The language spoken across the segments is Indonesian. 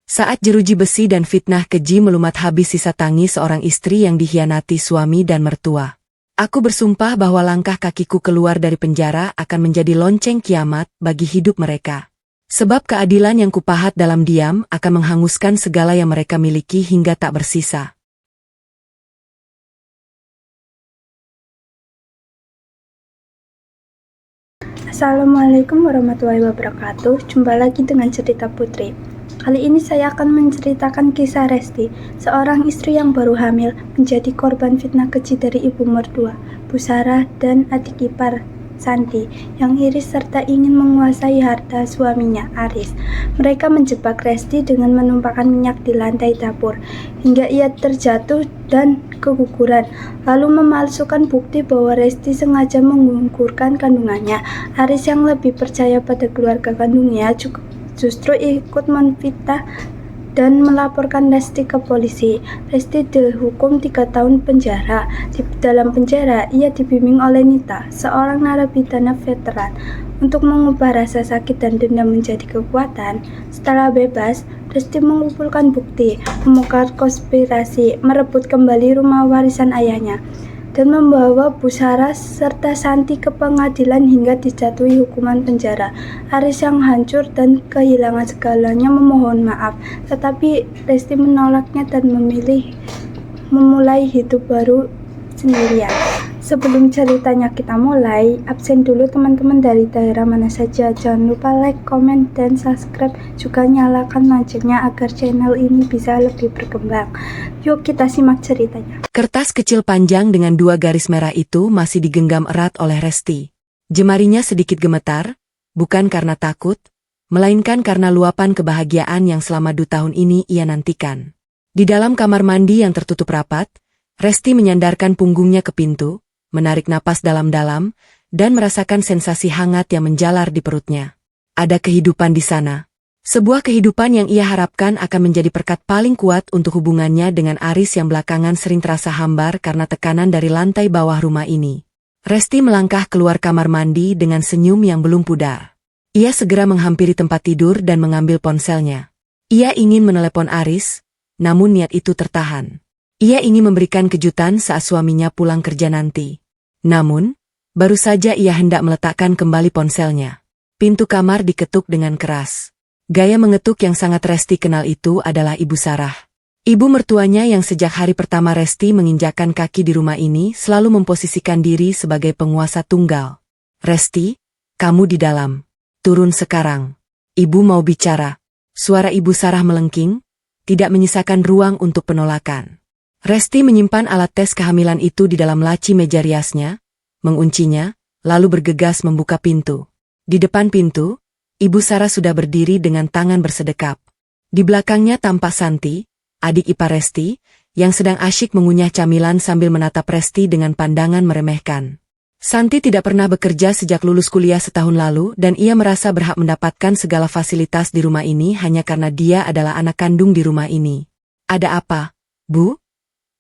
Saat jeruji besi dan fitnah keji melumat habis sisa tangis seorang istri yang dikhianati suami dan mertua. Aku bersumpah bahwa langkah kakiku keluar dari penjara akan menjadi lonceng kiamat bagi hidup mereka. Sebab keadilan yang kupahat dalam diam akan menghanguskan segala yang mereka miliki hingga tak bersisa. Assalamualaikum warahmatullahi wabarakatuh. Jumpa lagi dengan cerita Putri. Kali ini saya akan menceritakan kisah Resti, seorang istri yang baru hamil menjadi korban fitnah keji dari ibu mertua, Bu Sarah, dan adik ipar Santi yang iri serta ingin menguasai harta suaminya, Aris. Mereka menjebak Resti dengan menumpahkan minyak di lantai dapur hingga ia terjatuh dan keguguran, lalu memalsukan bukti bahwa Resti sengaja menggugurkan kandungannya. Aris yang lebih percaya pada keluarga kandungnya justru ikut menfitnah dan melaporkan Resti ke polisi. Resti dihukum 3 tahun penjara. Di dalam penjara, ia dibimbing oleh Nita, seorang narapidana veteran, untuk mengubah rasa sakit dan dendam menjadi kekuatan. Setelah bebas, Resti mengumpulkan bukti, membongkar konspirasi, merebut kembali rumah warisan ayahnya, dan membawa Bu Sarah serta Santi ke pengadilan hingga dijatuhi hukuman penjara. Aris yang hancur dan kehilangan segalanya memohon maaf, tetapi Resti menolaknya dan memilih memulai hidup baru sendirian. Sebelum ceritanya kita mulai, absen dulu teman-teman dari daerah mana saja. Jangan lupa like, komen, dan subscribe. Juga nyalakan loncengnya agar channel ini bisa lebih berkembang. Yuk kita simak ceritanya. Kertas kecil panjang dengan 2 garis merah itu masih digenggam erat oleh Resti. Jemarinya sedikit gemetar, bukan karena takut, melainkan karena luapan kebahagiaan yang selama 2 tahun ini ia nantikan. Di dalam kamar mandi yang tertutup rapat, Resti menyandarkan punggungnya ke pintu, menarik napas dalam-dalam, dan merasakan sensasi hangat yang menjalar di perutnya. Ada kehidupan di sana. Sebuah kehidupan yang ia harapkan akan menjadi perekat paling kuat untuk hubungannya dengan Aris yang belakangan sering terasa hambar karena tekanan dari lantai bawah rumah ini. Resti melangkah keluar kamar mandi dengan senyum yang belum pudar. Ia segera menghampiri tempat tidur dan mengambil ponselnya. Ia ingin menelepon Aris, namun niat itu tertahan. Ia ingin memberikan kejutan saat suaminya pulang kerja nanti. Namun, baru saja ia hendak meletakkan kembali ponselnya, pintu kamar diketuk dengan keras. Gaya mengetuk yang sangat Resti kenal itu adalah Ibu Sarah. Ibu mertuanya yang sejak hari pertama Resti menginjakkan kaki di rumah ini selalu memposisikan diri sebagai penguasa tunggal. "Resti, kamu di dalam. Turun sekarang. Ibu mau bicara." Suara Ibu Sarah melengking, tidak menyisakan ruang untuk penolakan. Resti menyimpan alat tes kehamilan itu di dalam laci meja riasnya, menguncinya, lalu bergegas membuka pintu. Di depan pintu, Ibu Sarah sudah berdiri dengan tangan bersedekap. Di belakangnya tampak Santi, adik ipar Resti, yang sedang asyik mengunyah camilan sambil menatap Resti dengan pandangan meremehkan. Santi tidak pernah bekerja sejak lulus kuliah setahun lalu dan ia merasa berhak mendapatkan segala fasilitas di rumah ini hanya karena dia adalah anak kandung di rumah ini. "Ada apa, Bu?"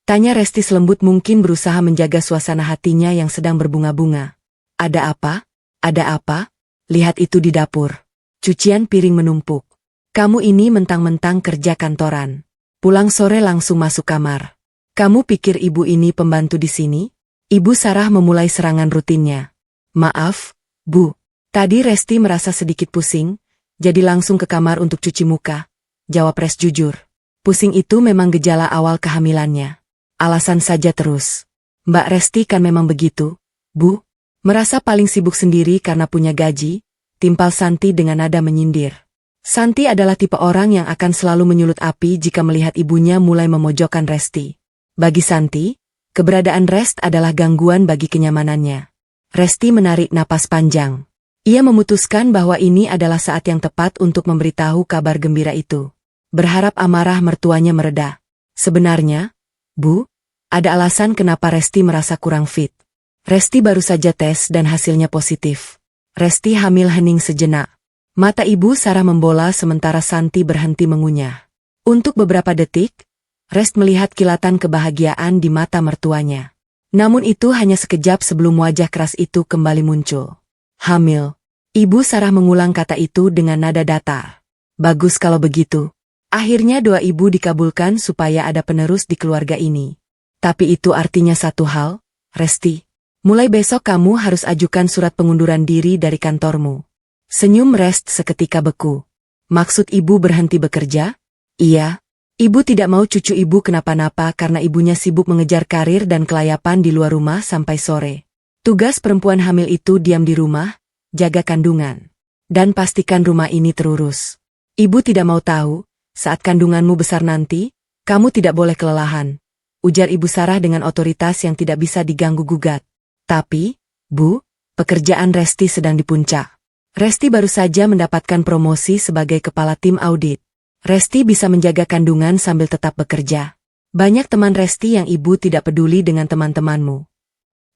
tanya Resti selembut mungkin berusaha menjaga suasana hatinya yang sedang berbunga-bunga. "Ada apa? Ada apa? Lihat itu di dapur. Cucian piring menumpuk. Kamu ini mentang-mentang kerja kantoran. Pulang sore langsung masuk kamar. Kamu pikir ibu ini pembantu di sini?" Ibu Sarah memulai serangan rutinnya. "Maaf, Bu. Tadi Resti merasa sedikit pusing, jadi langsung ke kamar untuk cuci muka," jawab Resti jujur. Pusing itu memang gejala awal kehamilannya. Alasan saja terus. "Mbak Resti kan memang begitu, Bu." Merasa paling sibuk sendiri karena punya gaji, timpal Santi dengan nada menyindir. Santi adalah tipe orang yang akan selalu menyulut api jika melihat ibunya mulai memojokkan Resti. Bagi Santi, keberadaan Resti adalah gangguan bagi kenyamanannya. Resti menarik napas panjang. Ia memutuskan bahwa ini adalah saat yang tepat untuk memberitahu kabar gembira itu. Berharap amarah mertuanya mereda. "Sebenarnya, Bu, ada alasan kenapa Resti merasa kurang fit. Resti baru saja tes dan hasilnya positif." Resti hamil hening sejenak. Mata Ibu Sarah membola sementara Santi berhenti mengunyah. Untuk beberapa detik, Resti melihat kilatan kebahagiaan di mata mertuanya. Namun itu hanya sekejap sebelum wajah keras itu kembali muncul. "Hamil." Ibu Sarah mengulang kata itu dengan nada datar. "Bagus kalau begitu. Akhirnya doa ibu dikabulkan supaya ada penerus di keluarga ini. Tapi itu artinya satu hal, Resti. Mulai besok kamu harus ajukan surat pengunduran diri dari kantormu. Senyum Rest seketika beku. Maksud ibu berhenti bekerja? Iya. Ibu tidak mau cucu ibu kenapa-napa karena ibunya sibuk mengejar karir dan kelayapan di luar rumah sampai sore. Tugas perempuan hamil itu diam di rumah, jaga kandungan. Dan pastikan rumah ini terurus. Ibu tidak mau tahu, saat kandunganmu besar nanti, kamu tidak boleh kelelahan. Ujar Ibu Sarah dengan otoritas yang tidak bisa diganggu-gugat. Tapi, Bu, pekerjaan Resti sedang di puncak. Resti baru saja mendapatkan promosi sebagai kepala tim audit. Resti bisa menjaga kandungan sambil tetap bekerja. Banyak teman Resti yang ibu tidak peduli dengan teman-temanmu.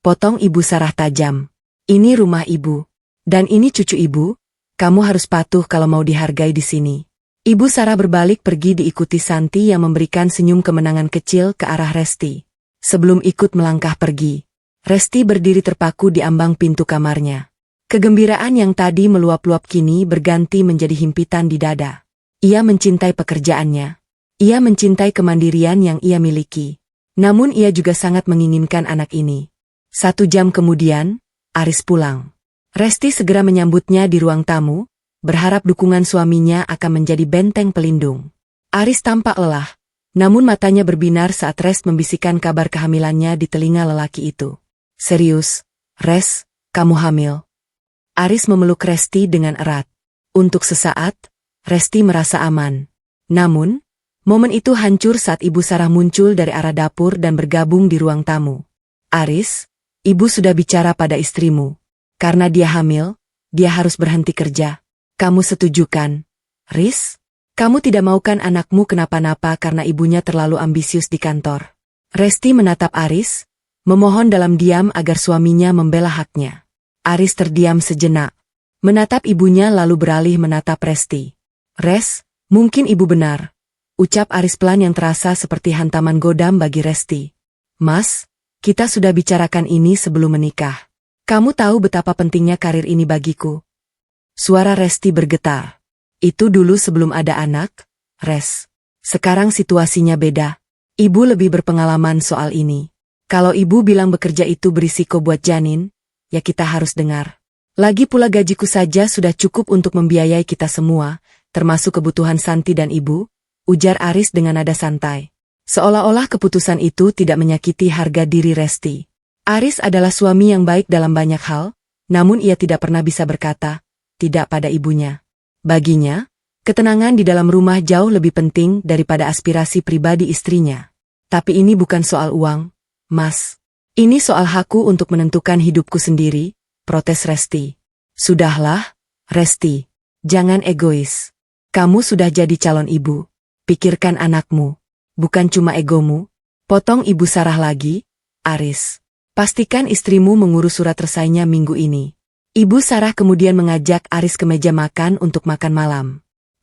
Potong Ibu Sarah tajam. Ini rumah ibu. Dan ini cucu ibu, kamu harus patuh kalau mau dihargai di sini. Ibu Sarah berbalik pergi diikuti Santi yang memberikan senyum kemenangan kecil ke arah Resti. Sebelum ikut melangkah pergi, Resti berdiri terpaku di ambang pintu kamarnya. Kegembiraan yang tadi meluap-luap kini berganti menjadi himpitan di dada. Ia mencintai pekerjaannya. Ia mencintai kemandirian yang ia miliki. Namun ia juga sangat menginginkan anak ini. 1 jam kemudian, Aris pulang. Resti segera menyambutnya di ruang tamu, berharap dukungan suaminya akan menjadi benteng pelindung. Aris tampak lelah, namun matanya berbinar saat Res membisikkan kabar kehamilannya di telinga lelaki itu. Serius, Res, kamu hamil? Aris memeluk Resti dengan erat. Untuk sesaat, Resti merasa aman. Namun, momen itu hancur saat Ibu Sarah muncul dari arah dapur dan bergabung di ruang tamu. Aris, ibu sudah bicara pada istrimu. Karena dia hamil, dia harus berhenti kerja. Kamu setuju kan, Riz? Kamu tidak mau kan anakmu kenapa-napa karena ibunya terlalu ambisius di kantor? Resti menatap Aris, memohon dalam diam agar suaminya membela haknya. Aris terdiam sejenak, menatap ibunya lalu beralih menatap Resti. Res, mungkin ibu benar, ucap Aris pelan yang terasa seperti hantaman godam bagi Resti. Mas, kita sudah bicarakan ini sebelum menikah. Kamu tahu betapa pentingnya karir ini bagiku. Suara Resti bergetar. Itu dulu sebelum ada anak, Res. Sekarang situasinya beda. Ibu lebih berpengalaman soal ini. Kalau ibu bilang bekerja itu berisiko buat janin, ya kita harus dengar. Lagi pula gajiku saja sudah cukup untuk membiayai kita semua, termasuk kebutuhan Santi dan ibu, ujar Aris dengan nada santai. Seolah-olah keputusan itu tidak menyakiti harga diri Resti. Aris adalah suami yang baik dalam banyak hal, namun ia tidak pernah bisa berkata, tidak pada ibunya. Baginya, ketenangan di dalam rumah jauh lebih penting daripada aspirasi pribadi istrinya. Tapi ini bukan soal uang, Mas. Ini soal hakku untuk menentukan hidupku sendiri, protes Resti. Sudahlah, Resti. Jangan egois. Kamu sudah jadi calon ibu. Pikirkan anakmu. Bukan cuma egomu. Potong Ibu Sarah lagi, Aris. Pastikan istrimu mengurus surat resainya minggu ini. Ibu Sarah kemudian mengajak Aris ke meja makan untuk makan malam.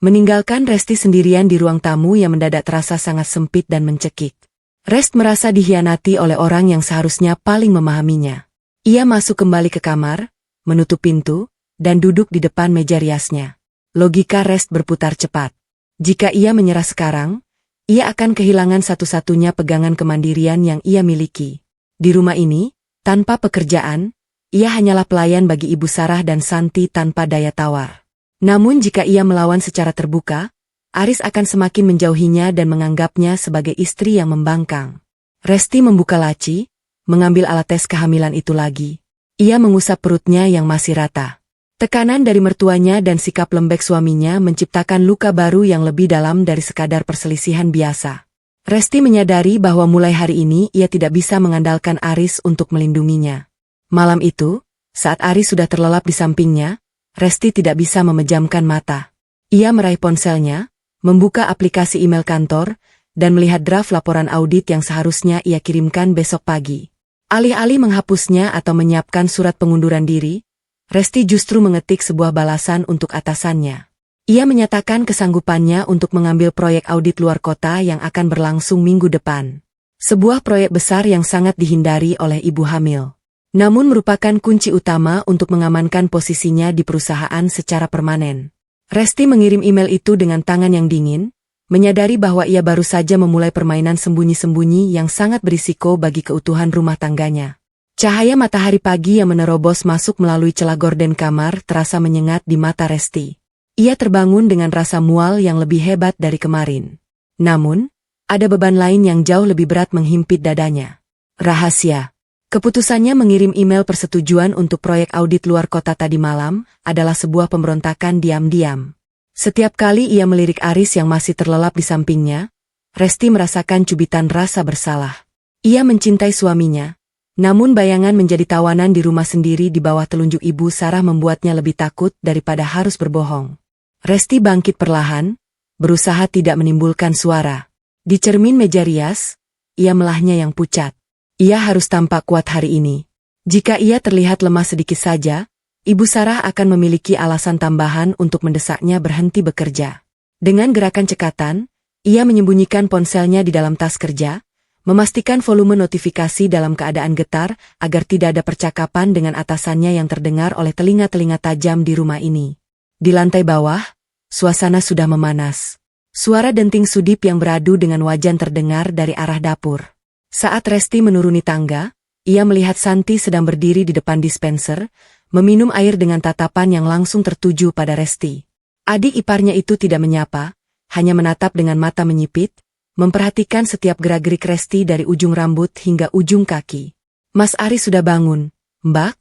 Meninggalkan Resti sendirian di ruang tamu yang mendadak terasa sangat sempit dan mencekik. Rest merasa dikhianati oleh orang yang seharusnya paling memahaminya. Ia masuk kembali ke kamar, menutup pintu, dan duduk di depan meja riasnya. Logika Rest berputar cepat. Jika ia menyerah sekarang, ia akan kehilangan satu-satunya pegangan kemandirian yang ia miliki. Di rumah ini, tanpa pekerjaan, ia hanyalah pelayan bagi Ibu Sarah dan Santi tanpa daya tawar. Namun jika ia melawan secara terbuka, Aris akan semakin menjauhinya dan menganggapnya sebagai istri yang membangkang. Resti membuka laci, mengambil alat tes kehamilan itu lagi. Ia mengusap perutnya yang masih rata. Tekanan dari mertuanya dan sikap lembek suaminya menciptakan luka baru yang lebih dalam dari sekadar perselisihan biasa. Resti menyadari bahwa mulai hari ini ia tidak bisa mengandalkan Aris untuk melindunginya. Malam itu, saat Aris sudah terlelap di sampingnya, Resti tidak bisa memejamkan mata. Ia meraih ponselnya, membuka aplikasi email kantor, dan melihat draft laporan audit yang seharusnya ia kirimkan besok pagi. Alih-alih menghapusnya atau menyiapkan surat pengunduran diri, Resti justru mengetik sebuah balasan untuk atasannya. Ia menyatakan kesanggupannya untuk mengambil proyek audit luar kota yang akan berlangsung minggu depan. Sebuah proyek besar yang sangat dihindari oleh ibu hamil. Namun merupakan kunci utama untuk mengamankan posisinya di perusahaan secara permanen. Resti mengirim email itu dengan tangan yang dingin, menyadari bahwa ia baru saja memulai permainan sembunyi-sembunyi yang sangat berisiko bagi keutuhan rumah tangganya. Cahaya matahari pagi yang menerobos masuk melalui celah gorden kamar terasa menyengat di mata Resti. Ia terbangun dengan rasa mual yang lebih hebat dari kemarin. Namun, ada beban lain yang jauh lebih berat menghimpit dadanya. Rahasia. Keputusannya mengirim email persetujuan untuk proyek audit luar kota tadi malam adalah sebuah pemberontakan diam-diam. Setiap kali ia melirik Aris yang masih terlelap di sampingnya, Resti merasakan cubitan rasa bersalah. Ia mencintai suaminya, namun bayangan menjadi tawanan di rumah sendiri di bawah telunjuk Ibu Sarah membuatnya lebih takut daripada harus berbohong. Resti bangkit perlahan, berusaha tidak menimbulkan suara. Di cermin meja rias, ia melahnya yang pucat. Ia harus tampak kuat hari ini. Jika ia terlihat lemah sedikit saja, Ibu Sarah akan memiliki alasan tambahan untuk mendesaknya berhenti bekerja. Dengan gerakan cekatan, ia menyembunyikan ponselnya di dalam tas kerja, memastikan volume notifikasi dalam keadaan getar agar tidak ada percakapan dengan atasannya yang terdengar oleh telinga-telinga tajam di rumah ini. Di lantai bawah, suasana sudah memanas. Suara denting sudip yang beradu dengan wajan terdengar dari arah dapur. Saat Resti menuruni tangga, ia melihat Santi sedang berdiri di depan dispenser, meminum air dengan tatapan yang langsung tertuju pada Resti. Adik iparnya itu tidak menyapa, hanya menatap dengan mata menyipit, memperhatikan setiap gerak-gerik Resti dari ujung rambut hingga ujung kaki. "Mas Aris sudah bangun, Mbak?"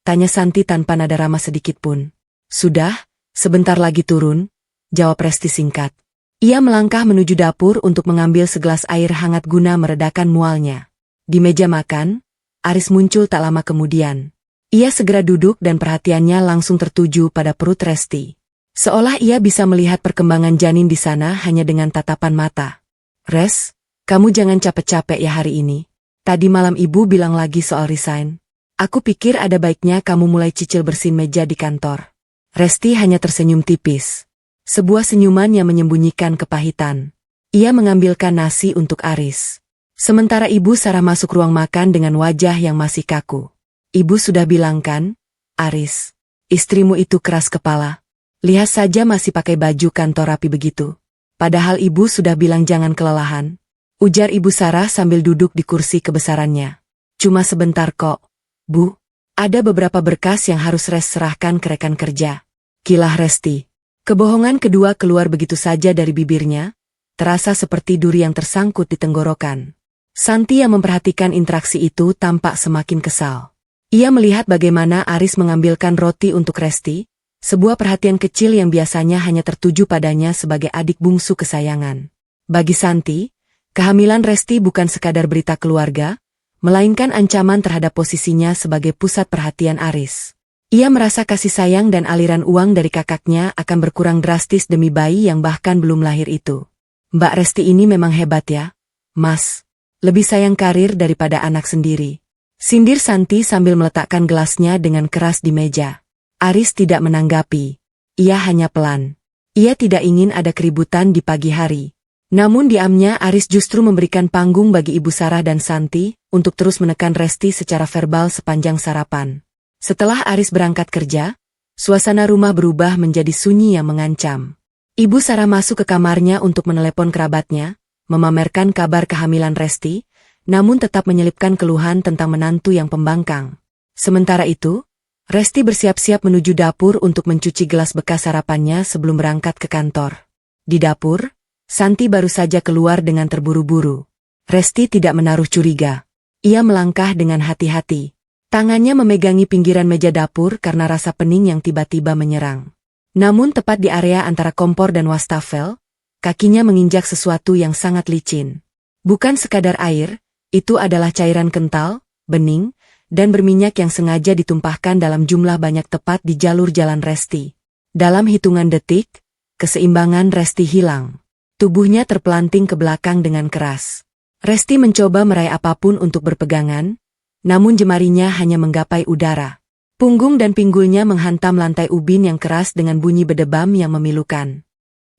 tanya Santi tanpa nada ramah sedikit pun. "Sudah, sebentar lagi turun," jawab Resti singkat. Ia melangkah menuju dapur untuk mengambil segelas air hangat guna meredakan mualnya. Di meja makan, Aris muncul tak lama kemudian. Ia segera duduk dan perhatiannya langsung tertuju pada perut Resti. Seolah ia bisa melihat perkembangan janin di sana hanya dengan tatapan mata. "Res, kamu jangan capek-capek ya hari ini. Tadi malam ibu bilang lagi soal resign. Aku pikir ada baiknya kamu mulai cicil bersihin meja di kantor." Resti hanya tersenyum tipis. Sebuah senyuman yang menyembunyikan kepahitan. Ia mengambilkan nasi untuk Aris. Sementara Ibu Sarah masuk ruang makan dengan wajah yang masih kaku. "Ibu sudah bilang kan, Aris, istrimu itu keras kepala. Lihat saja masih pakai baju kantor rapi begitu. Padahal ibu sudah bilang jangan kelelahan," ujar Ibu Sarah sambil duduk di kursi kebesarannya. "Cuma sebentar kok, Bu. Ada beberapa berkas yang harus Res serahkan ke rekan kerja." Kilah Resti. Kebohongan kedua keluar begitu saja dari bibirnya, terasa seperti duri yang tersangkut di tenggorokan. Santi yang memperhatikan interaksi itu tampak semakin kesal. Ia melihat bagaimana Aris mengambilkan roti untuk Resti, sebuah perhatian kecil yang biasanya hanya tertuju padanya sebagai adik bungsu kesayangan. Bagi Santi, kehamilan Resti bukan sekadar berita keluarga, melainkan ancaman terhadap posisinya sebagai pusat perhatian Aris. Ia merasa kasih sayang dan aliran uang dari kakaknya akan berkurang drastis demi bayi yang bahkan belum lahir itu. "Mbak Resti ini memang hebat ya, Mas. Lebih sayang karir daripada anak sendiri," sindir Santi sambil meletakkan gelasnya dengan keras di meja. Aris tidak menanggapi. Ia hanya pelan. Ia tidak ingin ada keributan di pagi hari. Namun diamnya Aris justru memberikan panggung bagi Ibu Sarah dan Santi untuk terus menekan Resti secara verbal sepanjang sarapan. Setelah Aris berangkat kerja, suasana rumah berubah menjadi sunyi yang mengancam. Ibu Sarah masuk ke kamarnya untuk menelepon kerabatnya, memamerkan kabar kehamilan Resti, namun tetap menyelipkan keluhan tentang menantu yang pembangkang. Sementara itu, Resti bersiap-siap menuju dapur untuk mencuci gelas bekas sarapannya sebelum berangkat ke kantor. Di dapur, Santi baru saja keluar dengan terburu-buru. Resti tidak menaruh curiga. Ia melangkah dengan hati-hati. Tangannya memegangi pinggiran meja dapur karena rasa pening yang tiba-tiba menyerang. Namun tepat di area antara kompor dan wastafel, kakinya menginjak sesuatu yang sangat licin. Bukan sekadar air, itu adalah cairan kental, bening, dan berminyak yang sengaja ditumpahkan dalam jumlah banyak tepat di jalur jalan Resti. Dalam hitungan detik, keseimbangan Resti hilang. Tubuhnya terpelanting ke belakang dengan keras. Resti mencoba meraih apapun untuk berpegangan, namun jemarinya hanya menggapai udara. Punggung dan pinggulnya menghantam lantai ubin yang keras dengan bunyi bedebam yang memilukan.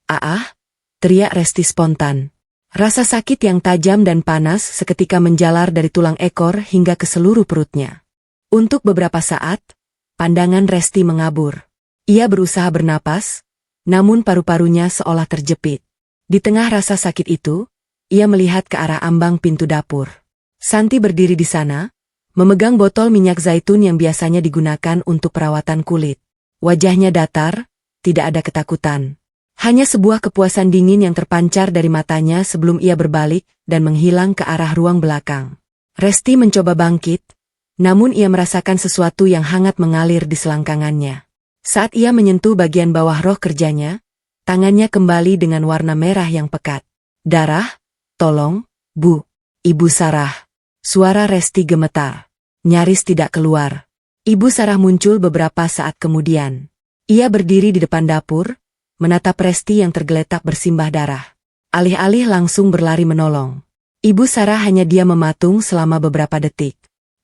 "Ah!" teriak Resti spontan. Rasa sakit yang tajam dan panas seketika menjalar dari tulang ekor hingga ke seluruh perutnya. Untuk beberapa saat, pandangan Resti mengabur. Ia berusaha bernapas, namun paru-parunya seolah terjepit. Di tengah rasa sakit itu, ia melihat ke arah ambang pintu dapur. Santi berdiri di sana, memegang botol minyak zaitun yang biasanya digunakan untuk perawatan kulit. Wajahnya datar, tidak ada ketakutan. Hanya sebuah kepuasan dingin yang terpancar dari matanya sebelum ia berbalik dan menghilang ke arah ruang belakang. Resti mencoba bangkit, namun ia merasakan sesuatu yang hangat mengalir di selangkangannya. Saat ia menyentuh bagian bawah roh kerjanya, tangannya kembali dengan warna merah yang pekat. Darah, tolong, Bu. Ibu Sarah. Suara Resti gemetar. Nyaris tidak keluar. Ibu Sarah muncul beberapa saat kemudian. Ia berdiri di depan dapur, menatap Resti yang tergeletak bersimbah darah. Alih-alih langsung berlari menolong. Ibu Sarah hanya diam mematung selama beberapa detik.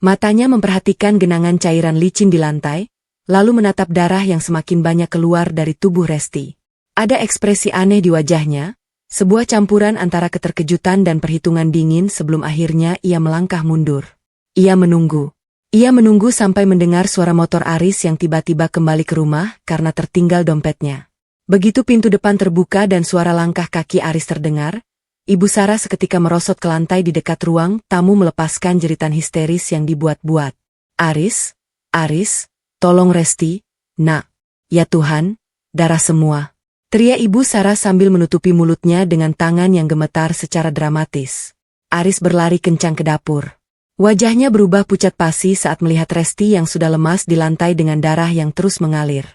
Matanya memperhatikan genangan cairan licin di lantai, lalu menatap darah yang semakin banyak keluar dari tubuh Resti. Ada ekspresi aneh di wajahnya, sebuah campuran antara keterkejutan dan perhitungan dingin sebelum akhirnya ia melangkah mundur. Ia menunggu. Ia menunggu sampai mendengar suara motor Aris yang tiba-tiba kembali ke rumah karena tertinggal dompetnya. Begitu pintu depan terbuka dan suara langkah kaki Aris terdengar, Ibu Sarah seketika merosot ke lantai di dekat ruang tamu melepaskan jeritan histeris yang dibuat-buat. Aris, tolong Resti, nak. Ya Tuhan, darah semua. Teriak Ibu Sarah sambil menutupi mulutnya dengan tangan yang gemetar secara dramatis. Aris berlari kencang ke dapur. Wajahnya berubah pucat pasi saat melihat Resti yang sudah lemas di lantai dengan darah yang terus mengalir.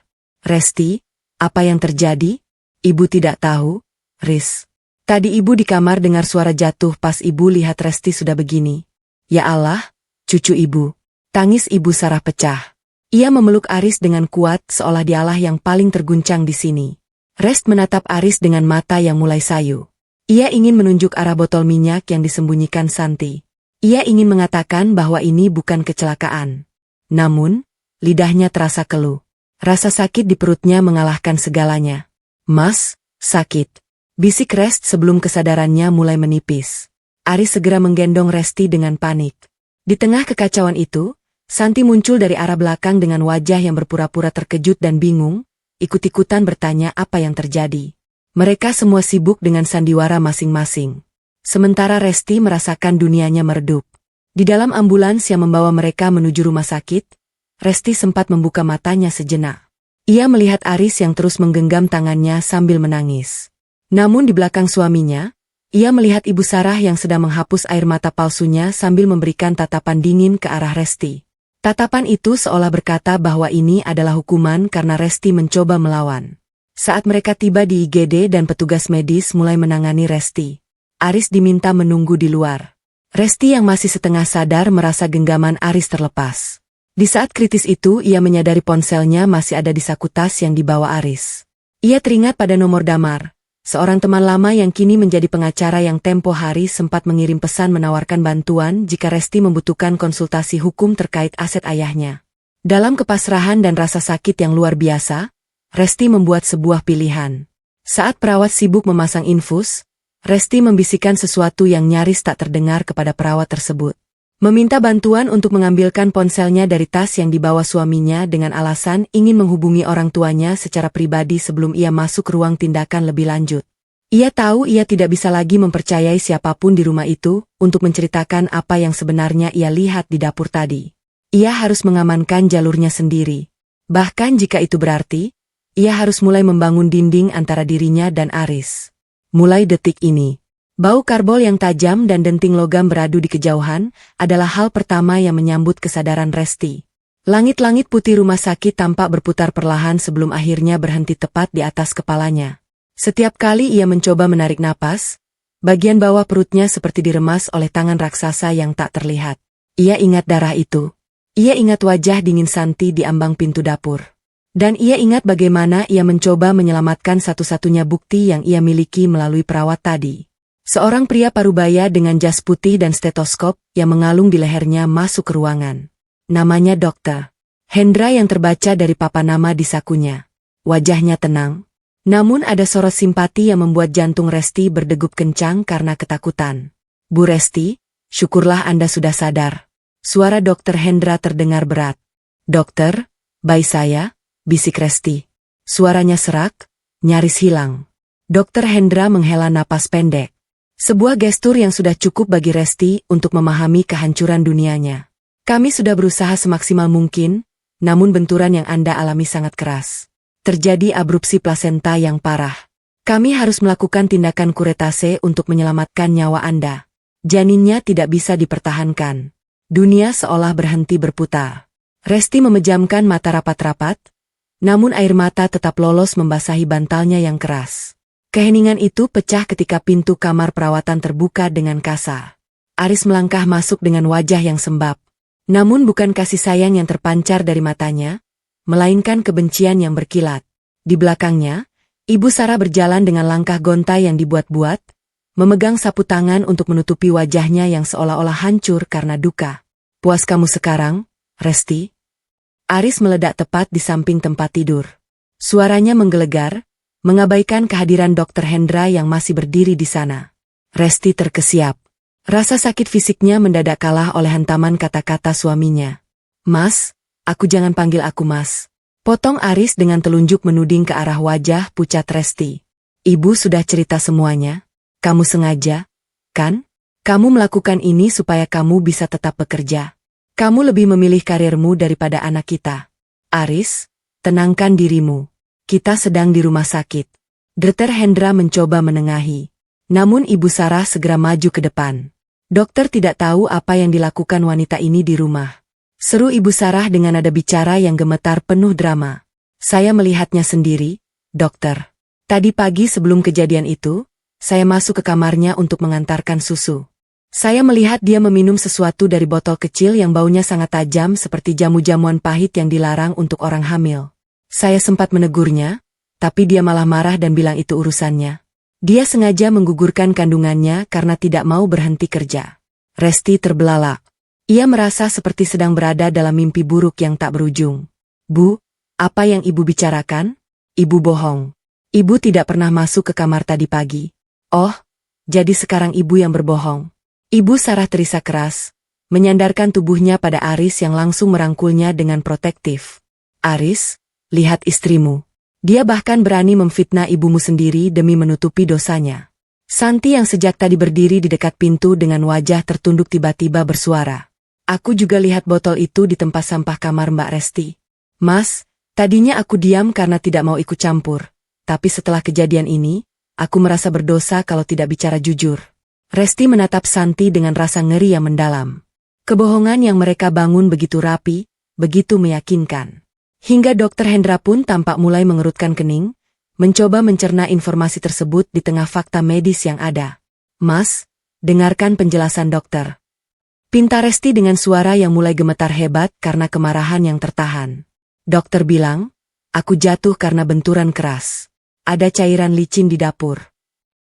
Resti, apa yang terjadi? Ibu tidak tahu, Riz. Tadi ibu di kamar dengar suara jatuh pas ibu lihat Resti sudah begini. Ya Allah, cucu ibu. Tangis Ibu Sarah pecah. Ia memeluk Aris dengan kuat seolah dialah yang paling terguncang di sini. Rest menatap Aris dengan mata yang mulai sayu. Ia ingin menunjuk arah botol minyak yang disembunyikan Santi. Ia ingin mengatakan bahwa ini bukan kecelakaan. Namun, lidahnya terasa keluh. Rasa sakit di perutnya mengalahkan segalanya. Mas, sakit. Bisik Rest sebelum kesadarannya mulai menipis. Aris segera menggendong Resti dengan panik. Di tengah kekacauan itu, Santi muncul dari arah belakang dengan wajah yang berpura-pura terkejut dan bingung, ikut-ikutan bertanya apa yang terjadi. Mereka semua sibuk dengan sandiwara masing-masing. Sementara Resti merasakan dunianya meredup. Di dalam ambulans yang membawa mereka menuju rumah sakit, Resti sempat membuka matanya sejenak. Ia melihat Aris yang terus menggenggam tangannya sambil menangis. Namun di belakang suaminya, ia melihat Ibu Sarah yang sedang menghapus air mata palsunya sambil memberikan tatapan dingin ke arah Resti. Tatapan itu seolah berkata bahwa ini adalah hukuman karena Resti mencoba melawan. Saat mereka tiba di IGD dan petugas medis mulai menangani Resti, Aris diminta menunggu di luar. Resti yang masih setengah sadar merasa genggaman Aris terlepas. Di saat kritis itu ia menyadari ponselnya masih ada di saku tas yang dibawa Aris. Ia teringat pada nomor damar. Seorang teman lama yang kini menjadi pengacara yang tempo hari sempat mengirim pesan menawarkan bantuan jika Resti membutuhkan konsultasi hukum terkait aset ayahnya. Dalam kepasrahan dan rasa sakit yang luar biasa, Resti membuat sebuah pilihan. Saat perawat sibuk memasang infus, Resti membisikkan sesuatu yang nyaris tak terdengar kepada perawat tersebut. Meminta bantuan untuk mengambilkan ponselnya dari tas yang dibawa suaminya dengan alasan ingin menghubungi orang tuanya secara pribadi sebelum ia masuk ruang tindakan lebih lanjut. Ia tahu ia tidak bisa lagi mempercayai siapapun di rumah itu untuk menceritakan apa yang sebenarnya ia lihat di dapur tadi. Ia harus mengamankan jalurnya sendiri. Bahkan jika itu berarti, ia harus mulai membangun dinding antara dirinya dan Aris. Mulai detik ini, bau karbol yang tajam dan denting logam beradu di kejauhan adalah hal pertama yang menyambut kesadaran Resti. Langit-langit putih rumah sakit tampak berputar perlahan sebelum akhirnya berhenti tepat di atas kepalanya. Setiap kali ia mencoba menarik napas, bagian bawah perutnya seperti diremas oleh tangan raksasa yang tak terlihat. Ia ingat darah itu. Ia ingat wajah dingin Santi di ambang pintu dapur. Dan ia ingat bagaimana ia mencoba menyelamatkan satu-satunya bukti yang ia miliki melalui perawat tadi. Seorang pria parubaya dengan jas putih dan stetoskop yang mengalung di lehernya masuk ke ruangan. Namanya Dr. Hendra yang terbaca dari papan nama di sakunya. Wajahnya tenang. Namun ada sorot simpati yang membuat jantung Resti berdegup kencang karena ketakutan. Bu Resti, syukurlah Anda sudah sadar. Suara Dr. Hendra terdengar berat. Dokter, bayi saya, bisik Resti. Suaranya serak, nyaris hilang. Dokter Hendra menghela napas pendek. Sebuah gestur yang sudah cukup bagi Resti untuk memahami kehancuran dunianya. Kami sudah berusaha semaksimal mungkin, namun benturan yang Anda alami sangat keras. Terjadi abrupsi plasenta yang parah. Kami harus melakukan tindakan kuretase untuk menyelamatkan nyawa Anda. Janinnya tidak bisa dipertahankan. Dunia seolah berhenti berputar. Resti memejamkan mata rapat-rapat, namun air mata tetap lolos membasahi bantalnya yang keras. Keheningan itu pecah ketika pintu kamar perawatan terbuka dengan kasar. Aris melangkah masuk dengan wajah yang sembab. Namun bukan kasih sayang yang terpancar dari matanya, melainkan kebencian yang berkilat. Di belakangnya, Ibu Sarah berjalan dengan langkah gontai yang dibuat-buat, memegang sapu tangan untuk menutupi wajahnya yang seolah-olah hancur karena duka. Puas kamu sekarang, Resti? Aris meledak tepat di samping tempat tidur. Suaranya menggelegar, mengabaikan kehadiran Dokter Hendra yang masih berdiri di sana. Resti terkesiap. Rasa sakit fisiknya mendadak kalah oleh hantaman kata-kata suaminya. Mas, aku jangan panggil aku Mas. Potong Aris dengan telunjuk menuding ke arah wajah pucat Resti. Ibu sudah cerita semuanya. Kamu sengaja, kan? Kamu melakukan ini supaya kamu bisa tetap bekerja. Kamu lebih memilih karirmu daripada anak kita. Aris, tenangkan dirimu. Kita sedang di rumah sakit. Dokter Hendra mencoba menengahi. Namun Ibu Sarah segera maju ke depan. Dokter tidak tahu apa yang dilakukan wanita ini di rumah. Seru Ibu Sarah dengan nada bicara yang gemetar penuh drama. Saya melihatnya sendiri, dokter. Tadi pagi sebelum kejadian itu, saya masuk ke kamarnya untuk mengantarkan susu. Saya melihat dia meminum sesuatu dari botol kecil yang baunya sangat tajam seperti jamu-jamuan pahit yang dilarang untuk orang hamil. Saya sempat menegurnya, tapi dia malah marah dan bilang itu urusannya. Dia sengaja menggugurkan kandungannya karena tidak mau berhenti kerja. Resti terbelalak. Ia merasa seperti sedang berada dalam mimpi buruk yang tak berujung. Bu, apa yang ibu bicarakan? Ibu bohong. Ibu tidak pernah masuk ke kamar tadi pagi. Oh, jadi sekarang ibu yang berbohong. Ibu Sarah terisak keras, menyandarkan tubuhnya pada Aris yang langsung merangkulnya dengan protektif. Aris, lihat istrimu. Dia bahkan berani memfitnah ibumu sendiri demi menutupi dosanya. Santi yang sejak tadi berdiri di dekat pintu dengan wajah tertunduk tiba-tiba bersuara. Aku juga lihat botol itu di tempat sampah kamar Mbak Resti. Mas, tadinya aku diam karena tidak mau ikut campur. Tapi setelah kejadian ini, aku merasa berdosa kalau tidak bicara jujur. Resti menatap Santi dengan rasa ngeri yang mendalam. Kebohongan yang mereka bangun begitu rapi, begitu meyakinkan. Hingga Dokter Hendra pun tampak mulai mengerutkan kening, mencoba mencerna informasi tersebut di tengah fakta medis yang ada. Mas, dengarkan penjelasan dokter. Pinta Resti dengan suara yang mulai gemetar hebat karena kemarahan yang tertahan. Dokter bilang, aku jatuh karena benturan keras. Ada cairan licin di dapur.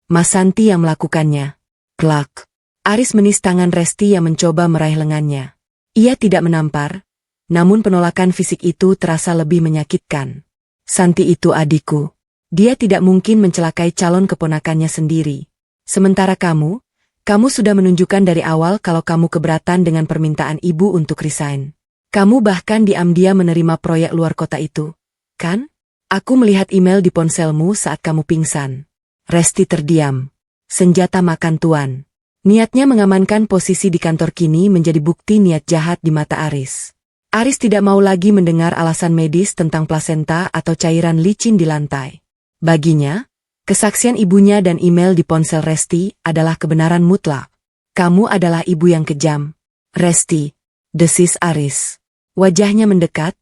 Mas Santi yang melakukannya. Klak. Aris menis tangan Resti yang mencoba meraih lengannya. Ia tidak menampar, namun penolakan fisik itu terasa lebih menyakitkan. Santi itu adikku. Dia tidak mungkin mencelakai calon keponakannya sendiri. Sementara kamu sudah menunjukkan dari awal kalau kamu keberatan dengan permintaan ibu untuk resign. Kamu bahkan diam-diam menerima proyek luar kota itu, kan? Aku melihat email di ponselmu saat kamu pingsan. Resti terdiam. Senjata makan tuan. Niatnya mengamankan posisi di kantor kini menjadi bukti niat jahat di mata Aris. Aris tidak mau lagi mendengar alasan medis tentang plasenta atau cairan licin di lantai. Baginya, kesaksian ibunya dan email di ponsel Resti adalah kebenaran mutlak. Kamu adalah ibu yang kejam. Resti, desis Aris. Wajahnya mendekat,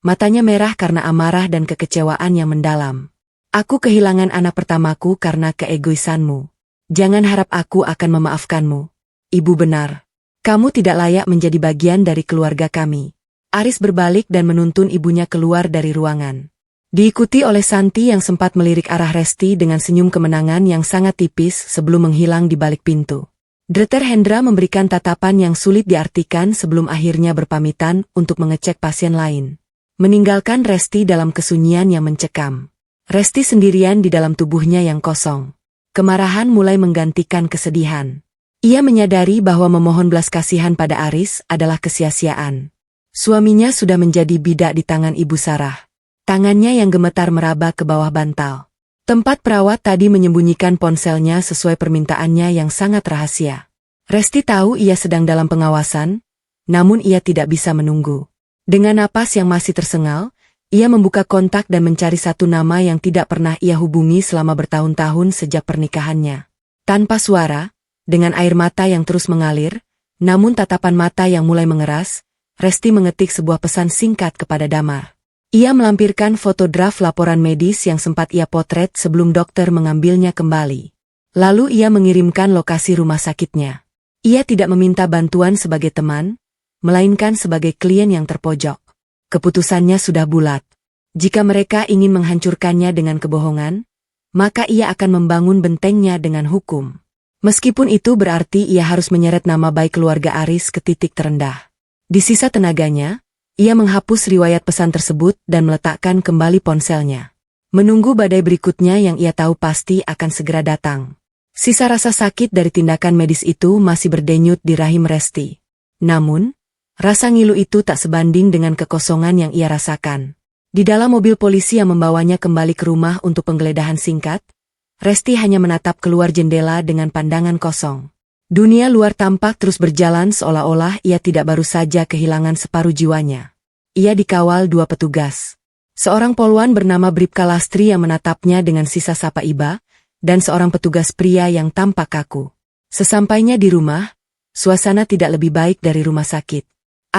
matanya merah karena amarah dan kekecewaan yang mendalam. Aku kehilangan anak pertamaku karena keegoisanmu. Jangan harap aku akan memaafkanmu. Ibu benar. Kamu tidak layak menjadi bagian dari keluarga kami. Aris berbalik dan menuntun ibunya keluar dari ruangan. Diikuti oleh Santi yang sempat melirik arah Resti dengan senyum kemenangan yang sangat tipis sebelum menghilang di balik pintu. Dokter Hendra memberikan tatapan yang sulit diartikan sebelum akhirnya berpamitan untuk mengecek pasien lain. Meninggalkan Resti dalam kesunyian yang mencekam. Resti sendirian di dalam tubuhnya yang kosong. Kemarahan mulai menggantikan kesedihan. Ia menyadari bahwa memohon belas kasihan pada Aris adalah kesia-siaan. Suaminya sudah menjadi bidak di tangan Ibu Sarah. Tangannya yang gemetar meraba ke bawah bantal. Tempat perawat tadi menyembunyikan ponselnya sesuai permintaannya yang sangat rahasia. Resti tahu ia sedang dalam pengawasan, namun ia tidak bisa menunggu. Dengan napas yang masih tersengal, ia membuka kontak dan mencari satu nama yang tidak pernah ia hubungi selama bertahun-tahun sejak pernikahannya. Tanpa suara, dengan air mata yang terus mengalir, namun tatapan mata yang mulai mengeras, Resti mengetik sebuah pesan singkat kepada Damar. Ia melampirkan foto draft laporan medis yang sempat ia potret sebelum dokter mengambilnya kembali. Lalu ia mengirimkan lokasi rumah sakitnya. Ia tidak meminta bantuan sebagai teman, melainkan sebagai klien yang terpojok. Keputusannya sudah bulat. Jika mereka ingin menghancurkannya dengan kebohongan, maka ia akan membangun bentengnya dengan hukum. Meskipun itu berarti ia harus menyeret nama baik keluarga Aris ke titik terendah. Di sisa tenaganya, ia menghapus riwayat pesan tersebut dan meletakkan kembali ponselnya. Menunggu badai berikutnya yang ia tahu pasti akan segera datang. Sisa rasa sakit dari tindakan medis itu masih berdenyut di rahim Resti. Namun, rasa ngilu itu tak sebanding dengan kekosongan yang ia rasakan. Di dalam mobil polisi yang membawanya kembali ke rumah untuk penggeledahan singkat, Resti hanya menatap keluar jendela dengan pandangan kosong. Dunia luar tampak terus berjalan seolah-olah ia tidak baru saja kehilangan separuh jiwanya. Ia dikawal dua petugas. Seorang poluan bernama Bribka Lastri yang menatapnya dengan sisa sapa iba, dan seorang petugas pria yang tampak kaku. Sesampainya di rumah, suasana tidak lebih baik dari rumah sakit.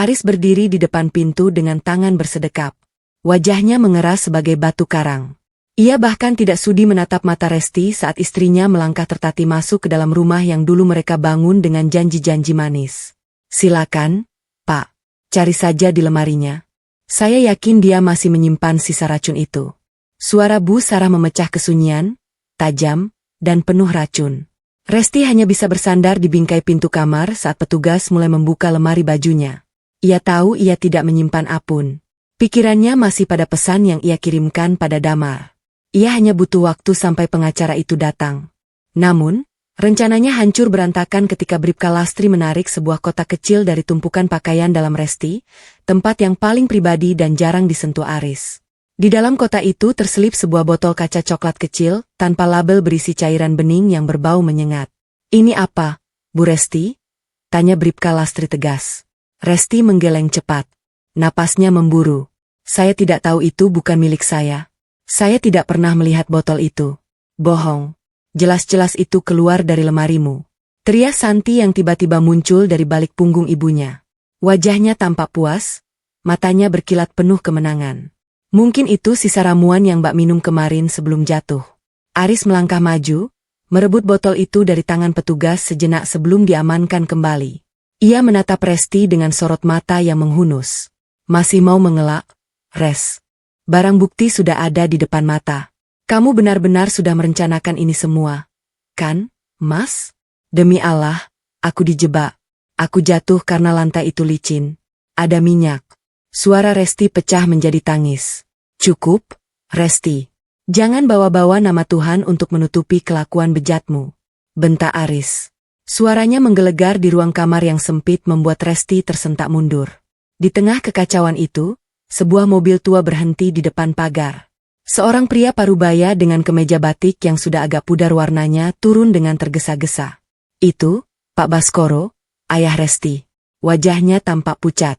Aris berdiri di depan pintu dengan tangan bersedekap. Wajahnya mengeras sebagai batu karang. Ia bahkan tidak sudi menatap mata Resti saat istrinya melangkah tertati masuk ke dalam rumah yang dulu mereka bangun dengan janji-janji manis. "Silakan, Pak. Cari saja di lemarinya. Saya yakin dia masih menyimpan sisa racun itu." Suara Bu Sarah memecah kesunyian, tajam, dan penuh racun. Resti hanya bisa bersandar di bingkai pintu kamar saat petugas mulai membuka lemari bajunya. Ia tahu ia tidak menyimpan apun. Pikirannya masih pada pesan yang ia kirimkan pada Damar. Ia hanya butuh waktu sampai pengacara itu datang. Namun, rencananya hancur berantakan ketika Bribka Lastri menarik sebuah kotak kecil dari tumpukan pakaian dalam Resti, tempat yang paling pribadi dan jarang disentuh Aris. Di dalam kotak itu terselip sebuah botol kaca coklat kecil, tanpa label berisi cairan bening yang berbau menyengat. "Ini apa, Bu Resti?" tanya Bribka Lastri tegas. Resti menggeleng cepat. Napasnya memburu. "Saya tidak tahu, itu bukan milik saya. Saya tidak pernah melihat botol itu." "Bohong. Jelas-jelas itu keluar dari lemarimu," teriak Santi yang tiba-tiba muncul dari balik punggung ibunya. Wajahnya tampak puas, matanya berkilat penuh kemenangan. "Mungkin itu sisa ramuan yang Mbak minum kemarin sebelum jatuh." Aris melangkah maju, merebut botol itu dari tangan petugas sejenak sebelum diamankan kembali. Ia menatap Resti dengan sorot mata yang menghunus. "Masih mau mengelak, Res? Barang bukti sudah ada di depan mata. Kamu benar-benar sudah merencanakan ini semua, kan, Mas?" "Demi Allah, aku dijebak. Aku jatuh karena lantai itu licin. Ada minyak." Suara Resti pecah menjadi tangis. "Cukup, Resti. Jangan bawa-bawa nama Tuhan untuk menutupi kelakuan bejatmu," bentak Aris. Suaranya menggelegar di ruang kamar yang sempit membuat Resti tersentak mundur. Di tengah kekacauan itu, sebuah mobil tua berhenti di depan pagar. Seorang pria parubaya dengan kemeja batik yang sudah agak pudar warnanya turun dengan tergesa-gesa. "Itu, Pak Baskoro, ayah Resti." Wajahnya tampak pucat.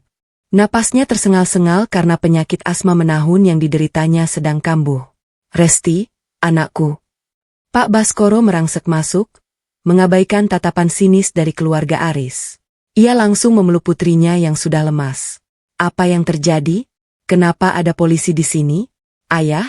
Napasnya tersengal-sengal karena penyakit asma menahun yang dideritanya sedang kambuh. "Resti, anakku." Pak Baskoro merangsek masuk, mengabaikan tatapan sinis dari keluarga Aris. Ia langsung memeluk putrinya yang sudah lemas. "Apa yang terjadi? Kenapa ada polisi di sini? Ayah,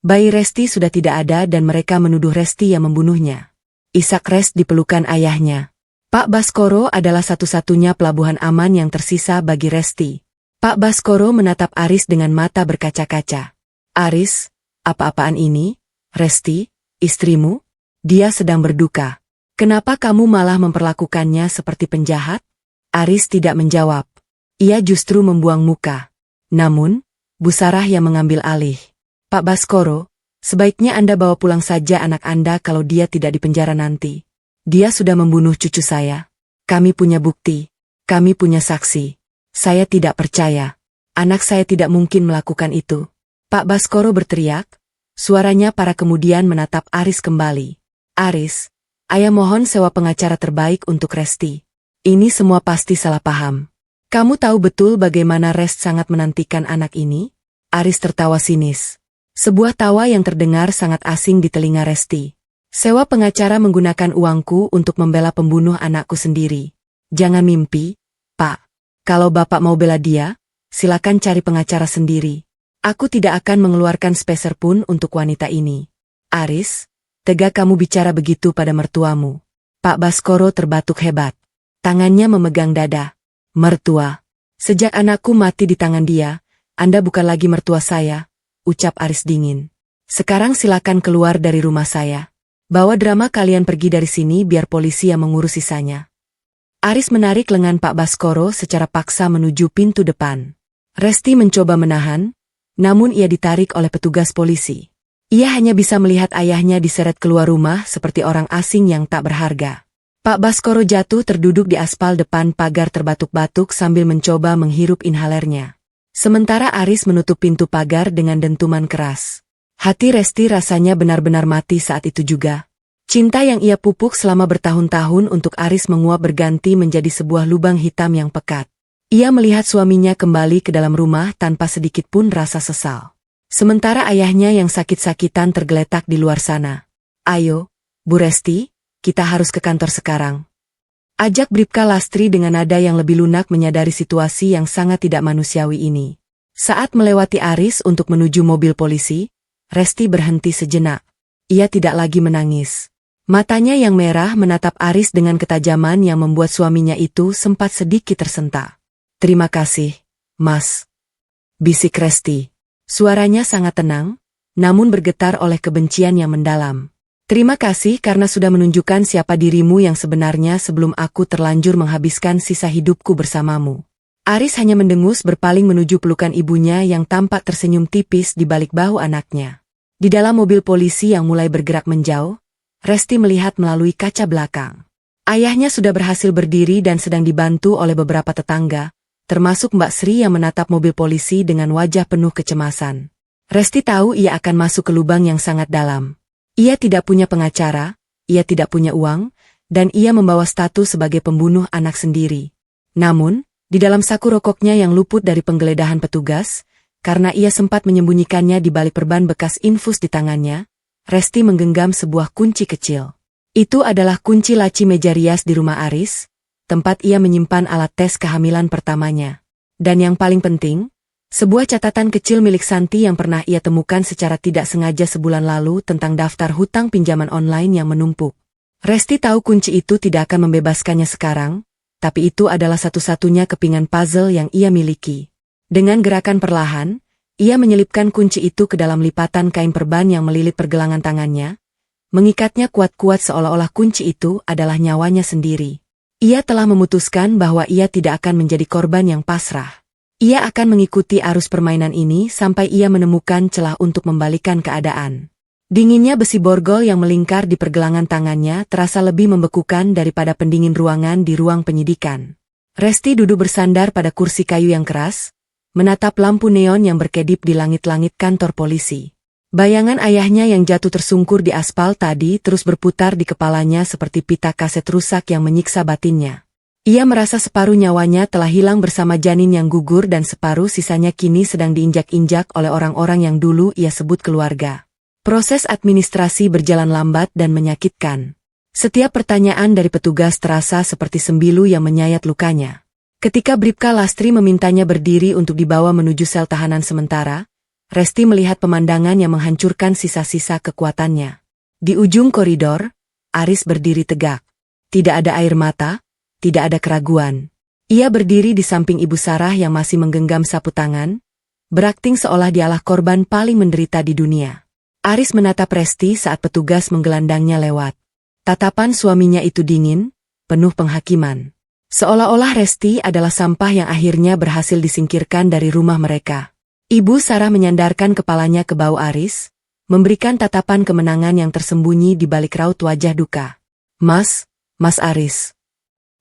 bayi Resti sudah tidak ada dan mereka menuduh Resti yang membunuhnya." Isak Res di pelukan ayahnya. Pak Baskoro adalah satu-satunya pelabuhan aman yang tersisa bagi Resti. Pak Baskoro menatap Aris dengan mata berkaca-kaca. "Aris, apa-apaan ini? Resti, istrimu? Dia sedang berduka. Kenapa kamu malah memperlakukannya seperti penjahat?" Aris tidak menjawab. Ia justru membuang muka. Namun, Bu Sarah yang mengambil alih. "Pak Baskoro, sebaiknya Anda bawa pulang saja anak Anda kalau dia tidak dipenjara nanti. Dia sudah membunuh cucu saya. Kami punya bukti. Kami punya saksi. Saya tidak percaya. Anak saya tidak mungkin melakukan itu." Pak Baskoro berteriak, Suaranya para kemudian menatap Aris kembali. Aris, ayah mohon sewa pengacara terbaik untuk Resti. Ini semua pasti salah paham. Kamu tahu betul bagaimana Rest sangat menantikan anak ini? Aris tertawa sinis. Sebuah tawa yang terdengar sangat asing di telinga Resti. Sewa pengacara menggunakan uangku untuk membela pembunuh anakku sendiri. Jangan mimpi, Pak. Kalau Bapak mau bela dia, silakan cari pengacara sendiri. Aku tidak akan mengeluarkan sepeser pun untuk wanita ini. Aris, tega kamu bicara begitu pada mertuamu. Pak Baskoro terbatuk hebat. Tangannya memegang dada. Mertua. Sejak anakku mati di tangan dia, Anda bukan lagi mertua saya, ucap Aris dingin. Sekarang silakan keluar dari rumah saya. Bawa drama kalian pergi dari sini biar polisi yang mengurus sisanya. Aris menarik lengan Pak Baskoro secara paksa menuju pintu depan. Resti mencoba menahan, namun ia ditarik oleh petugas polisi. Ia hanya bisa melihat ayahnya diseret keluar rumah seperti orang asing yang tak berharga. Pak Baskoro jatuh terduduk di aspal depan pagar terbatuk-batuk sambil mencoba menghirup inhalernya. Sementara Aris menutup pintu pagar dengan dentuman keras. Hati Resti rasanya benar-benar mati saat itu juga. Cinta yang ia pupuk selama bertahun-tahun untuk Aris menguap berganti menjadi sebuah lubang hitam yang pekat. Ia melihat suaminya kembali ke dalam rumah tanpa sedikit pun rasa sesal. Sementara ayahnya yang sakit-sakitan tergeletak di luar sana. Ayo, Bu Resti, kita harus ke kantor sekarang. Ajak Bribka Lastri dengan nada yang lebih lunak menyadari situasi yang sangat tidak manusiawi ini. Saat melewati Aris untuk menuju mobil polisi, Resti berhenti sejenak. Ia tidak lagi menangis. Matanya yang merah menatap Aris dengan ketajaman yang membuat suaminya itu sempat sedikit tersentak. Terima kasih, Mas. Bisik Resti. Suaranya sangat tenang, namun bergetar oleh kebencian yang mendalam. Terima kasih karena sudah menunjukkan siapa dirimu yang sebenarnya sebelum aku terlanjur menghabiskan sisa hidupku bersamamu. Aris hanya mendengus berpaling menuju pelukan ibunya yang tampak tersenyum tipis di balik bahu anaknya. Di dalam mobil polisi yang mulai bergerak menjauh, Resti melihat melalui kaca belakang. Ayahnya sudah berhasil berdiri dan sedang dibantu oleh beberapa tetangga, termasuk Mbak Sri yang menatap mobil polisi dengan wajah penuh kecemasan. Resti tahu ia akan masuk ke lubang yang sangat dalam. Ia tidak punya pengacara, ia tidak punya uang, dan ia membawa status sebagai pembunuh anak sendiri. Namun, di dalam saku rokoknya yang luput dari penggeledahan petugas, karena ia sempat menyembunyikannya di balik perban bekas infus di tangannya, Resti menggenggam sebuah kunci kecil. Itu adalah kunci laci meja rias di rumah Aris, tempat ia menyimpan alat tes kehamilan pertamanya. Dan yang paling penting, sebuah catatan kecil milik Santi yang pernah ia temukan secara tidak sengaja sebulan lalu tentang daftar hutang pinjaman online yang menumpuk. Resti tahu kunci itu tidak akan membebaskannya sekarang, tapi itu adalah satu-satunya kepingan puzzle yang ia miliki. Dengan gerakan perlahan, ia menyelipkan kunci itu ke dalam lipatan kain perban yang melilit pergelangan tangannya, mengikatnya kuat-kuat seolah-olah kunci itu adalah nyawanya sendiri. Ia telah memutuskan bahwa ia tidak akan menjadi korban yang pasrah. Ia akan mengikuti arus permainan ini sampai ia menemukan celah untuk membalikan keadaan. Dinginnya besi borgol yang melingkar di pergelangan tangannya terasa lebih membekukan daripada pendingin ruangan di ruang penyidikan. Resti duduk bersandar pada kursi kayu yang keras, menatap lampu neon yang berkedip di langit-langit kantor polisi. Bayangan ayahnya yang jatuh tersungkur di aspal tadi terus berputar di kepalanya seperti pita kaset rusak yang menyiksa batinnya. Ia merasa separuh nyawanya telah hilang bersama janin yang gugur dan separuh sisanya kini sedang diinjak-injak oleh orang-orang yang dulu ia sebut keluarga. Proses administrasi berjalan lambat dan menyakitkan. Setiap pertanyaan dari petugas terasa seperti sembilu yang menyayat lukanya. Ketika Bribka Lastri memintanya berdiri untuk dibawa menuju sel tahanan sementara, Resti melihat pemandangan yang menghancurkan sisa-sisa kekuatannya. Di ujung koridor, Aris berdiri tegak. Tidak ada air mata, tidak ada keraguan. Ia berdiri di samping Ibu Sarah yang masih menggenggam sapu tangan, berakting seolah dialah korban paling menderita di dunia. Aris menatap Resti saat petugas menggelandangnya lewat. Tatapan suaminya itu dingin, penuh penghakiman. Seolah-olah Resti adalah sampah yang akhirnya berhasil disingkirkan dari rumah mereka. Ibu Sarah menyandarkan kepalanya ke bahu Aris, memberikan tatapan kemenangan yang tersembunyi di balik raut wajah duka. Mas Aris.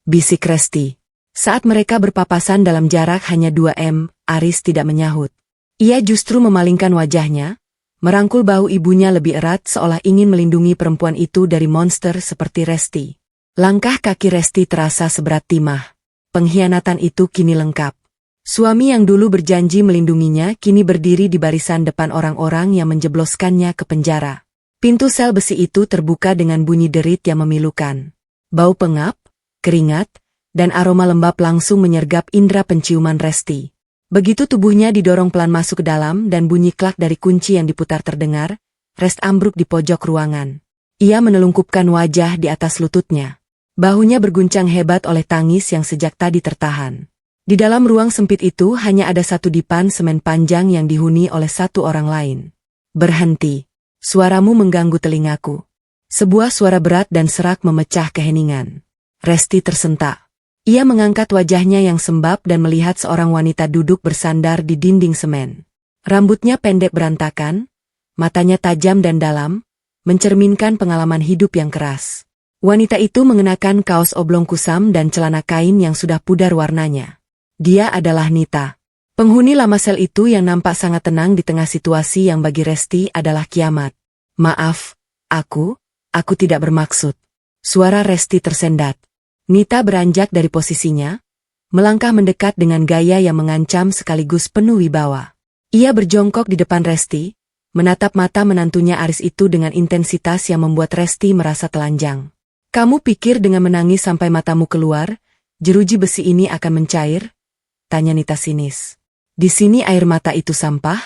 Bisik Resti. Saat mereka berpapasan dalam jarak hanya 2 m, Aris tidak menyahut. Ia justru memalingkan wajahnya, Merangkul bahu ibunya lebih erat seolah ingin melindungi perempuan itu dari monster seperti Resti. Langkah kaki Resti terasa seberat timah. Pengkhianatan itu kini lengkap. Suami yang dulu berjanji melindunginya kini berdiri di barisan depan orang-orang yang menjebloskannya ke penjara. Pintu sel besi itu terbuka dengan bunyi derit yang memilukan. Bau pengap, keringat, dan aroma lembab langsung menyergap indera penciuman Resti. Begitu tubuhnya didorong pelan masuk ke dalam dan bunyi klak dari kunci yang diputar terdengar, Rest ambruk di pojok ruangan. Ia menelungkupkan wajah di atas lututnya. Bahunya berguncang hebat oleh tangis yang sejak tadi tertahan. Di dalam ruang sempit itu hanya ada satu dipan semen panjang yang dihuni oleh satu orang lain. Berhenti. Suaramu mengganggu telingaku. Sebuah suara berat dan serak memecah keheningan. Resti tersentak. Ia mengangkat wajahnya yang sembab dan melihat seorang wanita duduk bersandar di dinding semen. Rambutnya pendek berantakan, matanya tajam dan dalam, mencerminkan pengalaman hidup yang keras. Wanita itu mengenakan kaos oblong kusam dan celana kain yang sudah pudar warnanya. Dia adalah Nita. Penghuni lama sel itu yang nampak sangat tenang di tengah situasi yang bagi Resti adalah kiamat. Maaf, aku tidak bermaksud. Suara Resti tersendat. Nita beranjak dari posisinya, melangkah mendekat dengan gaya yang mengancam sekaligus penuh wibawa. Ia berjongkok di depan Resti, menatap mata menantunya Aris itu dengan intensitas yang membuat Resti merasa telanjang. Kamu pikir dengan menangis sampai matamu keluar, jeruji besi ini akan mencair? Tanya Nita sinis. Di sini air mata itu sampah?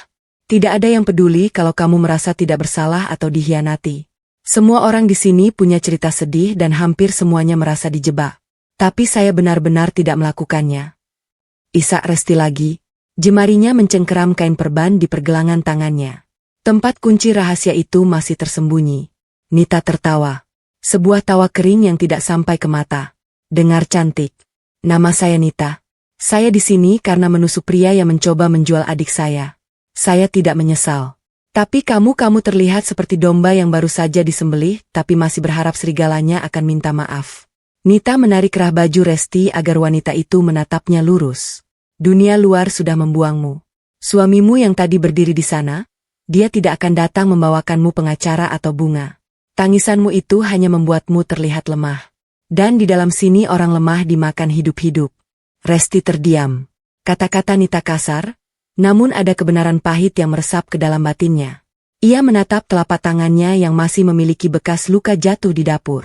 Tidak ada yang peduli kalau kamu merasa tidak bersalah atau dikhianati. Semua orang di sini punya cerita sedih dan hampir semuanya merasa dijebak. Tapi saya benar-benar tidak melakukannya. Isak Resti lagi. Jemarinya mencengkeram kain perban di pergelangan tangannya. Tempat kunci rahasia itu masih tersembunyi. Nita tertawa. Sebuah tawa kering yang tidak sampai ke mata. Dengar cantik. Nama saya Nita. Saya di sini karena menusuk pria yang mencoba menjual adik saya. Saya tidak menyesal. Tapi kamu terlihat seperti domba yang baru saja disembelih, tapi masih berharap serigalanya akan minta maaf. Nita menarik kerah baju Resti agar wanita itu menatapnya lurus. Dunia luar sudah membuangmu. Suamimu yang tadi berdiri di sana, dia tidak akan datang membawakanmu pengacara atau bunga. Tangisanmu itu hanya membuatmu terlihat lemah. Dan di dalam sini orang lemah dimakan hidup-hidup. Resti terdiam. Kata-kata Nita kasar, namun ada kebenaran pahit yang meresap ke dalam batinnya. Ia menatap telapak tangannya yang masih memiliki bekas luka jatuh di dapur.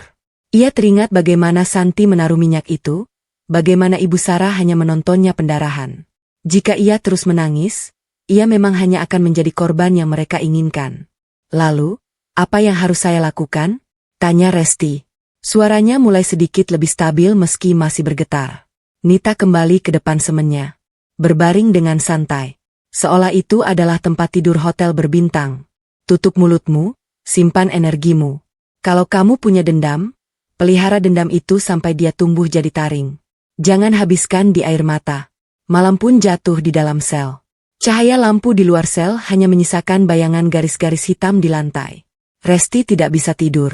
Ia teringat bagaimana Santi menaruh minyak itu, bagaimana Ibu Sarah hanya menontonnya pendarahan. Jika ia terus menangis, ia memang hanya akan menjadi korban yang mereka inginkan. Lalu, apa yang harus saya lakukan? Tanya Resti. Suaranya mulai sedikit lebih stabil meski masih bergetar. Nita kembali ke depan semennya. Berbaring dengan santai. Seolah itu adalah tempat tidur hotel berbintang. Tutup mulutmu, simpan energimu. Kalau kamu punya dendam, pelihara dendam itu sampai dia tumbuh jadi taring. Jangan habiskan di air mata. Malam pun jatuh di dalam sel. Cahaya lampu di luar sel hanya menyisakan bayangan garis-garis hitam di lantai. Resti tidak bisa tidur.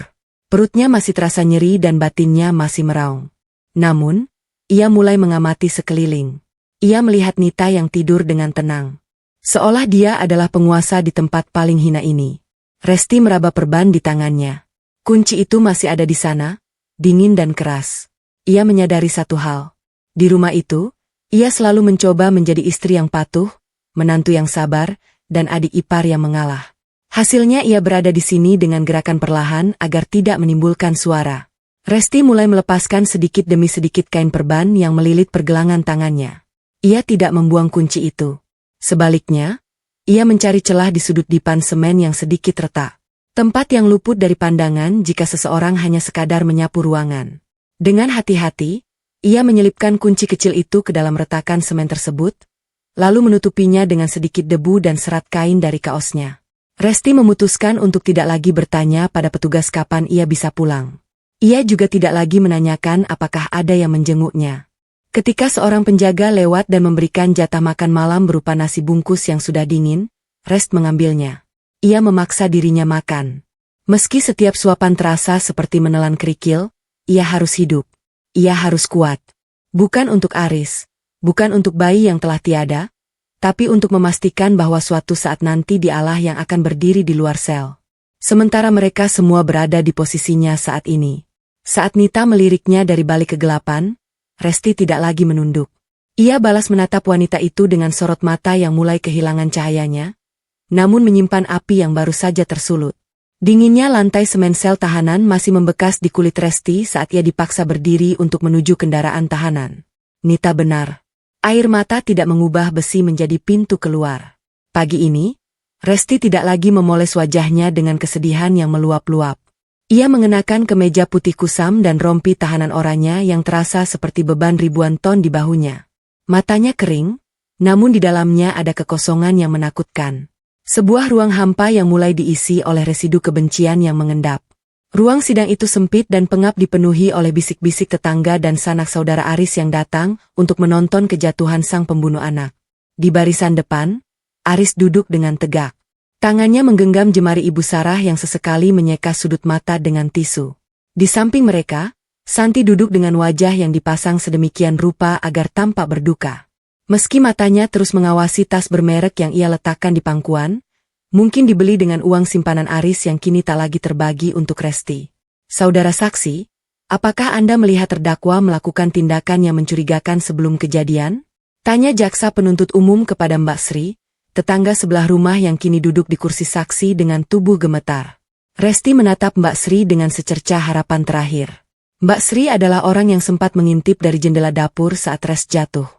Perutnya masih terasa nyeri dan batinnya masih meraung. Namun, ia mulai mengamati sekeliling. Ia melihat Nita yang tidur dengan tenang. Seolah dia adalah penguasa di tempat paling hina ini. Resti meraba perban di tangannya. Kunci itu masih ada di sana, dingin dan keras. Ia menyadari satu hal. Di rumah itu, ia selalu mencoba menjadi istri yang patuh, menantu yang sabar, dan adik ipar yang mengalah. Hasilnya ia berada di sini dengan gerakan perlahan agar tidak menimbulkan suara. Resti mulai melepaskan sedikit demi sedikit kain perban yang melilit pergelangan tangannya. Ia tidak membuang kunci itu. Sebaliknya, ia mencari celah di sudut dipan semen yang sedikit retak. Tempat yang luput dari pandangan jika seseorang hanya sekadar menyapu ruangan. Dengan hati-hati, ia menyelipkan kunci kecil itu ke dalam retakan semen tersebut, lalu menutupinya dengan sedikit debu dan serat kain dari kaosnya. Resti memutuskan untuk tidak lagi bertanya pada petugas kapan ia bisa pulang. Ia juga tidak lagi menanyakan apakah ada yang menjenguknya. Ketika seorang penjaga lewat dan memberikan jatah makan malam berupa nasi bungkus yang sudah dingin, Rest mengambilnya. Ia memaksa dirinya makan. Meski setiap suapan terasa seperti menelan kerikil, ia harus hidup. Ia harus kuat. Bukan untuk Aris, bukan untuk bayi yang telah tiada, tapi untuk memastikan bahwa suatu saat nanti dialah yang akan berdiri di luar sel. Sementara mereka semua berada di posisinya saat ini. Saat Nita meliriknya dari balik kegelapan, Resti tidak lagi menunduk. Ia balas menatap wanita itu dengan sorot mata yang mulai kehilangan cahayanya, namun menyimpan api yang baru saja tersulut. Dinginnya lantai semen sel tahanan masih membekas di kulit Resti saat ia dipaksa berdiri untuk menuju kendaraan tahanan. Nita benar. Air mata tidak mengubah besi menjadi pintu keluar. Pagi ini, Resti tidak lagi memoles wajahnya dengan kesedihan yang meluap-luap. Ia mengenakan kemeja putih kusam dan rompi tahanan oranye yang terasa seperti beban ribuan ton di bahunya. Matanya kering, namun di dalamnya ada kekosongan yang menakutkan. Sebuah ruang hampa yang mulai diisi oleh residu kebencian yang mengendap. Ruang sidang itu sempit dan pengap dipenuhi oleh bisik-bisik tetangga dan sanak saudara Aris yang datang untuk menonton kejatuhan sang pembunuh anak. Di barisan depan, Aris duduk dengan tegak. Tangannya menggenggam jemari Ibu Sarah yang sesekali menyeka sudut mata dengan tisu. Di samping mereka, Santi duduk dengan wajah yang dipasang sedemikian rupa agar tampak berduka. Meski matanya terus mengawasi tas bermerek yang ia letakkan di pangkuan, mungkin dibeli dengan uang simpanan Aris yang kini tak lagi terbagi untuk Resti. Saudara saksi, apakah Anda melihat terdakwa melakukan tindakan yang mencurigakan sebelum kejadian? Tanya jaksa penuntut umum kepada Mbak Sri, tetangga sebelah rumah yang kini duduk di kursi saksi dengan tubuh gemetar. Resti menatap Mbak Sri dengan secercah harapan terakhir. Mbak Sri adalah orang yang sempat mengintip dari jendela dapur saat Res jatuh.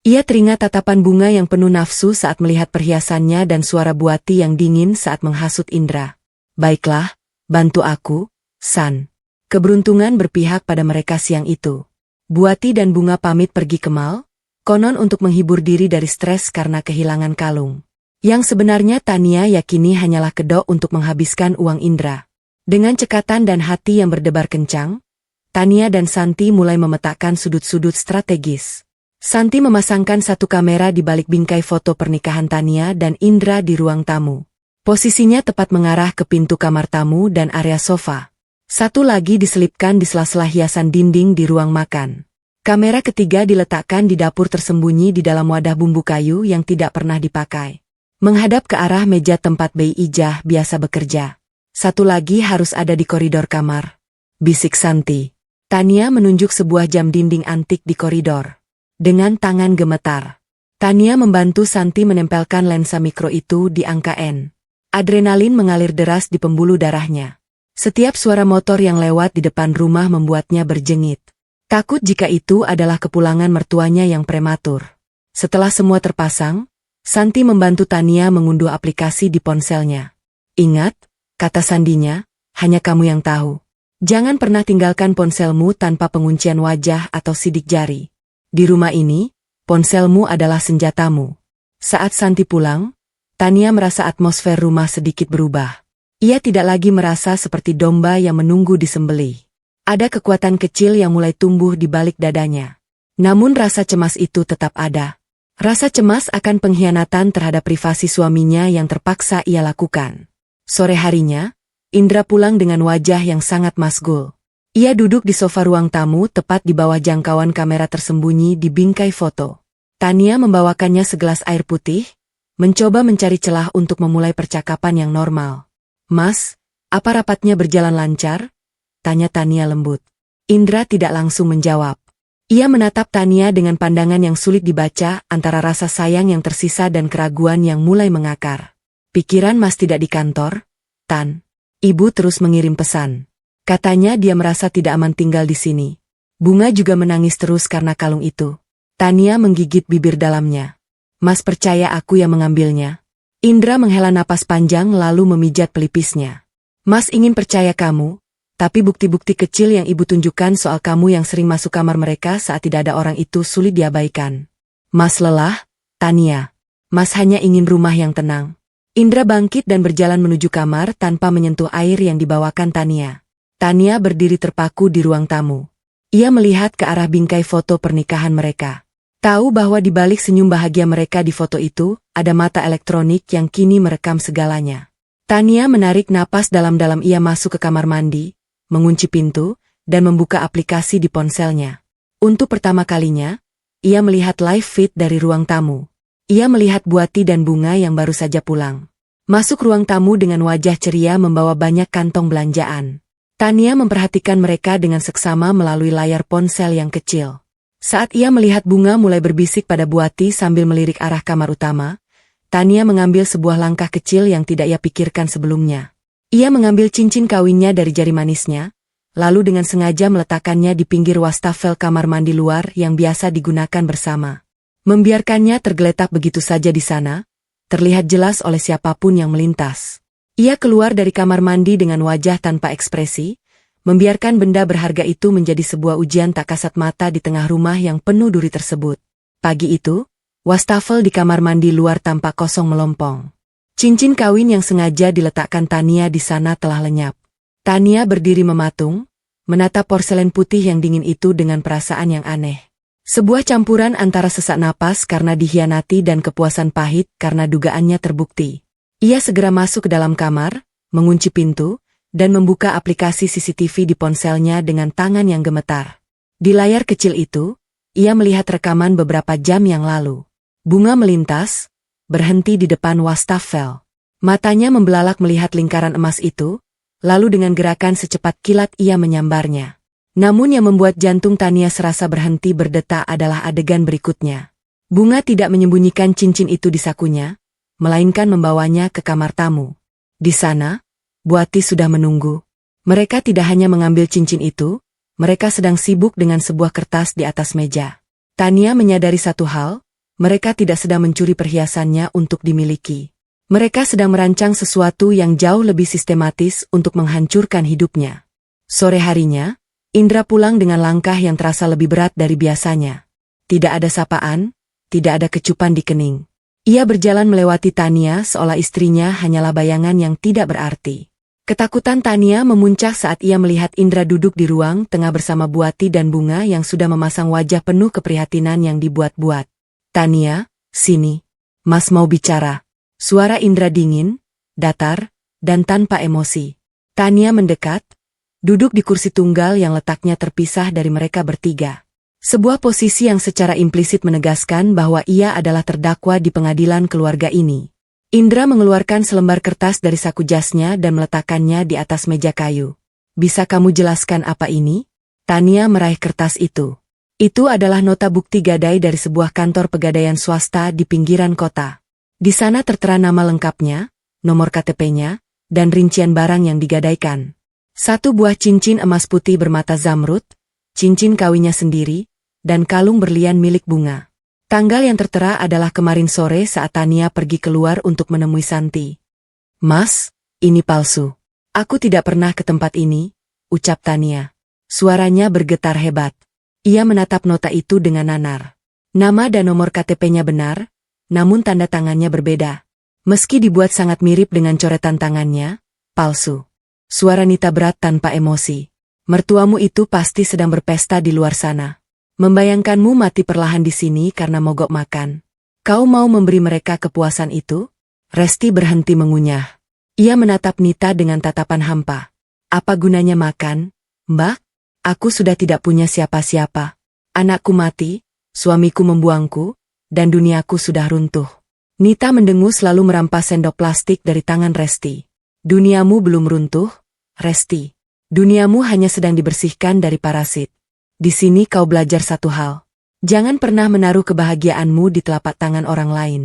Ia teringat tatapan bunga yang penuh nafsu saat melihat perhiasannya dan suara Buati yang dingin saat menghasut Indra. Baiklah, bantu aku, San. Keberuntungan berpihak pada mereka siang itu. Buati dan Bunga pamit pergi ke mal, konon untuk menghibur diri dari stres karena kehilangan kalung. Yang sebenarnya Tania yakini hanyalah kedok untuk menghabiskan uang Indra. Dengan cekatan dan hati yang berdebar kencang, Tania dan Santi mulai memetakan sudut-sudut strategis. Santi memasangkan satu kamera di balik bingkai foto pernikahan Tania dan Indra di ruang tamu. Posisinya tepat mengarah ke pintu kamar tamu dan area sofa. Satu lagi diselipkan di sela-sela hiasan dinding di ruang makan. Kamera ketiga diletakkan di dapur tersembunyi di dalam wadah bumbu kayu yang tidak pernah dipakai. Menghadap ke arah meja tempat Bei Ijah biasa bekerja. Satu lagi harus ada di koridor kamar, bisik Santi. Tania menunjuk sebuah jam dinding antik di koridor. Dengan tangan gemetar, Tania membantu Santi menempelkan lensa mikro itu di angka N. Adrenalin mengalir deras di pembuluh darahnya. Setiap suara motor yang lewat di depan rumah membuatnya berjengit. Takut jika itu adalah kepulangan mertuanya yang prematur. Setelah semua terpasang, Santi membantu Tania mengunduh aplikasi di ponselnya. Ingat, kata sandinya, hanya kamu yang tahu. Jangan pernah tinggalkan ponselmu tanpa penguncian wajah atau sidik jari. Di rumah ini, ponselmu adalah senjatamu. Saat Santi pulang, Tania merasa atmosfer rumah sedikit berubah. Ia tidak lagi merasa seperti domba yang menunggu disembelih. Ada kekuatan kecil yang mulai tumbuh di balik dadanya. Namun rasa cemas itu tetap ada. Rasa cemas akan pengkhianatan terhadap privasi suaminya yang terpaksa ia lakukan. Sore harinya, Indra pulang dengan wajah yang sangat masgul. Ia duduk di sofa ruang tamu tepat di bawah jangkauan kamera tersembunyi di bingkai foto. Tania membawakannya segelas air putih, mencoba mencari celah untuk memulai percakapan yang normal. Mas, apa rapatnya berjalan lancar? Tanya Tania lembut. Indra tidak langsung menjawab. Ia menatap Tania dengan pandangan yang sulit dibaca antara rasa sayang yang tersisa dan keraguan yang mulai mengakar. Pikiran Mas tidak di kantor, Tan? Ibu terus mengirim pesan. Katanya dia merasa tidak aman tinggal di sini. Bunga juga menangis terus karena kalung itu. Tania menggigit bibir dalamnya. Mas percaya aku yang mengambilnya? Indra menghela napas panjang lalu memijat pelipisnya. Mas ingin percaya kamu, tapi bukti-bukti kecil yang ibu tunjukkan soal kamu yang sering masuk kamar mereka saat tidak ada orang itu sulit diabaikan. Mas lelah, Tania. Mas hanya ingin rumah yang tenang. Indra bangkit dan berjalan menuju kamar tanpa menyentuh air yang dibawakan Tania. Tania berdiri terpaku di ruang tamu. Ia melihat ke arah bingkai foto pernikahan mereka. Tahu bahwa di balik senyum bahagia mereka di foto itu, ada mata elektronik yang kini merekam segalanya. Tania menarik napas dalam-dalam. Ia masuk ke kamar mandi, mengunci pintu, dan membuka aplikasi di ponselnya. Untuk pertama kalinya, ia melihat live feed dari ruang tamu. Ia melihat Buati dan Bunga yang baru saja pulang. Masuk ruang tamu dengan wajah ceria membawa banyak kantong belanjaan. Tania memperhatikan mereka dengan seksama melalui layar ponsel yang kecil. Saat ia melihat Bunga mulai berbisik pada Buati sambil melirik arah kamar utama, Tania mengambil sebuah langkah kecil yang tidak ia pikirkan sebelumnya. Ia mengambil cincin kawinnya dari jari manisnya, lalu dengan sengaja meletakkannya di pinggir wastafel kamar mandi luar yang biasa digunakan bersama. Membiarkannya tergeletak begitu saja di sana, terlihat jelas oleh siapapun yang melintas. Ia keluar dari kamar mandi dengan wajah tanpa ekspresi, membiarkan benda berharga itu menjadi sebuah ujian tak kasat mata di tengah rumah yang penuh duri tersebut. Pagi itu, wastafel di kamar mandi luar tampak kosong melompong. Cincin kawin yang sengaja diletakkan Tania di sana telah lenyap. Tania berdiri mematung, menatap porselen putih yang dingin itu dengan perasaan yang aneh. Sebuah campuran antara sesak napas karena dikhianati dan kepuasan pahit karena dugaannya terbukti. Ia segera masuk ke dalam kamar, mengunci pintu, dan membuka aplikasi CCTV di ponselnya dengan tangan yang gemetar. Di layar kecil itu, ia melihat rekaman beberapa jam yang lalu. Bunga melintas, berhenti di depan wastafel. Matanya membelalak melihat lingkaran emas itu, lalu dengan gerakan secepat kilat ia menyambarnya. Namun yang membuat jantung Tania serasa berhenti berdetak adalah adegan berikutnya. Bunga tidak menyembunyikan cincin itu di sakunya, melainkan membawanya ke kamar tamu. Di sana, Buati sudah menunggu. Mereka tidak hanya mengambil cincin itu, mereka sedang sibuk dengan sebuah kertas di atas meja. Tania menyadari satu hal, mereka tidak sedang mencuri perhiasannya untuk dimiliki. Mereka sedang merancang sesuatu yang jauh lebih sistematis untuk menghancurkan hidupnya. Sore harinya, Indra pulang dengan langkah yang terasa lebih berat dari biasanya. Tidak ada sapaan, tidak ada kecupan di kening. Ia berjalan melewati Tania seolah istrinya hanyalah bayangan yang tidak berarti. Ketakutan Tania memuncak saat ia melihat Indra duduk di ruang tengah bersama Buati dan Bunga yang sudah memasang wajah penuh keprihatinan yang dibuat-buat. "Tania, sini. Mas mau bicara." Suara Indra dingin, datar, dan tanpa emosi. Tania mendekat, duduk di kursi tunggal yang letaknya terpisah dari mereka bertiga. Sebuah posisi yang secara implisit menegaskan bahwa ia adalah terdakwa di pengadilan keluarga ini. Indra mengeluarkan selembar kertas dari saku jasnya dan meletakkannya di atas meja kayu. "Bisa kamu jelaskan apa ini?" Tania meraih kertas itu. Itu adalah nota bukti gadai dari sebuah kantor pegadaian swasta di pinggiran kota. Di sana tertera nama lengkapnya, nomor KTP-nya, dan rincian barang yang digadaikan. Satu buah cincin emas putih bermata zamrud, cincin kawinnya sendiri, dan kalung berlian milik Bunga. Tanggal yang tertera adalah kemarin sore saat Tania pergi keluar untuk menemui Santi. "Mas, ini palsu. Aku tidak pernah ke tempat ini," ucap Tania. Suaranya bergetar hebat. Ia menatap nota itu dengan nanar. Nama dan nomor KTP-nya benar, namun tanda tangannya berbeda. Meski dibuat sangat mirip dengan coretan tangannya, palsu. Suara Nita berat tanpa emosi. "Mertuamu itu pasti sedang berpesta di luar sana. Membayangkanmu mati perlahan di sini karena mogok makan. Kau mau memberi mereka kepuasan itu?" Resti berhenti mengunyah. Ia menatap Nita dengan tatapan hampa. "Apa gunanya makan, Mbak? Aku sudah tidak punya siapa-siapa. Anakku mati, suamiku membuangku, dan duniaku sudah runtuh." Nita mendengus lalu merampas sendok plastik dari tangan Resti. "Duniamu belum runtuh, Resti. Duniamu hanya sedang dibersihkan dari parasit. Di sini kau belajar satu hal. Jangan pernah menaruh kebahagiaanmu di telapak tangan orang lain.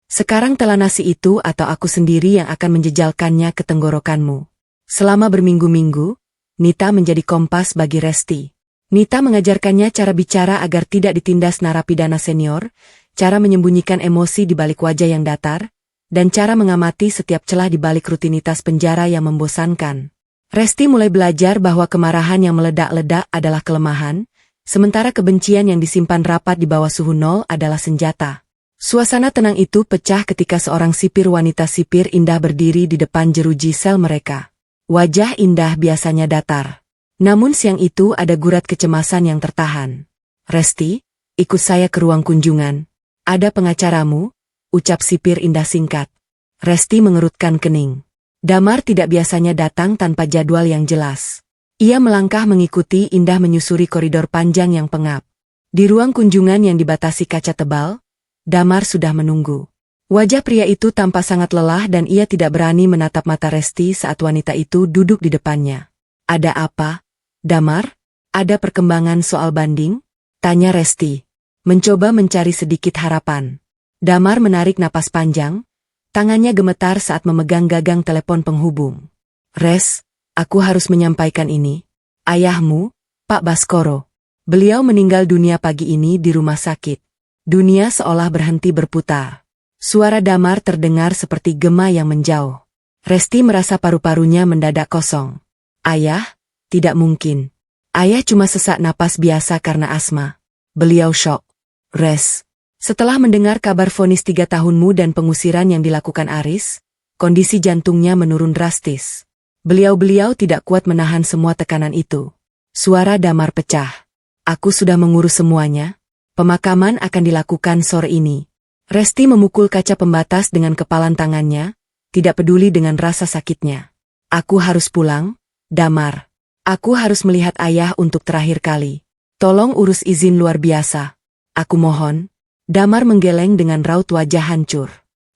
Sekarang telan nasi itu atau aku sendiri yang akan menjejalkannya ke tenggorokanmu." Selama berminggu-minggu, Nita menjadi kompas bagi Resti. Nita mengajarkannya cara bicara agar tidak ditindas narapidana senior, cara menyembunyikan emosi di balik wajah yang datar, dan cara mengamati setiap celah di balik rutinitas penjara yang membosankan. Resti mulai belajar bahwa kemarahan yang meledak-ledak adalah kelemahan, sementara kebencian yang disimpan rapat di bawah suhu nol adalah senjata. Suasana tenang itu pecah ketika seorang sipir wanita sipir indah berdiri di depan jeruji sel mereka. Wajah indah biasanya datar. Namun siang itu ada gurat kecemasan yang tertahan. "Resti, ikut saya ke ruang kunjungan. Ada pengacaramu," ucap sipir indah singkat. Resti mengerutkan kening. Damar tidak biasanya datang tanpa jadwal yang jelas. Ia melangkah mengikuti Indah menyusuri koridor panjang yang pengap. Di ruang kunjungan yang dibatasi kaca tebal, Damar sudah menunggu. Wajah pria itu tampak sangat lelah dan ia tidak berani menatap mata Resti saat wanita itu duduk di depannya. Ada apa, Damar? Ada perkembangan soal banding? Tanya Resti, mencoba mencari sedikit harapan. Damar menarik napas panjang, tangannya gemetar saat memegang gagang telepon penghubung. Res, aku harus menyampaikan ini. Ayahmu, Pak Baskoro. Beliau meninggal dunia pagi ini di rumah sakit. Dunia seolah berhenti berputar. Suara Damar terdengar seperti gema yang menjauh. Resti merasa paru-parunya mendadak kosong. Ayah? Tidak mungkin. Ayah cuma sesak napas biasa karena asma. Beliau syok. Res. Setelah mendengar kabar vonis 3 tahunmu dan pengusiran yang dilakukan Aris, kondisi jantungnya menurun drastis. Beliau tidak kuat menahan semua tekanan itu. Suara Damar pecah. Aku sudah mengurus semuanya. Pemakaman akan dilakukan sore ini. Resti memukul kaca pembatas dengan kepalan tangannya, tidak peduli dengan rasa sakitnya. Aku harus pulang, Damar. Aku harus melihat ayah untuk terakhir kali. Tolong urus izin luar biasa. Aku mohon. Damar menggeleng dengan raut wajah hancur.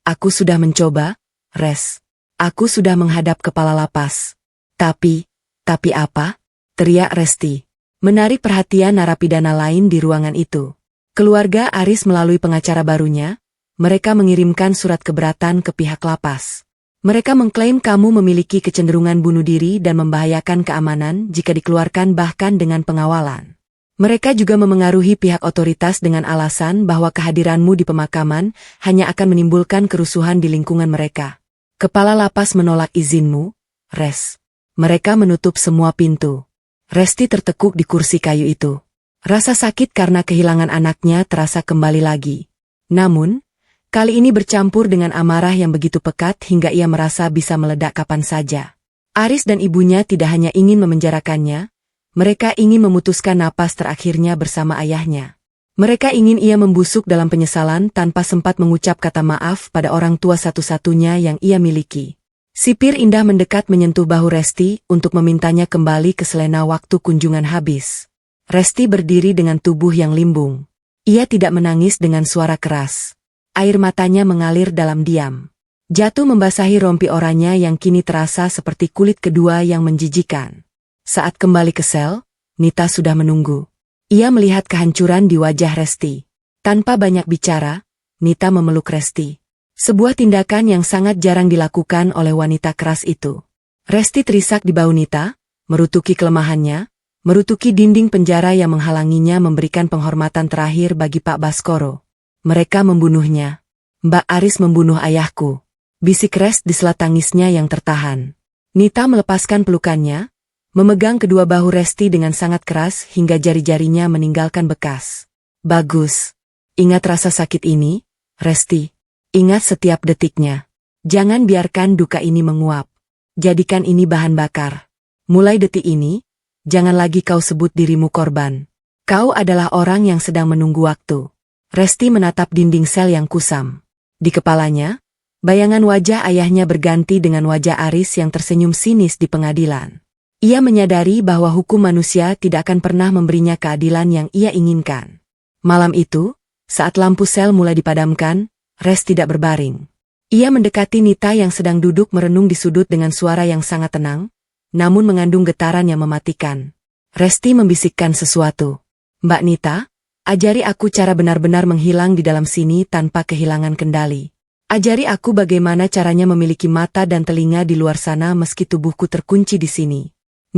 Aku sudah mencoba, Res. Aku sudah menghadap kepala lapas. Tapi apa? Teriak Resti. Menarik perhatian narapidana lain di ruangan itu. Keluarga Aris melalui pengacara barunya, mereka mengirimkan surat keberatan ke pihak lapas. Mereka mengklaim kamu memiliki kecenderungan bunuh diri dan membahayakan keamanan jika dikeluarkan bahkan dengan pengawalan. Mereka juga memengaruhi pihak otoritas dengan alasan bahwa kehadiranmu di pemakaman hanya akan menimbulkan kerusuhan di lingkungan mereka. Kepala lapas menolak izinmu, Res. Mereka menutup semua pintu. Resti tertekuk di kursi kayu itu. Rasa sakit karena kehilangan anaknya terasa kembali lagi. Namun, kali ini bercampur dengan amarah yang begitu pekat hingga ia merasa bisa meledak kapan saja. Aris dan ibunya tidak hanya ingin memenjarakannya, mereka ingin memutuskan napas terakhirnya bersama ayahnya. Mereka ingin ia membusuk dalam penyesalan tanpa sempat mengucap kata maaf pada orang tua satu-satunya yang ia miliki. Sipir indah mendekat menyentuh bahu Resti untuk memintanya kembali ke Selena waktu kunjungan habis. Resti berdiri dengan tubuh yang limbung. Ia tidak menangis dengan suara keras. Air matanya mengalir dalam diam. Jatuh membasahi rompi oranye yang kini terasa seperti kulit kedua yang menjijikan. Saat kembali ke sel, Nita sudah menunggu. Ia melihat kehancuran di wajah Resti. Tanpa banyak bicara, Nita memeluk Resti. Sebuah tindakan yang sangat jarang dilakukan oleh wanita keras itu. Resti terisak di bahu Nita, merutuki kelemahannya, merutuki dinding penjara yang menghalanginya memberikan penghormatan terakhir bagi Pak Baskoro. Mereka membunuhnya. Mbak Aris membunuh ayahku. Bisik Res di sela tangisnya yang tertahan. Nita melepaskan pelukannya, memegang kedua bahu Resti dengan sangat keras hingga jari-jarinya meninggalkan bekas. Bagus. Ingat rasa sakit ini, Resti. Ingat setiap detiknya. Jangan biarkan duka ini menguap. Jadikan ini bahan bakar. Mulai detik ini, jangan lagi kau sebut dirimu korban. Kau adalah orang yang sedang menunggu waktu. Resti menatap dinding sel yang kusam. Di kepalanya, bayangan wajah ayahnya berganti dengan wajah Aris yang tersenyum sinis di pengadilan. Ia menyadari bahwa hukum manusia tidak akan pernah memberinya keadilan yang ia inginkan. Malam itu, saat lampu sel mulai dipadamkan, Res tidak berbaring. Ia mendekati Nita yang sedang duduk merenung di sudut dengan suara yang sangat tenang, namun mengandung getaran yang mematikan. Resti membisikkan sesuatu. Mbak Nita, ajari aku cara benar-benar menghilang di dalam sini tanpa kehilangan kendali. Ajari aku bagaimana caranya memiliki mata dan telinga di luar sana meski tubuhku terkunci di sini.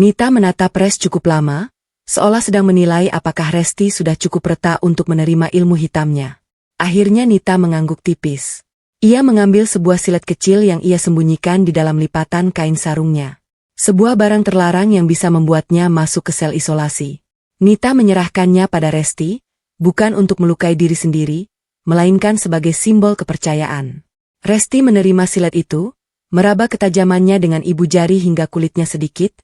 Nita menatap Res cukup lama, seolah sedang menilai apakah Resti sudah cukup reta untuk menerima ilmu hitamnya. Akhirnya Nita mengangguk tipis. Ia mengambil sebuah silet kecil yang ia sembunyikan di dalam lipatan kain sarungnya. Sebuah barang terlarang yang bisa membuatnya masuk ke sel isolasi. Nita menyerahkannya pada Resti, bukan untuk melukai diri sendiri, melainkan sebagai simbol kepercayaan. Resti menerima silet itu, meraba ketajamannya dengan ibu jari hingga kulitnya sedikit,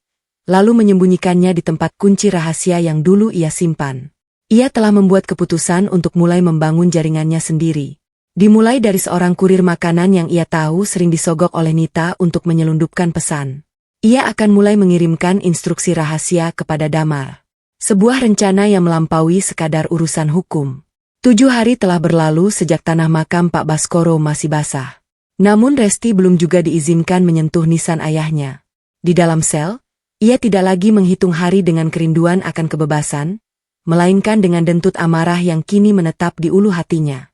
lalu menyembunyikannya di tempat kunci rahasia yang dulu ia simpan. Ia telah membuat keputusan untuk mulai membangun jaringannya sendiri. Dimulai dari seorang kurir makanan yang ia tahu sering disogok oleh Nita untuk menyelundupkan pesan. Ia akan mulai mengirimkan instruksi rahasia kepada Damar. Sebuah rencana yang melampaui sekadar urusan hukum. 7 hari telah berlalu sejak tanah makam Pak Baskoro masih basah. Namun Resti belum juga diizinkan menyentuh nisan ayahnya. Di dalam sel, ia tidak lagi menghitung hari dengan kerinduan akan kebebasan, melainkan dengan dentut amarah yang kini menetap di ulu hatinya.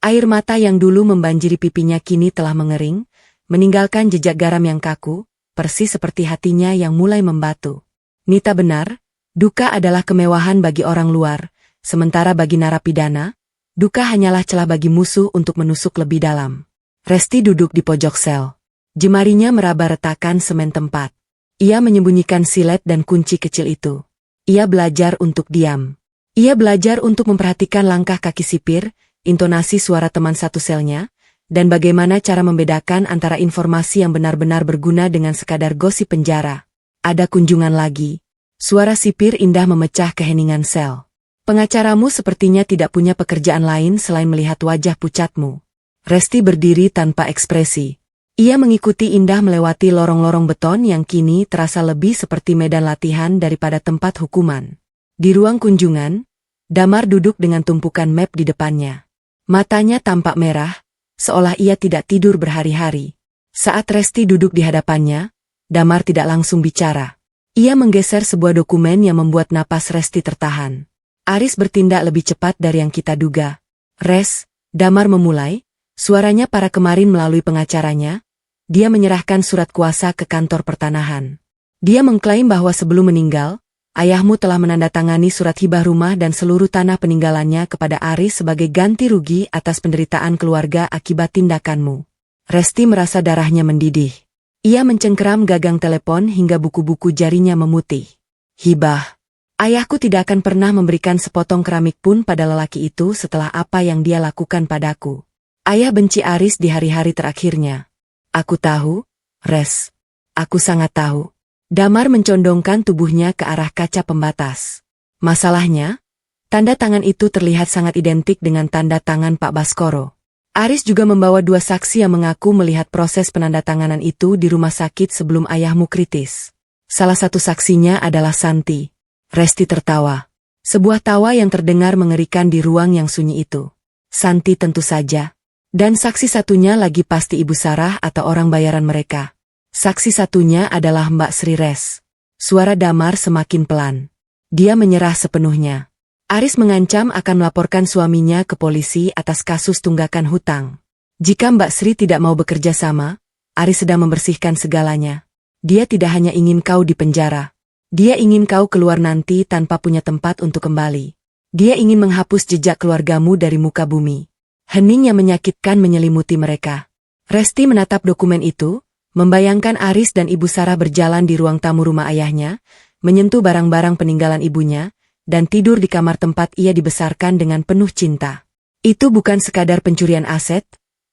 Air mata yang dulu membanjiri pipinya kini telah mengering, meninggalkan jejak garam yang kaku, persis seperti hatinya yang mulai membatu. Nita benar, duka adalah kemewahan bagi orang luar, sementara bagi narapidana, duka hanyalah celah bagi musuh untuk menusuk lebih dalam. Resti duduk di pojok sel. Jemarinya meraba retakan semen tempat. Ia menyembunyikan silet dan kunci kecil itu. Ia belajar untuk diam. Ia belajar untuk memperhatikan langkah kaki sipir, intonasi suara teman satu selnya, dan bagaimana cara membedakan antara informasi yang benar-benar berguna dengan sekadar gosip penjara. Ada kunjungan lagi. Suara sipir indah memecah keheningan sel. Pengacaramu sepertinya tidak punya pekerjaan lain selain melihat wajah pucatmu. Resti berdiri tanpa ekspresi. Ia mengikuti Indah melewati lorong-lorong beton yang kini terasa lebih seperti medan latihan daripada tempat hukuman. Di ruang kunjungan, Damar duduk dengan tumpukan map di depannya. Matanya tampak merah, seolah ia tidak tidur berhari-hari. Saat Resti duduk di hadapannya, Damar tidak langsung bicara. Ia menggeser sebuah dokumen yang membuat napas Resti tertahan. Aris bertindak lebih cepat dari yang kita duga. Res, Damar memulai, suaranya para kemarin melalui pengacaranya. Dia menyerahkan surat kuasa ke kantor pertanahan. Dia mengklaim bahwa sebelum meninggal, ayahmu telah menandatangani surat hibah rumah dan seluruh tanah peninggalannya kepada Aris sebagai ganti rugi atas penderitaan keluarga akibat tindakanmu. Resti merasa darahnya mendidih. Ia mencengkeram gagang telepon hingga buku-buku jarinya memutih. Hibah. Ayahku tidak akan pernah memberikan sepotong keramik pun pada lelaki itu setelah apa yang dia lakukan padaku. Ayah benci Aris di hari-hari terakhirnya. Aku tahu, Res. Aku sangat tahu. Damar mencondongkan tubuhnya ke arah kaca pembatas. Masalahnya, tanda tangan itu terlihat sangat identik dengan tanda tangan Pak Baskoro. Aris juga membawa 2 saksi yang mengaku melihat proses penandatanganan itu di rumah sakit sebelum ayahmu kritis. Salah satu saksinya adalah Santi. Resti tertawa. Sebuah tawa yang terdengar mengerikan di ruang yang sunyi itu. Santi tentu saja. Dan saksi satunya lagi pasti Ibu Sarah atau orang bayaran mereka. Saksi satunya adalah Mbak Sri Res. Suara Damar semakin pelan. Dia menyerah sepenuhnya. Aris mengancam akan melaporkan suaminya ke polisi atas kasus tunggakan hutang. Jika Mbak Sri tidak mau bekerja sama, Aris sedang membersihkan segalanya. Dia tidak hanya ingin kau di penjara. Dia ingin kau keluar nanti tanpa punya tempat untuk kembali. Dia ingin menghapus jejak keluargamu dari muka bumi. Hening yang menyakitkan menyelimuti mereka. Resti menatap dokumen itu, membayangkan Aris dan Ibu Sarah berjalan di ruang tamu rumah ayahnya, menyentuh barang-barang peninggalan ibunya, dan tidur di kamar tempat ia dibesarkan dengan penuh cinta. Itu bukan sekadar pencurian aset,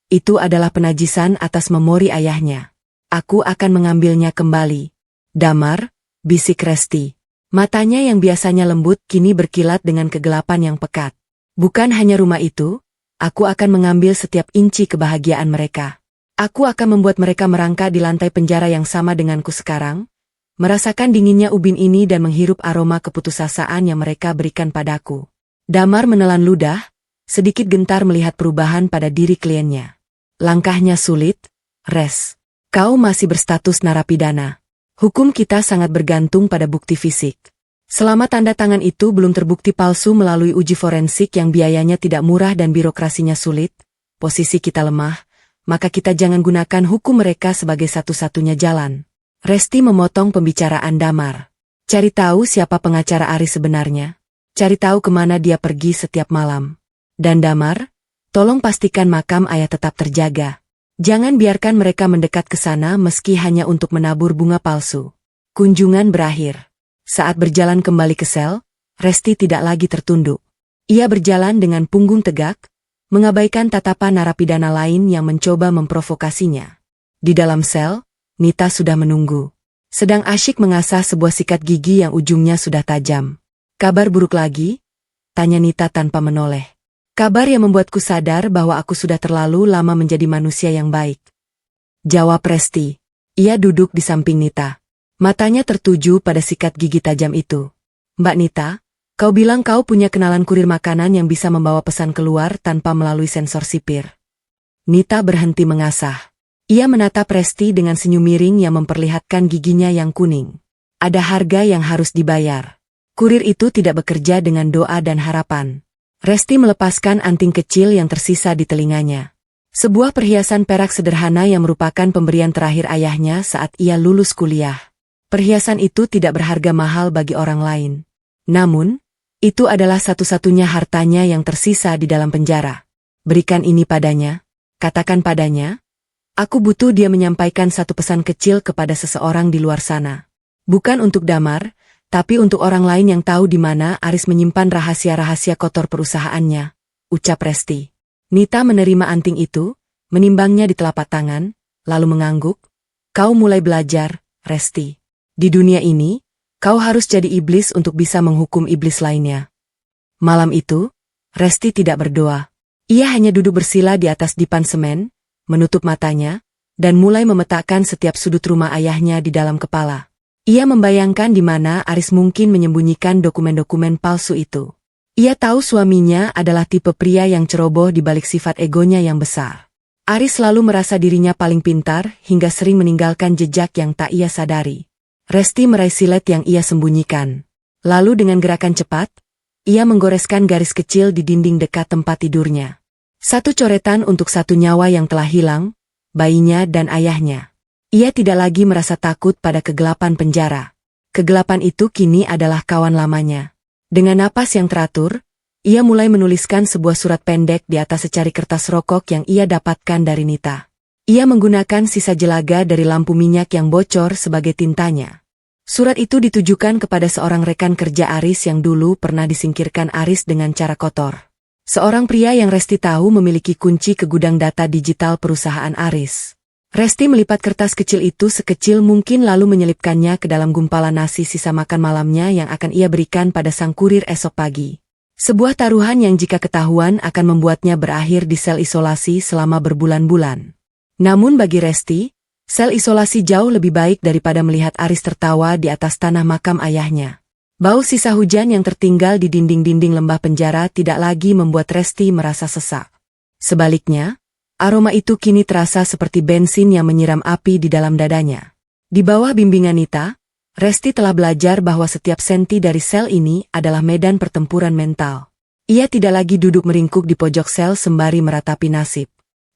itu adalah penajisan atas memori ayahnya. Aku akan mengambilnya kembali. Damar, bisik Resti. Matanya yang biasanya lembut kini berkilat dengan kegelapan yang pekat. Bukan hanya rumah itu, aku akan mengambil setiap inci kebahagiaan mereka. Aku akan membuat mereka merangkak di lantai penjara yang sama denganku sekarang, merasakan dinginnya ubin ini dan menghirup aroma keputusasaan yang mereka berikan padaku. Damar menelan ludah, sedikit gentar melihat perubahan pada diri kliennya. Langkahnya sulit, Res. Kau masih berstatus narapidana. Hukum kita sangat bergantung pada bukti fisik. Selama tanda tangan itu belum terbukti palsu melalui uji forensik yang biayanya tidak murah dan birokrasinya sulit, posisi kita lemah, maka kita jangan gunakan hukum mereka sebagai satu-satunya jalan. Resti memotong pembicaraan Damar. Cari tahu siapa pengacara Aris sebenarnya. Cari tahu kemana dia pergi setiap malam. Dan Damar, tolong pastikan makam ayah tetap terjaga. Jangan biarkan mereka mendekat ke sana meski hanya untuk menabur bunga palsu. Kunjungan berakhir. Saat berjalan kembali ke sel, Resti tidak lagi tertunduk. Ia berjalan dengan punggung tegak, mengabaikan tatapan narapidana lain yang mencoba memprovokasinya. Di dalam sel, Nita sudah menunggu. Sedang asyik mengasah sebuah sikat gigi yang ujungnya sudah tajam. Kabar buruk lagi? Tanya Nita tanpa menoleh. Kabar yang membuatku sadar bahwa aku sudah terlalu lama menjadi manusia yang baik. Jawab Resti. Ia duduk di samping Nita. Matanya tertuju pada sikat gigi tajam itu. Mbak Nita, Kau bilang kau punya kenalan kurir makanan yang bisa membawa pesan keluar tanpa melalui sensor sipir. Nita berhenti mengasah. Ia menatap Resti dengan senyum miring yang memperlihatkan giginya yang kuning. Ada harga yang harus dibayar. Kurir itu tidak bekerja dengan doa dan harapan. Resti melepaskan anting kecil yang tersisa di telinganya. Sebuah perhiasan perak sederhana yang merupakan pemberian terakhir ayahnya saat ia lulus kuliah. Perhiasan itu tidak berharga mahal bagi orang lain. Namun, itu adalah satu-satunya hartanya yang tersisa di dalam penjara. Berikan ini padanya. Katakan padanya, aku butuh dia menyampaikan satu pesan kecil kepada seseorang di luar sana. Bukan untuk Damar, tapi untuk orang lain yang tahu di mana Aris menyimpan rahasia-rahasia kotor perusahaannya, ucap Resti. Nita menerima anting itu, menimbangnya di telapak tangan, lalu mengangguk. Kau mulai belajar, Resti. Di dunia ini, kau harus jadi iblis untuk bisa menghukum iblis lainnya. Malam itu, Resti tidak berdoa. Ia hanya duduk bersila di atas dipan semen, menutup matanya, dan mulai memetakan setiap sudut rumah ayahnya di dalam kepala. Ia membayangkan di mana Aris mungkin menyembunyikan dokumen-dokumen palsu itu. Ia tahu suaminya adalah tipe pria yang ceroboh di balik sifat egonya yang besar. Aris selalu merasa dirinya paling pintar hingga sering meninggalkan jejak yang tak ia sadari. Resti meraih silet yang ia sembunyikan. Lalu dengan gerakan cepat, ia menggoreskan garis kecil di dinding dekat tempat tidurnya. Satu coretan untuk satu nyawa yang telah hilang, bayinya dan ayahnya. Ia tidak lagi merasa takut pada kegelapan penjara. Kegelapan itu kini adalah kawan lamanya. Dengan napas yang teratur, ia mulai menuliskan sebuah surat pendek di atas secari kertas rokok yang ia dapatkan dari Nita. Ia menggunakan sisa jelaga dari lampu minyak yang bocor sebagai tintanya. Surat itu ditujukan kepada seorang rekan kerja Aris yang dulu pernah disingkirkan Aris dengan cara kotor. Seorang pria yang Resti tahu memiliki kunci ke gudang data digital perusahaan Aris. Resti melipat kertas kecil itu sekecil mungkin lalu menyelipkannya ke dalam gumpalan nasi sisa makan malamnya yang akan ia berikan pada sang kurir esok pagi. Sebuah taruhan yang jika ketahuan akan membuatnya berakhir di sel isolasi selama berbulan-bulan. Namun bagi Resti, sel isolasi jauh lebih baik daripada melihat Aris tertawa di atas tanah makam ayahnya. Bau sisa hujan yang tertinggal di dinding-dinding lembah penjara tidak lagi membuat Resti merasa sesak. Sebaliknya, aroma itu kini terasa seperti bensin yang menyiram api di dalam dadanya. Di bawah bimbingan Nita, Resti telah belajar bahwa setiap senti dari sel ini adalah medan pertempuran mental. Ia tidak lagi duduk meringkuk di pojok sel sembari meratapi nasib.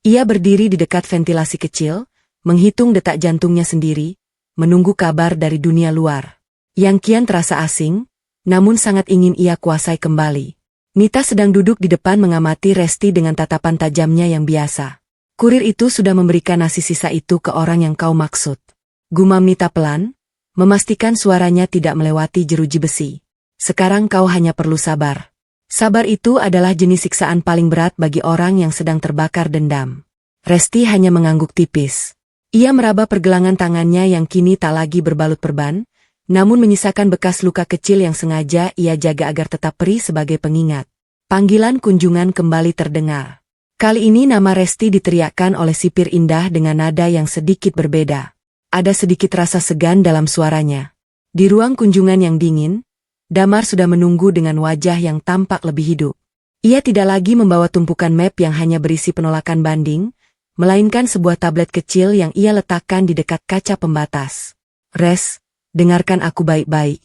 Ia berdiri di dekat ventilasi kecil, menghitung detak jantungnya sendiri, menunggu kabar dari dunia luar. Yang kian terasa asing, namun sangat ingin ia kuasai kembali. Nita sedang duduk di depan mengamati Resti dengan tatapan tajamnya yang biasa. Kurir itu sudah memberikan nasi sisa itu ke orang yang kau maksud. Gumam Nita pelan, memastikan suaranya tidak melewati jeruji besi. Sekarang kau hanya perlu sabar. Sabar itu adalah jenis siksaan paling berat bagi orang yang sedang terbakar dendam. Resti hanya mengangguk tipis. Ia meraba pergelangan tangannya yang kini tak lagi berbalut perban, namun menyisakan bekas luka kecil yang sengaja ia jaga agar tetap perih sebagai pengingat. Panggilan kunjungan kembali terdengar. Kali ini nama Resti diteriakkan oleh sipir Indah dengan nada yang sedikit berbeda. Ada sedikit rasa segan dalam suaranya. Di ruang kunjungan yang dingin, Damar sudah menunggu dengan wajah yang tampak lebih hidup. Ia tidak lagi membawa tumpukan map yang hanya berisi penolakan banding, melainkan sebuah tablet kecil yang ia letakkan di dekat kaca pembatas. Res, dengarkan aku baik-baik.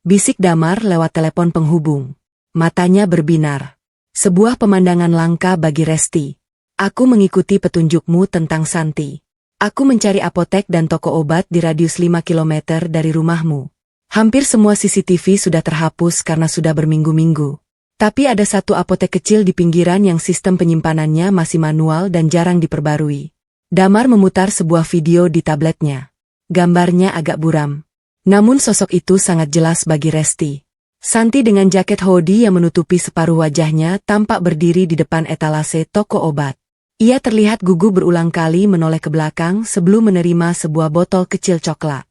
Bisik Damar lewat telepon penghubung. Matanya berbinar. Sebuah pemandangan langka bagi Resti. Aku mengikuti petunjukmu tentang Santi. Aku mencari apotek dan toko obat di radius 5 km dari rumahmu. Hampir semua CCTV sudah terhapus karena sudah berminggu-minggu. Tapi ada satu apotek kecil di pinggiran yang sistem penyimpanannya masih manual dan jarang diperbarui. Damar memutar sebuah video di tabletnya. Gambarnya agak buram. Namun sosok itu sangat jelas bagi Resti. Santi dengan jaket hoodie yang menutupi separuh wajahnya tampak berdiri di depan etalase toko obat. Ia terlihat gugup berulang kali menoleh ke belakang sebelum menerima sebuah botol kecil coklat.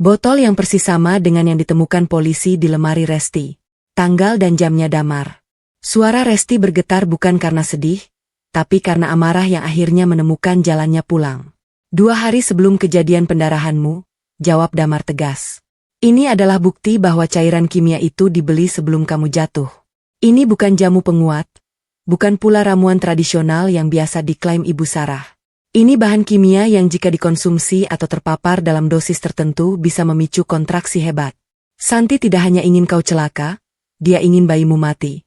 Botol yang persis sama dengan yang ditemukan polisi di lemari Resti. Tanggal dan jamnya Damar. Suara Resti bergetar bukan karena sedih, tapi karena amarah yang akhirnya menemukan jalannya pulang. 2 hari sebelum kejadian pendarahanmu, jawab Damar tegas. Ini adalah bukti bahwa cairan kimia itu dibeli sebelum kamu jatuh. Ini bukan jamu penguat, bukan pula ramuan tradisional yang biasa diklaim Ibu Sarah. Ini bahan kimia yang jika dikonsumsi atau terpapar dalam dosis tertentu bisa memicu kontraksi hebat. Santi tidak hanya ingin kau celaka, dia ingin bayimu mati.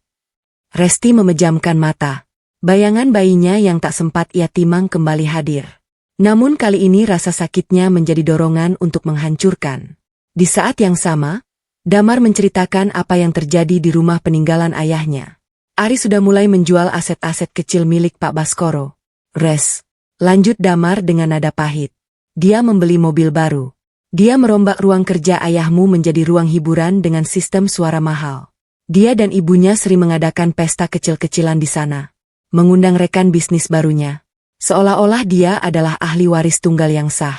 Resti memejamkan mata. Bayangan bayinya yang tak sempat ia timang kembali hadir. Namun kali ini rasa sakitnya menjadi dorongan untuk menghancurkan. Di saat yang sama, Damar menceritakan apa yang terjadi di rumah peninggalan ayahnya. Aris sudah mulai menjual aset-aset kecil milik Pak Baskoro. Res, lanjut Damar dengan nada pahit. Dia membeli mobil baru. Dia merombak ruang kerja ayahmu menjadi ruang hiburan dengan sistem suara mahal. Dia dan ibunya sering mengadakan pesta kecil-kecilan di sana. Mengundang rekan bisnis barunya. Seolah-olah dia adalah ahli waris tunggal yang sah.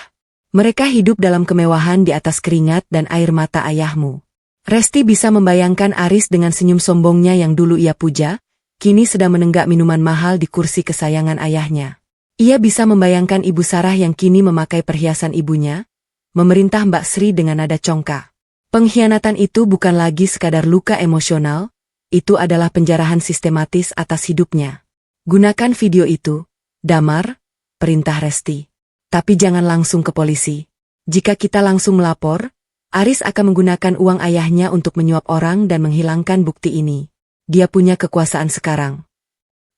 Mereka hidup dalam kemewahan di atas keringat dan air mata ayahmu. Resti bisa membayangkan Aris dengan senyum sombongnya yang dulu ia puja, kini sedang menenggak minuman mahal di kursi kesayangan ayahnya. Ia bisa membayangkan Ibu Sarah yang kini memakai perhiasan ibunya, memerintah Mbak Sri dengan nada congkak. Pengkhianatan itu bukan lagi sekadar luka emosional, itu adalah penjarahan sistematis atas hidupnya. Gunakan video itu, Damar, perintah Resti. Tapi jangan langsung ke polisi. Jika kita langsung melapor, Aris akan menggunakan uang ayahnya untuk menyuap orang dan menghilangkan bukti ini. Dia punya kekuasaan sekarang.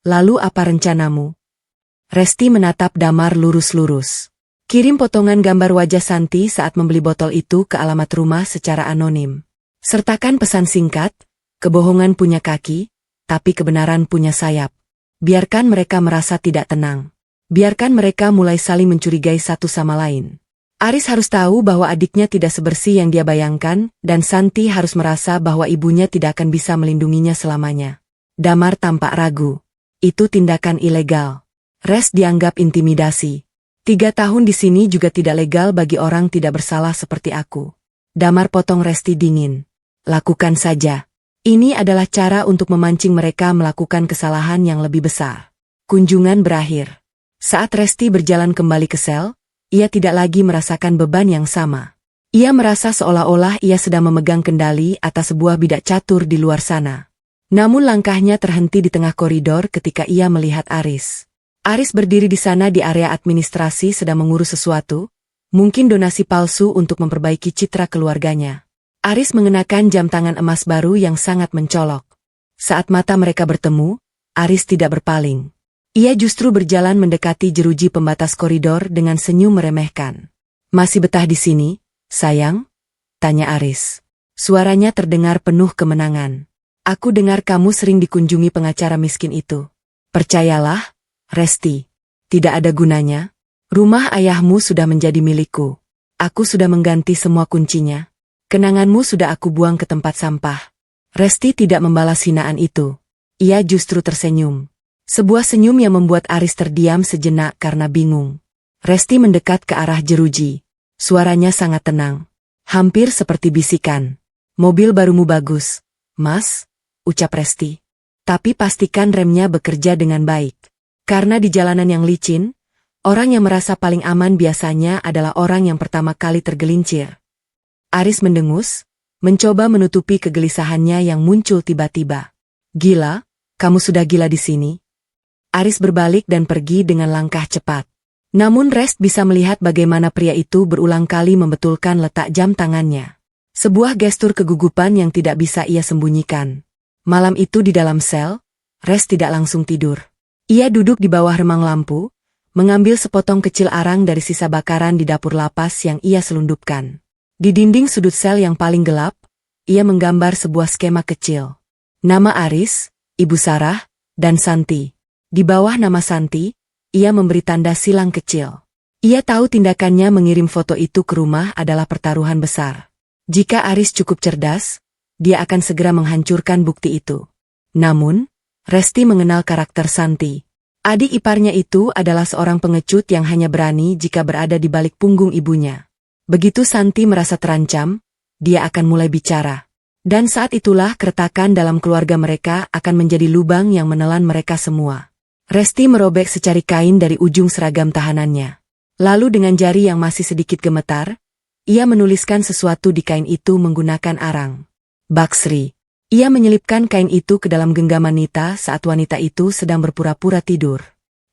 Lalu apa rencanamu? Resti menatap Damar lurus-lurus. Kirim potongan gambar wajah Santi saat membeli botol itu ke alamat rumah secara anonim. Sertakan pesan singkat, kebohongan punya kaki, tapi kebenaran punya sayap. Biarkan mereka merasa tidak tenang. Biarkan mereka mulai saling mencurigai satu sama lain. Aris harus tahu bahwa adiknya tidak sebersih yang dia bayangkan, dan Santi harus merasa bahwa ibunya tidak akan bisa melindunginya selamanya. Damar tampak ragu. Itu tindakan ilegal. Res dianggap intimidasi. 3 tahun di sini juga tidak legal bagi orang tidak bersalah seperti aku. Damar potong Resti dingin. Lakukan saja. Ini adalah cara untuk memancing mereka melakukan kesalahan yang lebih besar. Kunjungan berakhir. Saat Resti berjalan kembali ke sel, ia tidak lagi merasakan beban yang sama. Ia merasa seolah-olah ia sedang memegang kendali atas sebuah bidak catur di luar sana. Namun langkahnya terhenti di tengah koridor ketika ia melihat Aris. Aris berdiri di sana di area administrasi sedang mengurus sesuatu, mungkin donasi palsu untuk memperbaiki citra keluarganya. Aris mengenakan jam tangan emas baru yang sangat mencolok. Saat mata mereka bertemu, Aris tidak berpaling. Ia justru berjalan mendekati jeruji pembatas koridor dengan senyum meremehkan. Masih betah di sini, sayang? Tanya Aris. Suaranya terdengar penuh kemenangan. Aku dengar kamu sering dikunjungi pengacara miskin itu. Percayalah, Resti, tidak ada gunanya. Rumah ayahmu sudah menjadi milikku. Aku sudah mengganti semua kuncinya. Kenanganmu sudah aku buang ke tempat sampah. Resti tidak membalas hinaan itu. Ia justru tersenyum. Sebuah senyum yang membuat Aris terdiam sejenak karena bingung. Resti mendekat ke arah jeruji. Suaranya sangat tenang. Hampir seperti bisikan. Mobil barumu bagus, Mas, ucap Resti. Tapi pastikan remnya bekerja dengan baik. Karena di jalanan yang licin, orang yang merasa paling aman biasanya adalah orang yang pertama kali tergelincir. Aris mendengus, mencoba menutupi kegelisahannya yang muncul tiba-tiba. Gila, kamu sudah gila di sini? Aris berbalik dan pergi dengan langkah cepat. Namun Rest bisa melihat bagaimana pria itu berulang kali membetulkan letak jam tangannya. Sebuah gestur kegugupan yang tidak bisa ia sembunyikan. Malam itu di dalam sel, Rest tidak langsung tidur. Ia duduk di bawah remang lampu, mengambil sepotong kecil arang dari sisa bakaran di dapur lapas yang ia selundupkan. Di dinding sudut sel yang paling gelap, ia menggambar sebuah skema kecil. Nama Aris, Ibu Sarah, dan Santi. Di bawah nama Santi, ia memberi tanda silang kecil. Ia tahu tindakannya mengirim foto itu ke rumah adalah pertaruhan besar. Jika Aris cukup cerdas, dia akan segera menghancurkan bukti itu. Namun, Resti mengenal karakter Santi. Adik iparnya itu adalah seorang pengecut yang hanya berani jika berada di balik punggung ibunya. Begitu Santi merasa terancam, dia akan mulai bicara. Dan saat itulah keretakan dalam keluarga mereka akan menjadi lubang yang menelan mereka semua. Resti merobek secari kain dari ujung seragam tahanannya. Lalu dengan jari yang masih sedikit gemetar, Ia menuliskan sesuatu di kain itu menggunakan arang. Baksri. Ia menyelipkan kain itu ke dalam genggaman Nita saat wanita itu sedang berpura-pura tidur.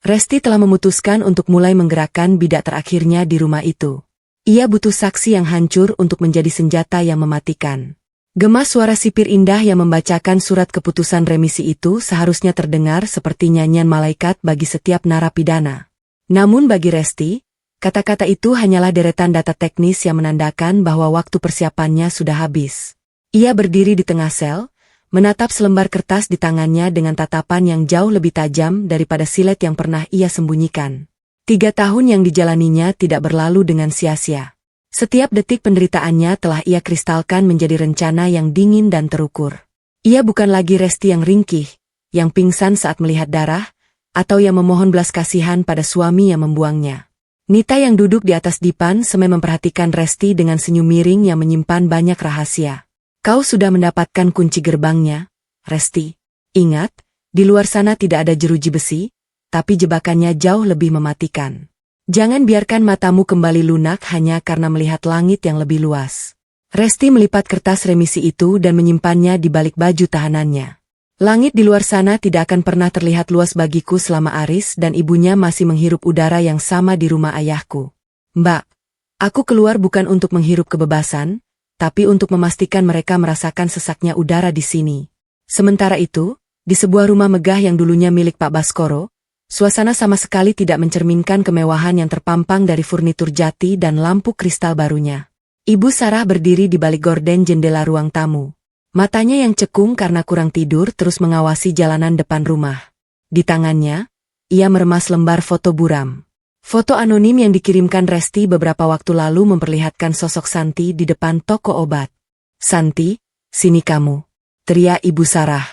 Resti telah memutuskan untuk mulai menggerakkan bidak terakhirnya di rumah itu. Ia butuh saksi yang hancur untuk menjadi senjata yang mematikan. Gema suara sipir indah yang membacakan surat keputusan remisi itu seharusnya terdengar seperti nyanyian malaikat bagi setiap narapidana. Namun bagi Resti, kata-kata itu hanyalah deretan data teknis yang menandakan bahwa waktu persiapannya sudah habis. Ia berdiri di tengah sel, menatap selembar kertas di tangannya dengan tatapan yang jauh lebih tajam daripada silet yang pernah ia sembunyikan. 3 tahun yang dijalaninya tidak berlalu dengan sia-sia. Setiap detik penderitaannya telah ia kristalkan menjadi rencana yang dingin dan terukur. Ia bukan lagi Resti yang ringkih, yang pingsan saat melihat darah, atau yang memohon belas kasihan pada suami yang membuangnya. Nita yang duduk di atas dipan semai memperhatikan Resti dengan senyum miring yang menyimpan banyak rahasia. Kau sudah mendapatkan kunci gerbangnya, Resti. Ingat, di luar sana tidak ada jeruji besi, tapi jebakannya jauh lebih mematikan. Jangan biarkan matamu kembali lunak hanya karena melihat langit yang lebih luas. Resti melipat kertas remisi itu dan menyimpannya di balik baju tahanannya. Langit di luar sana tidak akan pernah terlihat luas bagiku selama Aris dan ibunya masih menghirup udara yang sama di rumah ayahku. Mbak, aku keluar bukan untuk menghirup kebebasan, tapi untuk memastikan mereka merasakan sesaknya udara di sini. Sementara itu, di sebuah rumah megah yang dulunya milik Pak Baskoro, suasana sama sekali tidak mencerminkan kemewahan yang terpampang dari furnitur jati dan lampu kristal barunya. Ibu Sarah berdiri di balik gorden jendela ruang tamu. Matanya yang cekung karena kurang tidur terus mengawasi jalanan depan rumah. Di tangannya, ia meremas lembar foto buram. Foto anonim yang dikirimkan Resti beberapa waktu lalu memperlihatkan sosok Santi di depan toko obat. "Santi, sini kamu," teriak Ibu Sarah.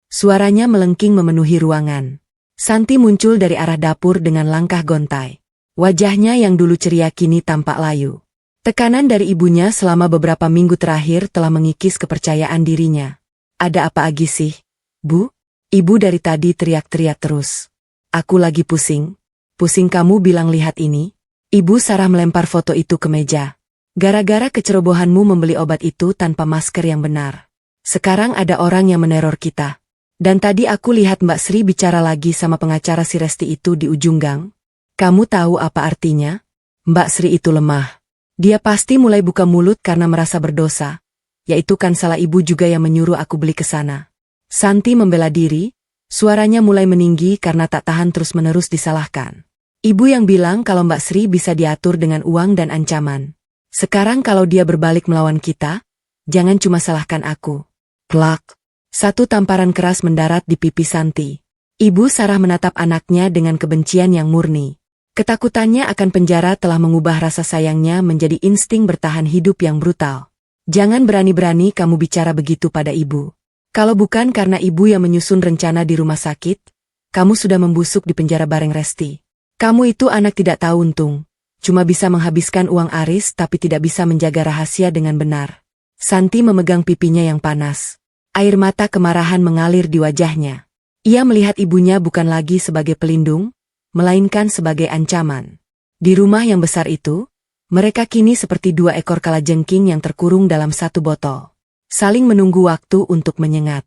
Suaranya melengking memenuhi ruangan. Santi muncul dari arah dapur dengan langkah gontai. Wajahnya yang dulu ceria kini tampak layu. Tekanan dari ibunya selama beberapa minggu terakhir telah mengikis kepercayaan dirinya. "Ada apa lagi sih, Bu?" Ibu dari tadi teriak-teriak terus. "Aku lagi pusing." "Pusing kamu bilang lihat ini?" Ibu Sarah melempar foto itu ke meja. "Gara-gara kecerobohanmu membeli obat itu tanpa masker yang benar. Sekarang ada orang yang meneror kita. Dan tadi aku lihat Mbak Sri bicara lagi sama pengacara si Resti itu di ujung gang. Kamu tahu apa artinya? Mbak Sri itu lemah. Dia pasti mulai buka mulut karena merasa berdosa. Yaitu kan salah ibu juga yang menyuruh aku beli ke sana." Santi membela diri, suaranya mulai meninggi karena tak tahan terus-menerus disalahkan. Ibu yang bilang kalau Mbak Sri bisa diatur dengan uang dan ancaman. Sekarang kalau dia berbalik melawan kita, jangan cuma salahkan aku. Plak. Satu tamparan keras mendarat di pipi Santi. Ibu Sarah menatap anaknya dengan kebencian yang murni. Ketakutannya akan penjara telah mengubah rasa sayangnya menjadi insting bertahan hidup yang brutal. "Jangan berani-berani kamu bicara begitu pada ibu. Kalau bukan karena ibu yang menyusun rencana di rumah sakit, kamu sudah membusuk di penjara bareng Resti. Kamu itu anak tidak tahu untung. Cuma bisa menghabiskan uang Aris tapi tidak bisa menjaga rahasia dengan benar." Santi memegang pipinya yang panas. Air mata kemarahan mengalir di wajahnya. Ia melihat ibunya bukan lagi sebagai pelindung, melainkan sebagai ancaman. Di rumah yang besar itu, mereka kini seperti 2 ekor kalajengking yang terkurung dalam satu botol. Saling menunggu waktu untuk menyengat.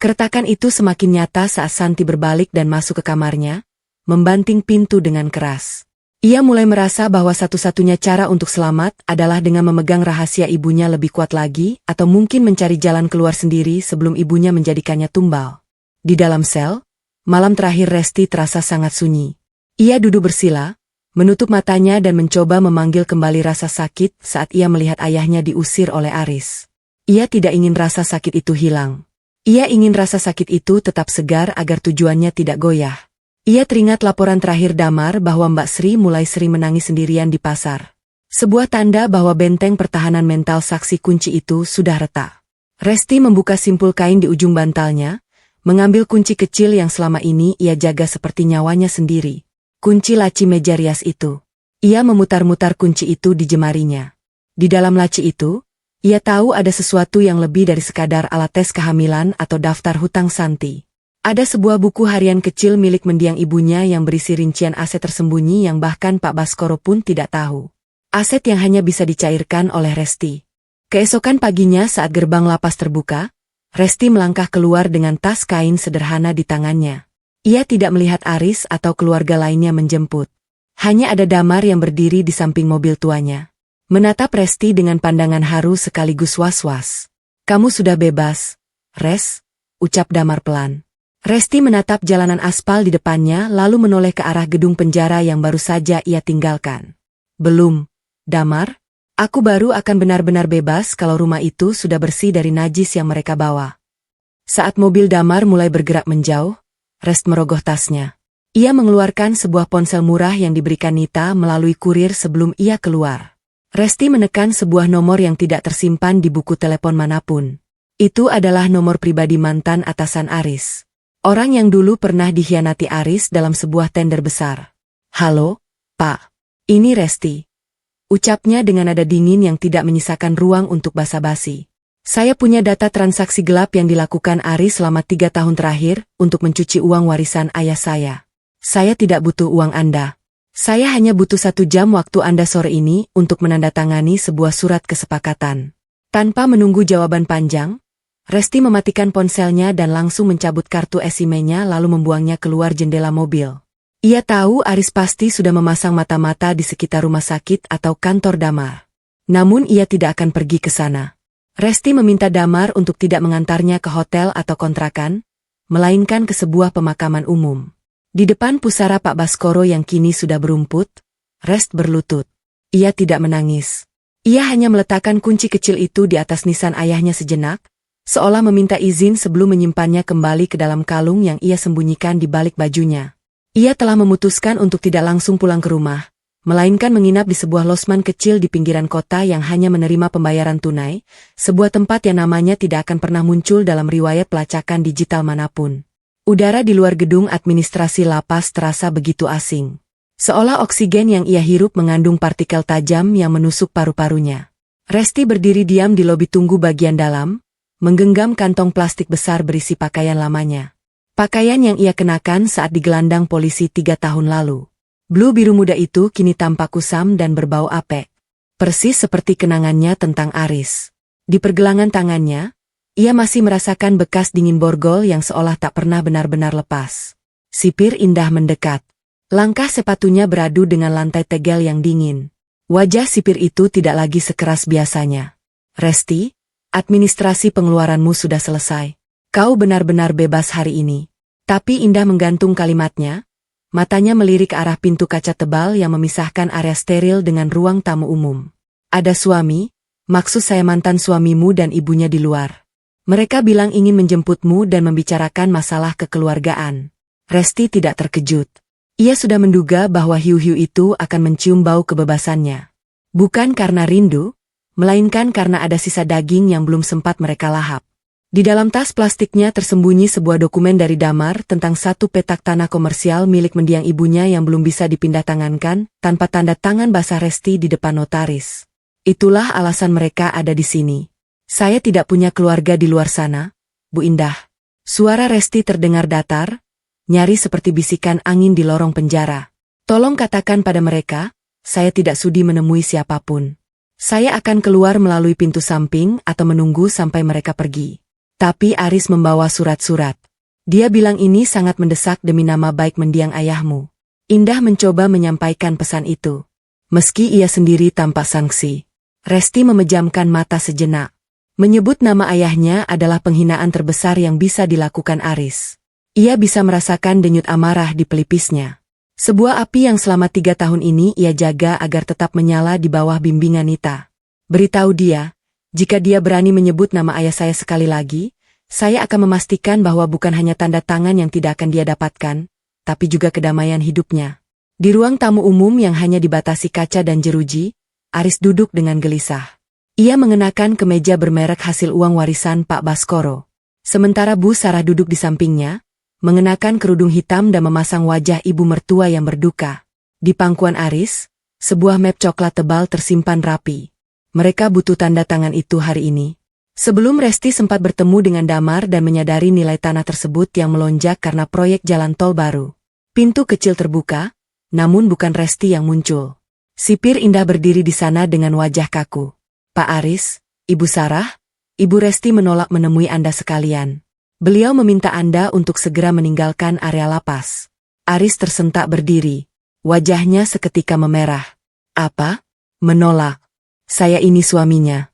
Keretakan itu semakin nyata saat Santi berbalik dan masuk ke kamarnya, membanting pintu dengan keras. Ia mulai merasa bahwa satu-satunya cara untuk selamat adalah dengan memegang rahasia ibunya lebih kuat lagi atau mungkin mencari jalan keluar sendiri sebelum ibunya menjadikannya tumbal. Di dalam sel, malam terakhir Resti terasa sangat sunyi. Ia duduk bersila, menutup matanya dan mencoba memanggil kembali rasa sakit saat ia melihat ayahnya diusir oleh Aris. Ia tidak ingin rasa sakit itu hilang. Ia ingin rasa sakit itu tetap segar agar tujuannya tidak goyah. Ia teringat laporan terakhir Damar bahwa Mbak Sri mulai sering menangis sendirian di pasar. Sebuah tanda bahwa benteng pertahanan mental saksi kunci itu sudah retak. Resti membuka simpul kain di ujung bantalnya, mengambil kunci kecil yang selama ini ia jaga seperti nyawanya sendiri. Kunci laci meja rias itu. Ia memutar-mutar kunci itu di jemarinya. Di dalam laci itu, ia tahu ada sesuatu yang lebih dari sekadar alat tes kehamilan atau daftar hutang Santi. Ada sebuah buku harian kecil milik mendiang ibunya yang berisi rincian aset tersembunyi yang bahkan Pak Baskoro pun tidak tahu. Aset yang hanya bisa dicairkan oleh Resti. Keesokan paginya saat gerbang lapas terbuka, Resti melangkah keluar dengan tas kain sederhana di tangannya. Ia tidak melihat Aris atau keluarga lainnya menjemput. Hanya ada Damar yang berdiri di samping mobil tuanya. Menatap Resti dengan pandangan haru sekaligus was-was. "Kamu sudah bebas, Res," ucap Damar pelan. Resti menatap jalanan aspal di depannya lalu menoleh ke arah gedung penjara yang baru saja ia tinggalkan. "Belum, Damar. Aku baru akan benar-benar bebas kalau rumah itu sudah bersih dari najis yang mereka bawa." Saat mobil Damar mulai bergerak menjauh, Rest merogoh tasnya. Ia mengeluarkan sebuah ponsel murah yang diberikan Nita melalui kurir sebelum ia keluar. Resti menekan sebuah nomor yang tidak tersimpan di buku telepon manapun. Itu adalah nomor pribadi mantan atasan Aris. Orang yang dulu pernah dikhianati Aris dalam sebuah tender besar. "Halo, Pak. Ini Resti," ucapnya dengan nada dingin yang tidak menyisakan ruang untuk basa-basi. "Saya punya data transaksi gelap yang dilakukan Aris selama 3 tahun terakhir untuk mencuci uang warisan ayah saya. Saya tidak butuh uang Anda. Saya hanya butuh 1 jam waktu Anda sore ini untuk menandatangani sebuah surat kesepakatan." Tanpa menunggu jawaban panjang, Resti mematikan ponselnya dan langsung mencabut kartu SIM-nya lalu membuangnya keluar jendela mobil. Ia tahu Aris pasti sudah memasang mata-mata di sekitar rumah sakit atau kantor Damar. Namun ia tidak akan pergi ke sana. Resti meminta Damar untuk tidak mengantarnya ke hotel atau kontrakan, melainkan ke sebuah pemakaman umum. Di depan pusara Pak Baskoro yang kini sudah berumput, Rest berlutut. Ia tidak menangis. Ia hanya meletakkan kunci kecil itu di atas nisan ayahnya sejenak, seolah meminta izin sebelum menyimpannya kembali ke dalam kalung yang ia sembunyikan di balik bajunya. Ia telah memutuskan untuk tidak langsung pulang ke rumah, melainkan menginap di sebuah losmen kecil di pinggiran kota yang hanya menerima pembayaran tunai, sebuah tempat yang namanya tidak akan pernah muncul dalam riwayat pelacakan digital manapun. Udara di luar gedung administrasi lapas terasa begitu asing. Seolah oksigen yang ia hirup mengandung partikel tajam yang menusuk paru-parunya. Resti berdiri diam di lobi tunggu bagian dalam, menggenggam kantong plastik besar berisi pakaian lamanya. Pakaian yang ia kenakan saat digelandang polisi 3 tahun lalu. Blue biru muda itu kini tampak kusam dan berbau apek. Persis seperti kenangannya tentang Aris. Di pergelangan tangannya, ia masih merasakan bekas dingin borgol yang seolah tak pernah benar-benar lepas. Sipir indah mendekat. Langkah sepatunya beradu dengan lantai tegel yang dingin. Wajah sipir itu tidak lagi sekeras biasanya. "Resti, administrasi pengeluaranmu sudah selesai. Kau benar-benar bebas hari ini." Tapi Indah menggantung kalimatnya. Matanya melirik ke arah pintu kaca tebal yang memisahkan area steril dengan ruang tamu umum. "Ada suami, maksud saya mantan suamimu dan ibunya di luar. Mereka bilang ingin menjemputmu dan membicarakan masalah kekeluargaan." Resti tidak terkejut. Ia sudah menduga bahwa hiu-hiu itu akan mencium bau kebebasannya. Bukan karena rindu, melainkan karena ada sisa daging yang belum sempat mereka lahap. Di dalam tas plastiknya tersembunyi sebuah dokumen dari Damar tentang satu petak tanah komersial milik mendiang ibunya yang belum bisa dipindah tangankan, tanpa tanda tangan basah Resti di depan notaris. "Itulah alasan mereka ada di sini. Saya tidak punya keluarga di luar sana, Bu Indah." Suara Resti terdengar datar, nyaris seperti bisikan angin di lorong penjara. "Tolong katakan pada mereka, saya tidak sudi menemui siapapun. Saya akan keluar melalui pintu samping atau menunggu sampai mereka pergi." Tapi Aris membawa surat-surat. Dia bilang ini sangat mendesak demi nama baik mendiang ayahmu. Indah mencoba menyampaikan pesan itu. Meski ia sendiri tanpa sanksi. Resti memejamkan mata sejenak. Menyebut nama ayahnya adalah penghinaan terbesar yang bisa dilakukan Aris. Ia bisa merasakan denyut amarah di pelipisnya. Sebuah api yang selama 3 tahun ini ia jaga agar tetap menyala di bawah bimbingan Nita. Beritahu dia, jika dia berani menyebut nama ayah saya sekali lagi, saya akan memastikan bahwa bukan hanya tanda tangan yang tidak akan dia dapatkan, tapi juga kedamaian hidupnya. Di ruang tamu umum yang hanya dibatasi kaca dan jeruji, Aris duduk dengan gelisah. Ia mengenakan kemeja bermerek hasil uang warisan Pak Baskoro. Sementara Bu Sarah duduk di sampingnya, mengenakan kerudung hitam dan memasang wajah ibu mertua yang berduka. Di pangkuan Aris, sebuah map coklat tebal tersimpan rapi. Mereka butuh tanda tangan itu hari ini. Sebelum Resti sempat bertemu dengan Damar dan menyadari nilai tanah tersebut yang melonjak karena proyek jalan tol baru. Pintu kecil terbuka, namun bukan Resti yang muncul. Sipir Indah berdiri di sana dengan wajah kaku. Pak Aris, Ibu Sarah, Ibu Resti menolak menemui Anda sekalian. Beliau meminta Anda untuk segera meninggalkan area lapas. Aris tersentak berdiri. Wajahnya seketika memerah. Apa? Menolak? Saya ini suaminya.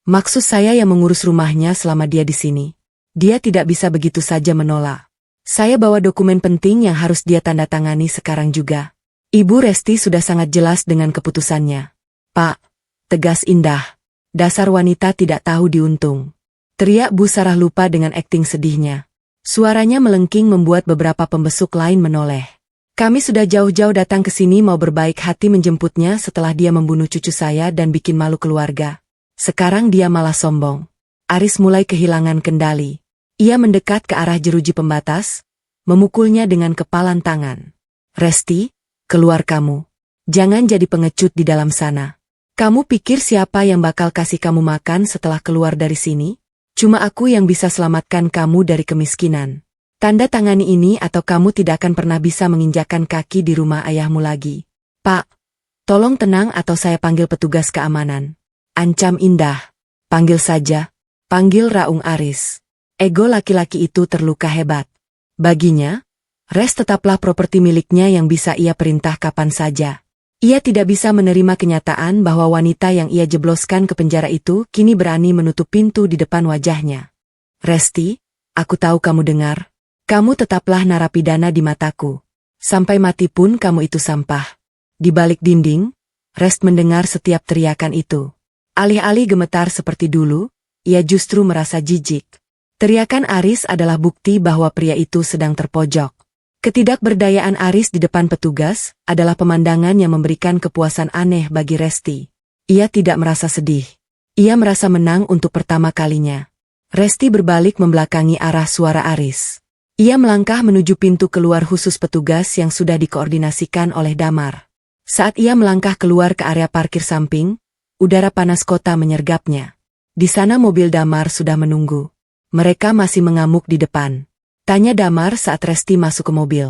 Maksud saya yang mengurus rumahnya selama dia di sini. Dia tidak bisa begitu saja menolak. Saya bawa dokumen penting yang harus dia tanda tangani sekarang juga. Ibu Resti sudah sangat jelas dengan keputusannya. Pak, tegas Indah. Dasar wanita tidak tahu diuntung. Teriak Bu Sarah lupa dengan akting sedihnya. Suaranya melengking membuat beberapa pembesuk lain menoleh. Kami sudah jauh-jauh datang ke sini mau berbaik hati menjemputnya setelah dia membunuh cucu saya dan bikin malu keluarga. Sekarang dia malah sombong. Aris mulai kehilangan kendali. Ia mendekat ke arah jeruji pembatas, memukulnya dengan kepalan tangan. Resti, keluar kamu. Jangan jadi pengecut di dalam sana. Kamu pikir siapa yang bakal kasih kamu makan setelah keluar dari sini? Cuma aku yang bisa selamatkan kamu dari kemiskinan. Tanda tangani ini atau kamu tidak akan pernah bisa menginjakkan kaki di rumah ayahmu lagi. Pak, tolong tenang atau saya panggil petugas keamanan. Ancam Indah. Panggil saja. Panggil Raung Aris. Ego laki-laki itu terluka hebat. Baginya, Res tetaplah properti miliknya yang bisa ia perintah kapan saja. Ia tidak bisa menerima kenyataan bahwa wanita yang ia jebloskan ke penjara itu kini berani menutup pintu di depan wajahnya. Resti, aku tahu kamu dengar. Kamu tetaplah narapidana di mataku. Sampai mati pun kamu itu sampah. Di balik dinding, Rest mendengar setiap teriakan itu. Alih-alih gemetar seperti dulu, ia justru merasa jijik. Teriakan Aris adalah bukti bahwa pria itu sedang terpojok. Ketidakberdayaan Aris di depan petugas adalah pemandangan yang memberikan kepuasan aneh bagi Resti. Ia tidak merasa sedih. Ia merasa menang untuk pertama kalinya. Resti berbalik membelakangi arah suara Aris. Ia melangkah menuju pintu keluar khusus petugas yang sudah dikoordinasikan oleh Damar. Saat ia melangkah keluar ke area parkir samping, udara panas kota menyergapnya. Di sana mobil Damar sudah menunggu. Mereka masih mengamuk di depan. Tanya Damar saat Resti masuk ke mobil.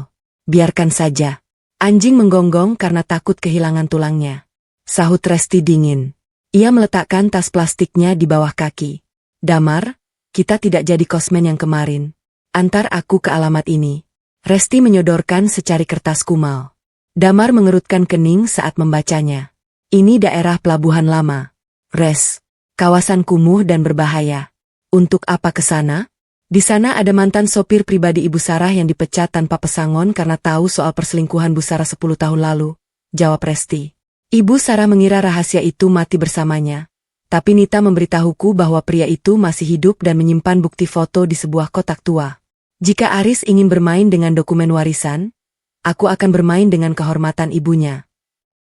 Biarkan saja. Anjing menggonggong karena takut kehilangan tulangnya. Sahut Resti dingin. Ia meletakkan tas plastiknya di bawah kaki. Damar, kita tidak jadi kosmen yang kemarin. Antar aku ke alamat ini. Resti menyodorkan secari kertas kumal. Damar mengerutkan kening saat membacanya. Ini daerah pelabuhan lama. Res, kawasan kumuh dan berbahaya. Untuk apa ke sana? Di sana ada mantan sopir pribadi Ibu Sarah yang dipecat tanpa pesangon karena tahu soal perselingkuhan Bu Sarah 10 tahun lalu, jawab Resti. Ibu Sarah mengira rahasia itu mati bersamanya. Tapi Nita memberitahuku bahwa pria itu masih hidup dan menyimpan bukti foto di sebuah kotak tua. Jika Aris ingin bermain dengan dokumen warisan, aku akan bermain dengan kehormatan ibunya.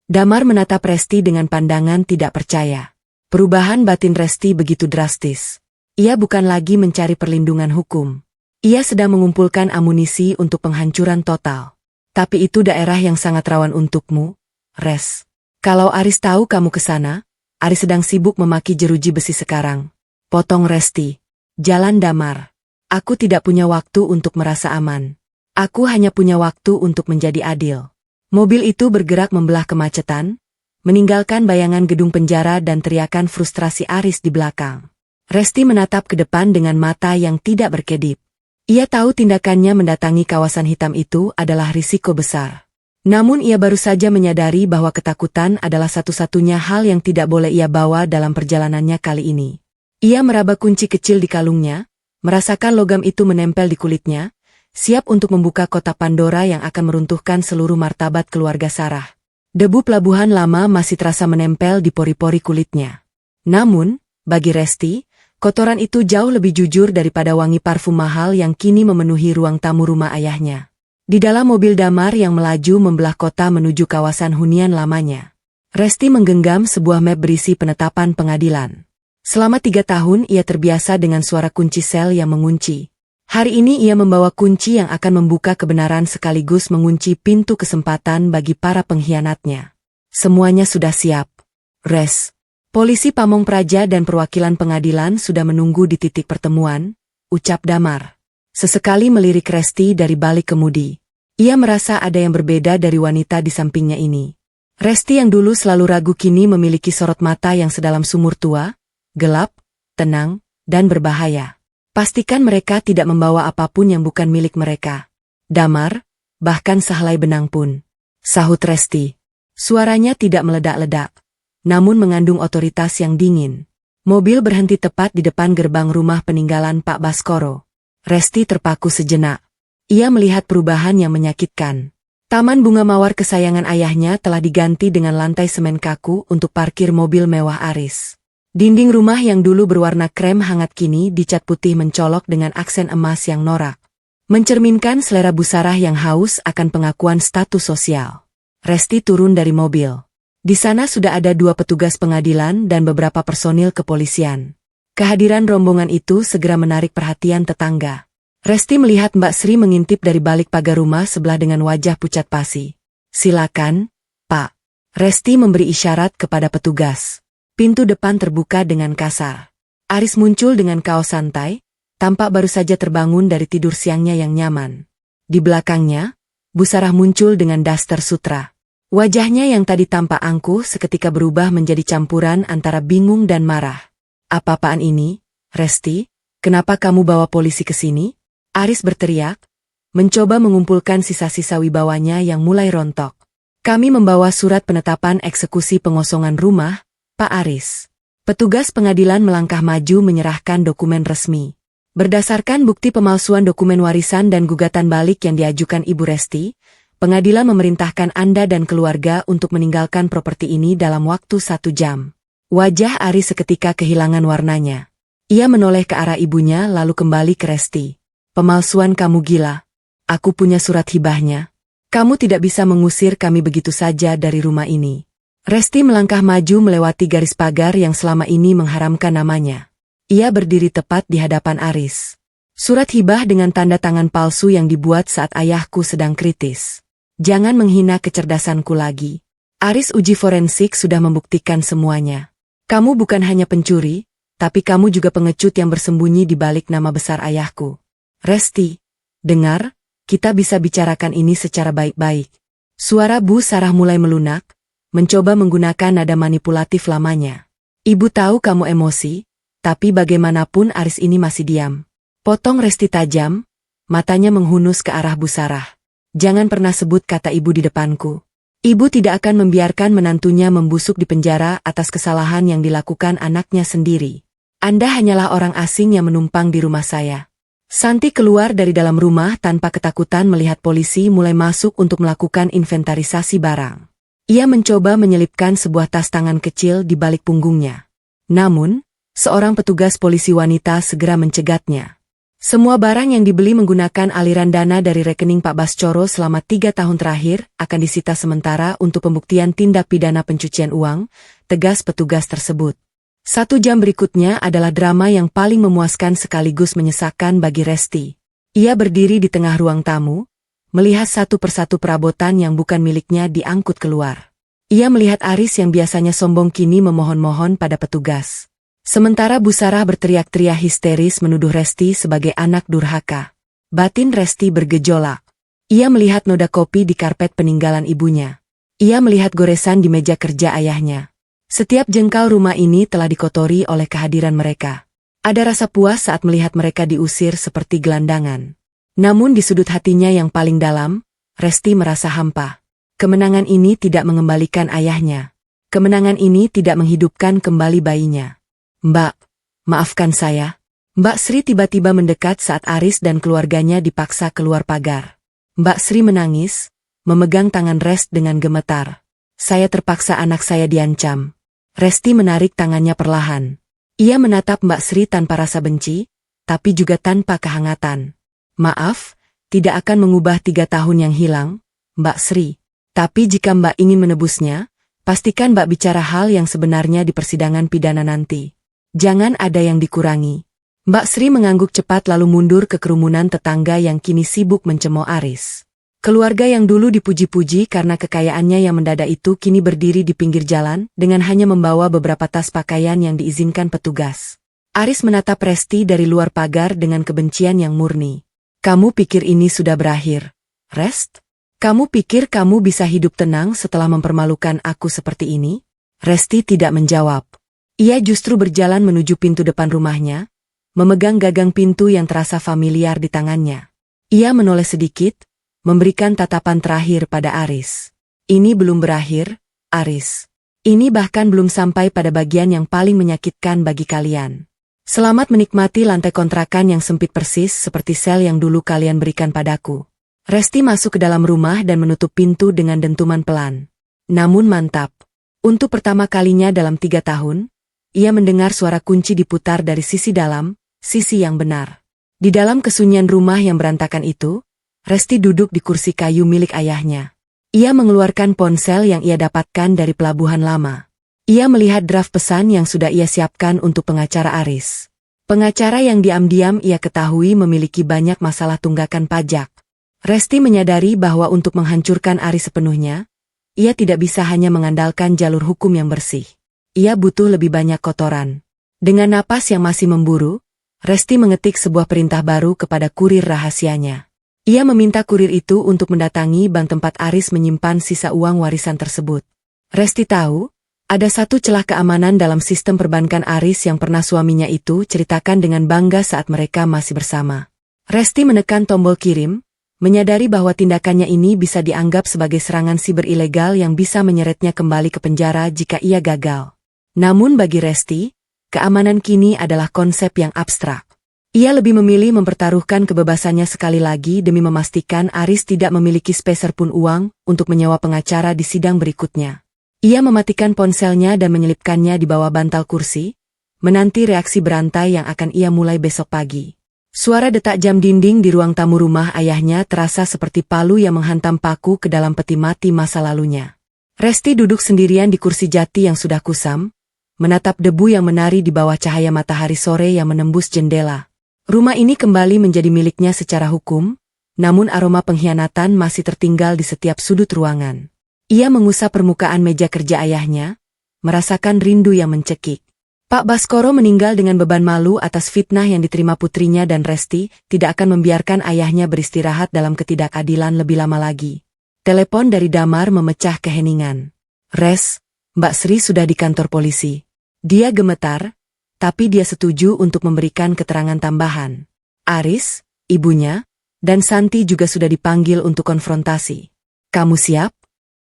Damar menatap Resti dengan pandangan tidak percaya. Perubahan batin Resti begitu drastis. Ia bukan lagi mencari perlindungan hukum. Ia sedang mengumpulkan amunisi untuk penghancuran total. Tapi itu daerah yang sangat rawan untukmu, Res. Kalau Aris tahu kamu ke sana, Aris sedang sibuk memaki jeruji besi sekarang. Potong Resti. Jalan Damar. Aku tidak punya waktu untuk merasa aman. Aku hanya punya waktu untuk menjadi adil. Mobil itu bergerak membelah kemacetan, meninggalkan bayangan gedung penjara dan teriakan frustrasi Aris di belakang. Resti menatap ke depan dengan mata yang tidak berkedip. Ia tahu tindakannya mendatangi kawasan hitam itu adalah risiko besar. Namun ia baru saja menyadari bahwa ketakutan adalah satu-satunya hal yang tidak boleh ia bawa dalam perjalanannya kali ini. Ia meraba kunci kecil di kalungnya, merasakan logam itu menempel di kulitnya, siap untuk membuka kotak Pandora yang akan meruntuhkan seluruh martabat keluarga Sarah. Debu pelabuhan lama masih terasa menempel di pori-pori kulitnya. Namun, bagi Resti, kotoran itu jauh lebih jujur daripada wangi parfum mahal yang kini memenuhi ruang tamu rumah ayahnya. Di dalam mobil Damar yang melaju membelah kota menuju kawasan hunian lamanya, Resti menggenggam sebuah map berisi penetapan pengadilan. Selama 3 tahun ia terbiasa dengan suara kunci sel yang mengunci. Hari ini ia membawa kunci yang akan membuka kebenaran sekaligus mengunci pintu kesempatan bagi para pengkhianatnya. Semuanya sudah siap. Res. Polisi Pamong Praja dan perwakilan pengadilan sudah menunggu di titik pertemuan, ucap Damar. Sesekali melirik Resti dari balik kemudi. Ia merasa ada yang berbeda dari wanita di sampingnya ini. Resti yang dulu selalu ragu kini memiliki sorot mata yang sedalam sumur tua, gelap, tenang, dan berbahaya. Pastikan mereka tidak membawa apapun yang bukan milik mereka. Damar, bahkan sehelai benang pun. Sahut Resti. Suaranya tidak meledak-ledak, namun mengandung otoritas yang dingin. Mobil berhenti tepat di depan gerbang rumah peninggalan Pak Baskoro. Resti terpaku sejenak. Ia melihat perubahan yang menyakitkan. Taman bunga mawar kesayangan ayahnya telah diganti dengan lantai semen kaku untuk parkir mobil mewah Aris. Dinding rumah yang dulu berwarna krem hangat kini dicat putih mencolok dengan aksen emas yang norak. Mencerminkan selera Busarah yang haus akan pengakuan status sosial. Resti turun dari mobil. Di sana sudah ada 2 petugas pengadilan dan beberapa personil kepolisian. Kehadiran rombongan itu segera menarik perhatian tetangga. Resti melihat Mbak Sri mengintip dari balik pagar rumah sebelah dengan wajah pucat pasi. "Silakan, Pak." Resti memberi isyarat kepada petugas. Pintu depan terbuka dengan kasar. Aris muncul dengan kaos santai, tampak baru saja terbangun dari tidur siangnya yang nyaman. Di belakangnya, Busarah muncul dengan daster sutra. Wajahnya yang tadi tampak angkuh seketika berubah menjadi campuran antara bingung dan marah. "Apa-apaan ini, Resti? Kenapa kamu bawa polisi ke sini?" Aris berteriak, mencoba mengumpulkan sisa-sisa wibawanya yang mulai rontok. "Kami membawa surat penetapan eksekusi pengosongan rumah, Pak Aris." Petugas pengadilan melangkah maju menyerahkan dokumen resmi. Berdasarkan bukti pemalsuan dokumen warisan dan gugatan balik yang diajukan Ibu Resti, pengadilan memerintahkan Anda dan keluarga untuk meninggalkan properti ini dalam waktu 1 jam. Wajah Aris seketika kehilangan warnanya. Ia menoleh ke arah ibunya lalu kembali ke Resti. "Pemalsuan kamu gila. Aku punya surat hibahnya. Kamu tidak bisa mengusir kami begitu saja dari rumah ini." Resti melangkah maju melewati garis pagar yang selama ini mengharamkan namanya. Ia berdiri tepat di hadapan Aris. "Surat hibah dengan tanda tangan palsu yang dibuat saat ayahku sedang kritis. Jangan menghina kecerdasanku lagi. Aris uji forensik sudah membuktikan semuanya. Kamu bukan hanya pencuri, tapi kamu juga pengecut yang bersembunyi di balik nama besar ayahku. Resti, dengar, kita bisa bicarakan ini secara baik-baik." Suara Bu Sarah mulai melunak, mencoba menggunakan nada manipulatif lamanya. "Ibu tahu kamu emosi, tapi bagaimanapun Aris ini masih diam." Potong Resti tajam, matanya menghunus ke arah Bu Sarah. "Jangan pernah sebut kata ibu di depanku. Ibu tidak akan membiarkan menantunya membusuk di penjara atas kesalahan yang dilakukan anaknya sendiri. Anda hanyalah orang asing yang menumpang di rumah saya." Santi keluar dari dalam rumah tanpa ketakutan melihat polisi mulai masuk untuk melakukan inventarisasi barang. Ia mencoba menyelipkan sebuah tas tangan kecil di balik punggungnya. Namun, seorang petugas polisi wanita segera mencegatnya. Semua barang yang dibeli menggunakan aliran dana dari rekening Pak Baskoro selama 3 tahun terakhir akan disita sementara untuk pembuktian tindak pidana pencucian uang, tegas petugas tersebut. 1 jam berikutnya adalah drama yang paling memuaskan sekaligus menyesakan bagi Resti. Ia berdiri di tengah ruang tamu, melihat satu persatu perabotan yang bukan miliknya diangkut keluar. Ia melihat Aris yang biasanya sombong kini memohon-mohon pada petugas. Sementara Bu Sarah berteriak-teriak histeris menuduh Resti sebagai anak durhaka. Batin Resti bergejolak. Ia melihat noda kopi di karpet peninggalan ibunya. Ia melihat goresan di meja kerja ayahnya. Setiap jengkal rumah ini telah dikotori oleh kehadiran mereka. Ada rasa puas saat melihat mereka diusir seperti gelandangan. Namun di sudut hatinya yang paling dalam, Resti merasa hampa. Kemenangan ini tidak mengembalikan ayahnya. Kemenangan ini tidak menghidupkan kembali bayinya. "Mbak, maafkan saya." Mbak Sri tiba-tiba mendekat saat Aris dan keluarganya dipaksa keluar pagar. Mbak Sri menangis, memegang tangan Rest dengan gemetar. "Saya terpaksa, anak saya diancam." Resti menarik tangannya perlahan. Ia menatap Mbak Sri tanpa rasa benci, tapi juga tanpa kehangatan. "Maaf, tidak akan mengubah 3 tahun yang hilang, Mbak Sri. Tapi jika Mbak ingin menebusnya, pastikan Mbak bicara hal yang sebenarnya di persidangan pidana nanti. Jangan ada yang dikurangi." Mbak Sri mengangguk cepat lalu mundur ke kerumunan tetangga yang kini sibuk mencemooh Aris. Keluarga yang dulu dipuji-puji karena kekayaannya yang mendadak itu kini berdiri di pinggir jalan dengan hanya membawa beberapa tas pakaian yang diizinkan petugas. Aris menatap Resti dari luar pagar dengan kebencian yang murni. "Kamu pikir ini sudah berakhir, Rest? Kamu pikir kamu bisa hidup tenang setelah mempermalukan aku seperti ini? Resti tidak menjawab. Ia justru berjalan menuju pintu depan rumahnya, memegang gagang pintu yang terasa familiar di tangannya. Ia menoleh sedikit, memberikan tatapan terakhir pada Aris. Ini belum berakhir, Aris. Ini bahkan belum sampai pada bagian yang paling menyakitkan bagi kalian. Selamat menikmati lantai kontrakan yang sempit persis seperti sel yang dulu kalian berikan padaku. Resti masuk ke dalam rumah dan menutup pintu dengan dentuman pelan. Namun mantap. Untuk pertama kalinya dalam 3 tahun, ia mendengar suara kunci diputar dari sisi dalam, sisi yang benar. Di dalam kesunyian rumah yang berantakan itu, Resti duduk di kursi kayu milik ayahnya. Ia mengeluarkan ponsel yang ia dapatkan dari pelabuhan lama. Ia melihat draft pesan yang sudah ia siapkan untuk pengacara Aris. Pengacara yang diam-diam ia ketahui memiliki banyak masalah tunggakan pajak. Resti menyadari bahwa untuk menghancurkan Aris sepenuhnya, ia tidak bisa hanya mengandalkan jalur hukum yang bersih. Ia butuh lebih banyak kotoran. Dengan napas yang masih memburu, Resti mengetik sebuah perintah baru kepada kurir rahasianya. Ia meminta kurir itu untuk mendatangi bank tempat Aris menyimpan sisa uang warisan tersebut. Resti tahu, ada satu celah keamanan dalam sistem perbankan Aris yang pernah suaminya itu ceritakan dengan bangga saat mereka masih bersama. Resti menekan tombol kirim, menyadari bahwa tindakannya ini bisa dianggap sebagai serangan siber ilegal yang bisa menyeretnya kembali ke penjara jika ia gagal. Namun bagi Resti, keamanan kini adalah konsep yang abstrak. Ia lebih memilih mempertaruhkan kebebasannya sekali lagi demi memastikan Aris tidak memiliki sepeser pun uang untuk menyewa pengacara di sidang berikutnya. Ia mematikan ponselnya dan menyelipkannya di bawah bantal kursi, menanti reaksi berantai yang akan ia mulai besok pagi. Suara detak jam dinding di ruang tamu rumah ayahnya terasa seperti palu yang menghantam paku ke dalam peti mati masa lalunya. Resti duduk sendirian di kursi jati yang sudah kusam, menatap debu yang menari di bawah cahaya matahari sore yang menembus jendela. Rumah ini kembali menjadi miliknya secara hukum, namun aroma pengkhianatan masih tertinggal di setiap sudut ruangan. Ia mengusap permukaan meja kerja ayahnya, merasakan rindu yang mencekik. Pak Baskoro meninggal dengan beban malu atas fitnah yang diterima putrinya dan Resti tidak akan membiarkan ayahnya beristirahat dalam ketidakadilan lebih lama lagi. Telepon dari Damar memecah keheningan. Res, Mbak Sri sudah di kantor polisi. Dia gemetar, tapi dia setuju untuk memberikan keterangan tambahan. Aris, ibunya, dan Santi juga sudah dipanggil untuk konfrontasi. Kamu siap?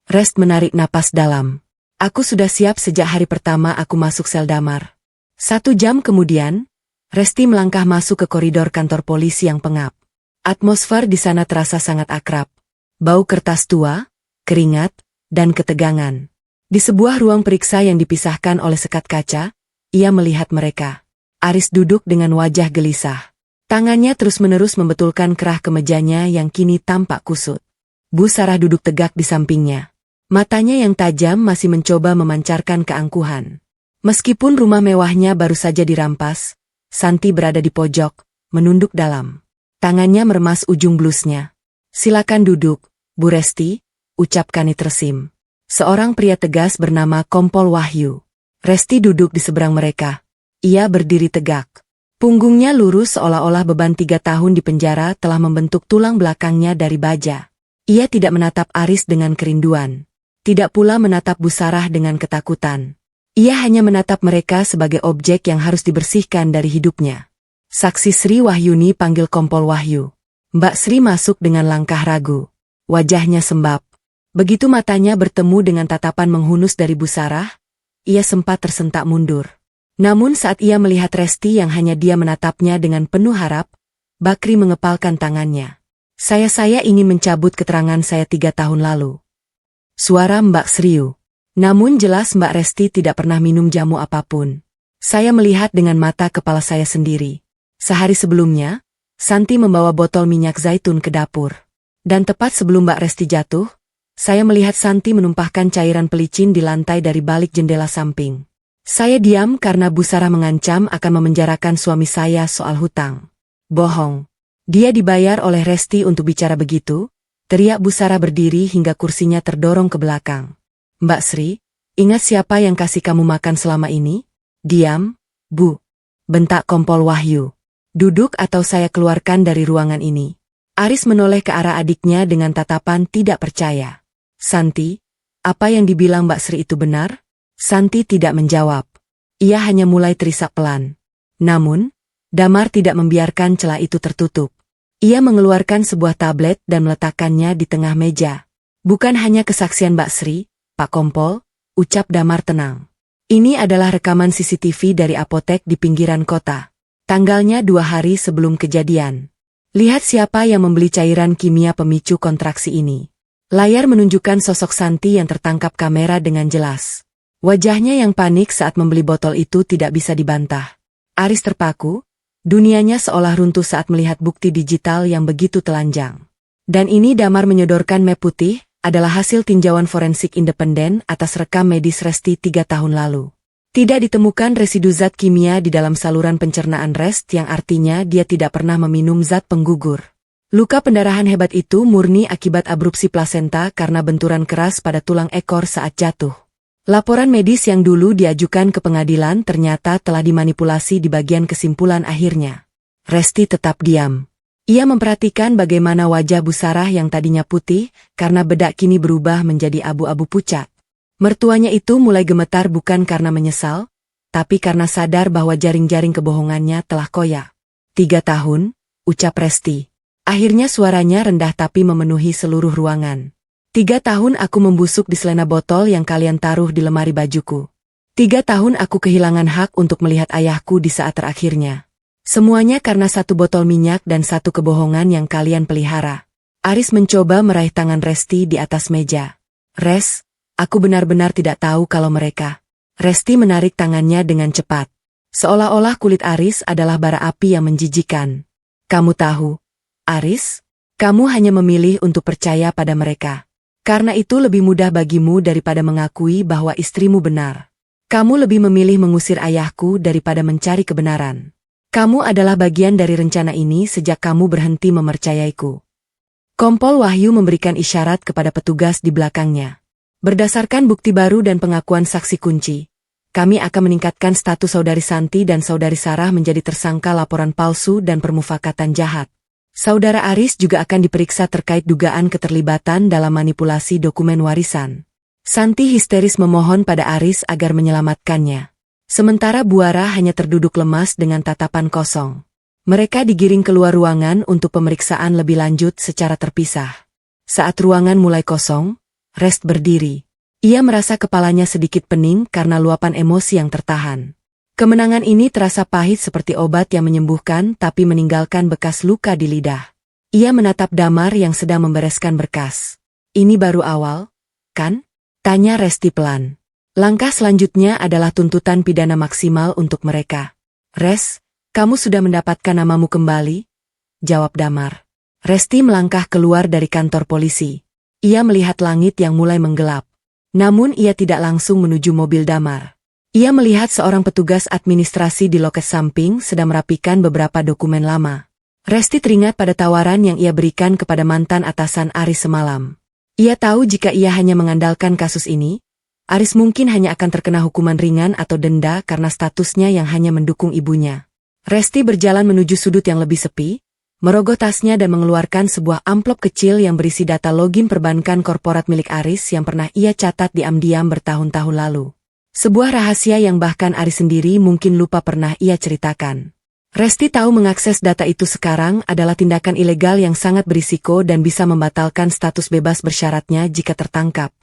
Rest menarik napas dalam. Aku sudah siap sejak hari pertama aku masuk sel Damar. 1 jam kemudian, Resti melangkah masuk ke koridor kantor polisi yang pengap. Atmosfer di sana terasa sangat akrab. Bau kertas tua, keringat, dan ketegangan. Di sebuah ruang periksa yang dipisahkan oleh sekat kaca, ia melihat mereka. Aris duduk dengan wajah gelisah. Tangannya terus-menerus membetulkan kerah kemejanya yang kini tampak kusut. Bu Sarah duduk tegak di sampingnya. Matanya yang tajam masih mencoba memancarkan keangkuhan. Meskipun rumah mewahnya baru saja dirampas, Santi berada di pojok, menunduk dalam. Tangannya meremas ujung blusnya. Silakan duduk, Bu Resti, ucapkan tersim. Seorang pria tegas bernama Kompol Wahyu. Resti duduk di seberang mereka. Ia berdiri tegak. Punggungnya lurus seolah-olah beban 3 tahun di penjara telah membentuk tulang belakangnya dari baja. Ia tidak menatap Aris dengan kerinduan. Tidak pula menatap Bu Sarah dengan ketakutan. Ia hanya menatap mereka sebagai objek yang harus dibersihkan dari hidupnya. Saksi Sri Wahyuni panggil Kompol Wahyu. Mbak Sri masuk dengan langkah ragu. Wajahnya sembab. Begitu matanya bertemu dengan tatapan menghunus dari Bu Sarah, ia sempat tersentak mundur. Namun saat ia melihat Resti yang hanya dia menatapnya dengan penuh harap, Bakri mengepalkan tangannya. Saya ingin mencabut keterangan saya 3 tahun lalu. Suara Mbak Sriu. Namun jelas Mbak Resti tidak pernah minum jamu apapun. Saya melihat dengan mata kepala saya sendiri. Sehari sebelumnya, Santi membawa botol minyak zaitun ke dapur. Dan tepat sebelum Mbak Resti jatuh, saya melihat Santi menumpahkan cairan pelicin di lantai dari balik jendela samping. Saya diam karena Bu Sarah mengancam akan memenjarakan suami saya soal hutang. Bohong. Dia dibayar oleh Resti untuk bicara begitu, teriak Bu Sarah berdiri hingga kursinya terdorong ke belakang. Mbak Sri, ingat siapa yang kasih kamu makan selama ini? Diam, Bu. Bentak Kompol Wahyu. Duduk atau saya keluarkan dari ruangan ini. Aris menoleh ke arah adiknya dengan tatapan tidak percaya. Santi, apa yang dibilang Mbak Sri itu benar? Santi tidak menjawab. Ia hanya mulai terisak pelan. Namun, Damar tidak membiarkan celah itu tertutup. Ia mengeluarkan sebuah tablet dan meletakkannya di tengah meja. Bukan hanya kesaksian Mbak Sri, Pak Kompol, ucap Damar tenang. Ini adalah rekaman CCTV dari apotek di pinggiran kota. Tanggalnya 2 hari sebelum kejadian. Lihat siapa yang membeli cairan kimia pemicu kontraksi ini. Layar menunjukkan sosok Santi yang tertangkap kamera dengan jelas. Wajahnya yang panik saat membeli botol itu tidak bisa dibantah. Aris terpaku, dunianya seolah runtuh saat melihat bukti digital yang begitu telanjang. Dan ini Damar menyodorkan map putih, adalah hasil tinjauan forensik independen atas rekam medis Resti 3 tahun lalu. Tidak ditemukan residu zat kimia di dalam saluran pencernaan Rest yang artinya dia tidak pernah meminum zat penggugur. Luka pendarahan hebat itu murni akibat abrupsi plasenta karena benturan keras pada tulang ekor saat jatuh. Laporan medis yang dulu diajukan ke pengadilan ternyata telah dimanipulasi di bagian kesimpulan akhirnya. Resti tetap diam. Ia memperhatikan bagaimana wajah Bu Sarah yang tadinya putih karena bedak kini berubah menjadi abu-abu pucat. Mertuanya itu mulai gemetar bukan karena menyesal, tapi karena sadar bahwa jaring-jaring kebohongannya telah koyak. 3 tahun, ucap Resti. Akhirnya suaranya rendah tapi memenuhi seluruh ruangan. 3 tahun aku membusuk di selena botol yang kalian taruh di lemari bajuku. 3 tahun aku kehilangan hak untuk melihat ayahku di saat terakhirnya. Semuanya karena 1 botol minyak dan 1 kebohongan yang kalian pelihara. Aris mencoba meraih tangan Resti di atas meja. Res, aku benar-benar tidak tahu kalau mereka. Resti menarik tangannya dengan cepat. Seolah-olah kulit Aris adalah bara api yang menjijikan. Kamu tahu, Aris, kamu hanya memilih untuk percaya pada mereka. Karena itu lebih mudah bagimu daripada mengakui bahwa istrimu benar. Kamu lebih memilih mengusir ayahku daripada mencari kebenaran. Kamu adalah bagian dari rencana ini sejak kamu berhenti mempercayaiku. Kompol Wahyu memberikan isyarat kepada petugas di belakangnya. Berdasarkan bukti baru dan pengakuan saksi kunci, kami akan meningkatkan status Saudari Santi dan Saudari Sarah menjadi tersangka laporan palsu dan permufakatan jahat. Saudara Aris juga akan diperiksa terkait dugaan keterlibatan dalam manipulasi dokumen warisan. Santi histeris memohon pada Aris agar menyelamatkannya. Sementara Buara hanya terduduk lemas dengan tatapan kosong. Mereka digiring keluar ruangan untuk pemeriksaan lebih lanjut secara terpisah. Saat ruangan mulai kosong, Rest berdiri. Ia merasa kepalanya sedikit pening karena luapan emosi yang tertahan. Kemenangan ini terasa pahit seperti obat yang menyembuhkan tapi meninggalkan bekas luka di lidah. Ia menatap Damar yang sedang membereskan berkas. Ini baru awal, kan? Tanya Resti pelan. Langkah selanjutnya adalah tuntutan pidana maksimal untuk mereka. Res, kamu sudah mendapatkan namamu kembali? Jawab Damar. Resti melangkah keluar dari kantor polisi. Ia melihat langit yang mulai menggelap. Namun ia tidak langsung menuju mobil Damar. Ia melihat seorang petugas administrasi di loket samping sedang merapikan beberapa dokumen lama. Resti teringat pada tawaran yang ia berikan kepada mantan atasan Aris semalam. Ia tahu jika ia hanya mengandalkan kasus ini, Aris mungkin hanya akan terkena hukuman ringan atau denda karena statusnya yang hanya mendukung ibunya. Resti berjalan menuju sudut yang lebih sepi, merogoh tasnya dan mengeluarkan sebuah amplop kecil yang berisi data login perbankan korporat milik Aris yang pernah ia catat diam-diam bertahun-tahun lalu. Sebuah rahasia yang bahkan Aris sendiri mungkin lupa pernah ia ceritakan. Resti tahu mengakses data itu sekarang adalah tindakan ilegal yang sangat berisiko dan bisa membatalkan status bebas bersyaratnya jika tertangkap.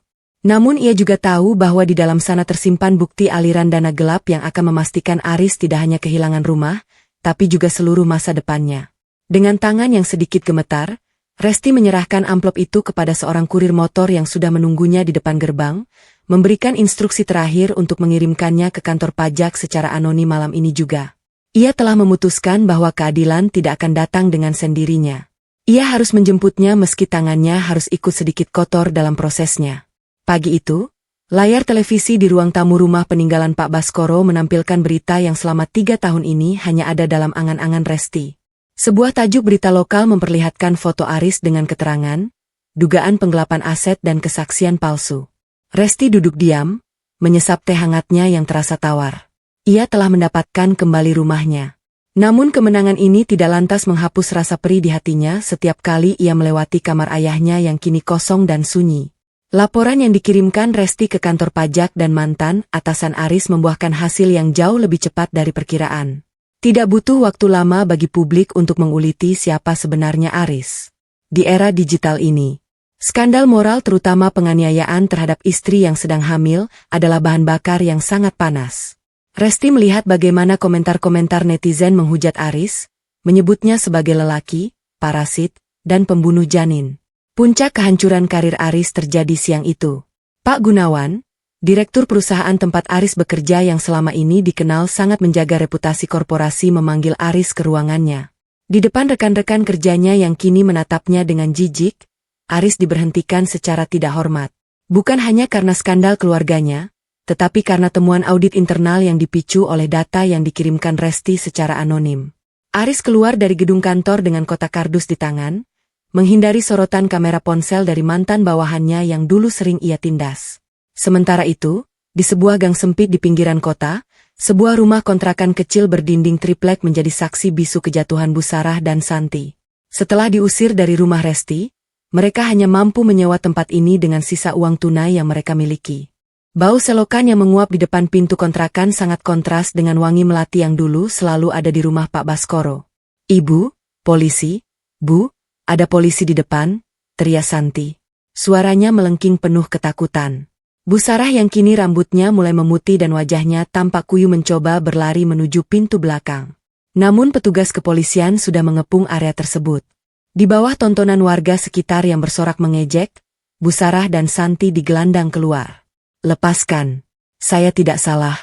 Namun ia juga tahu bahwa di dalam sana tersimpan bukti aliran dana gelap yang akan memastikan Aris tidak hanya kehilangan rumah, tapi juga seluruh masa depannya. Dengan tangan yang sedikit gemetar, Resti menyerahkan amplop itu kepada seorang kurir motor yang sudah menunggunya di depan gerbang, memberikan instruksi terakhir untuk mengirimkannya ke kantor pajak secara anonim malam ini juga. Ia telah memutuskan bahwa keadilan tidak akan datang dengan sendirinya. Ia harus menjemputnya meski tangannya harus ikut sedikit kotor dalam prosesnya. Pagi itu, layar televisi di ruang tamu rumah peninggalan Pak Baskoro menampilkan berita yang selama 3 tahun ini hanya ada dalam angan-angan Resti. Sebuah tajuk berita lokal memperlihatkan foto Aris dengan keterangan, dugaan penggelapan aset dan kesaksian palsu. Resti duduk diam, menyesap teh hangatnya yang terasa tawar. Ia telah mendapatkan kembali rumahnya. Namun kemenangan ini tidak lantas menghapus rasa perih di hatinya setiap kali ia melewati kamar ayahnya yang kini kosong dan sunyi. Laporan yang dikirimkan Resti ke kantor pajak dan mantan atasan Aris membuahkan hasil yang jauh lebih cepat dari perkiraan. Tidak butuh waktu lama bagi publik untuk menguliti siapa sebenarnya Aris. Di era digital ini, skandal moral terutama penganiayaan terhadap istri yang sedang hamil adalah bahan bakar yang sangat panas. Resti melihat bagaimana komentar-komentar netizen menghujat Aris, menyebutnya sebagai lelaki, parasit, dan pembunuh janin. Puncak kehancuran karir Aris terjadi siang itu. Pak Gunawan, direktur perusahaan tempat Aris bekerja yang selama ini dikenal sangat menjaga reputasi korporasi, memanggil Aris ke ruangannya. Di depan rekan-rekan kerjanya yang kini menatapnya dengan jijik, Aris diberhentikan secara tidak hormat. Bukan hanya karena skandal keluarganya, tetapi karena temuan audit internal yang dipicu oleh data yang dikirimkan Resti secara anonim. Aris keluar dari gedung kantor dengan kotak kardus di tangan, menghindari sorotan kamera ponsel dari mantan bawahannya yang dulu sering ia tindas. Sementara itu, di sebuah gang sempit di pinggiran kota, sebuah rumah kontrakan kecil berdinding triplek menjadi saksi bisu kejatuhan Bu Sarah dan Santi. Setelah diusir dari rumah Resti, mereka hanya mampu menyewa tempat ini dengan sisa uang tunai yang mereka miliki. Bau selokan yang menguap di depan pintu kontrakan sangat kontras dengan wangi melati yang dulu selalu ada di rumah Pak Baskoro. "Ibu, polisi, Bu, ada polisi di depan," teriak Santi. Suaranya melengking penuh ketakutan. Bu Sarah yang kini rambutnya mulai memutih dan wajahnya tampak kuyu mencoba berlari menuju pintu belakang. Namun petugas kepolisian sudah mengepung area tersebut. Di bawah tontonan warga sekitar yang bersorak mengejek, Bu Sarah dan Santi digelandang keluar. "Lepaskan. Saya tidak salah.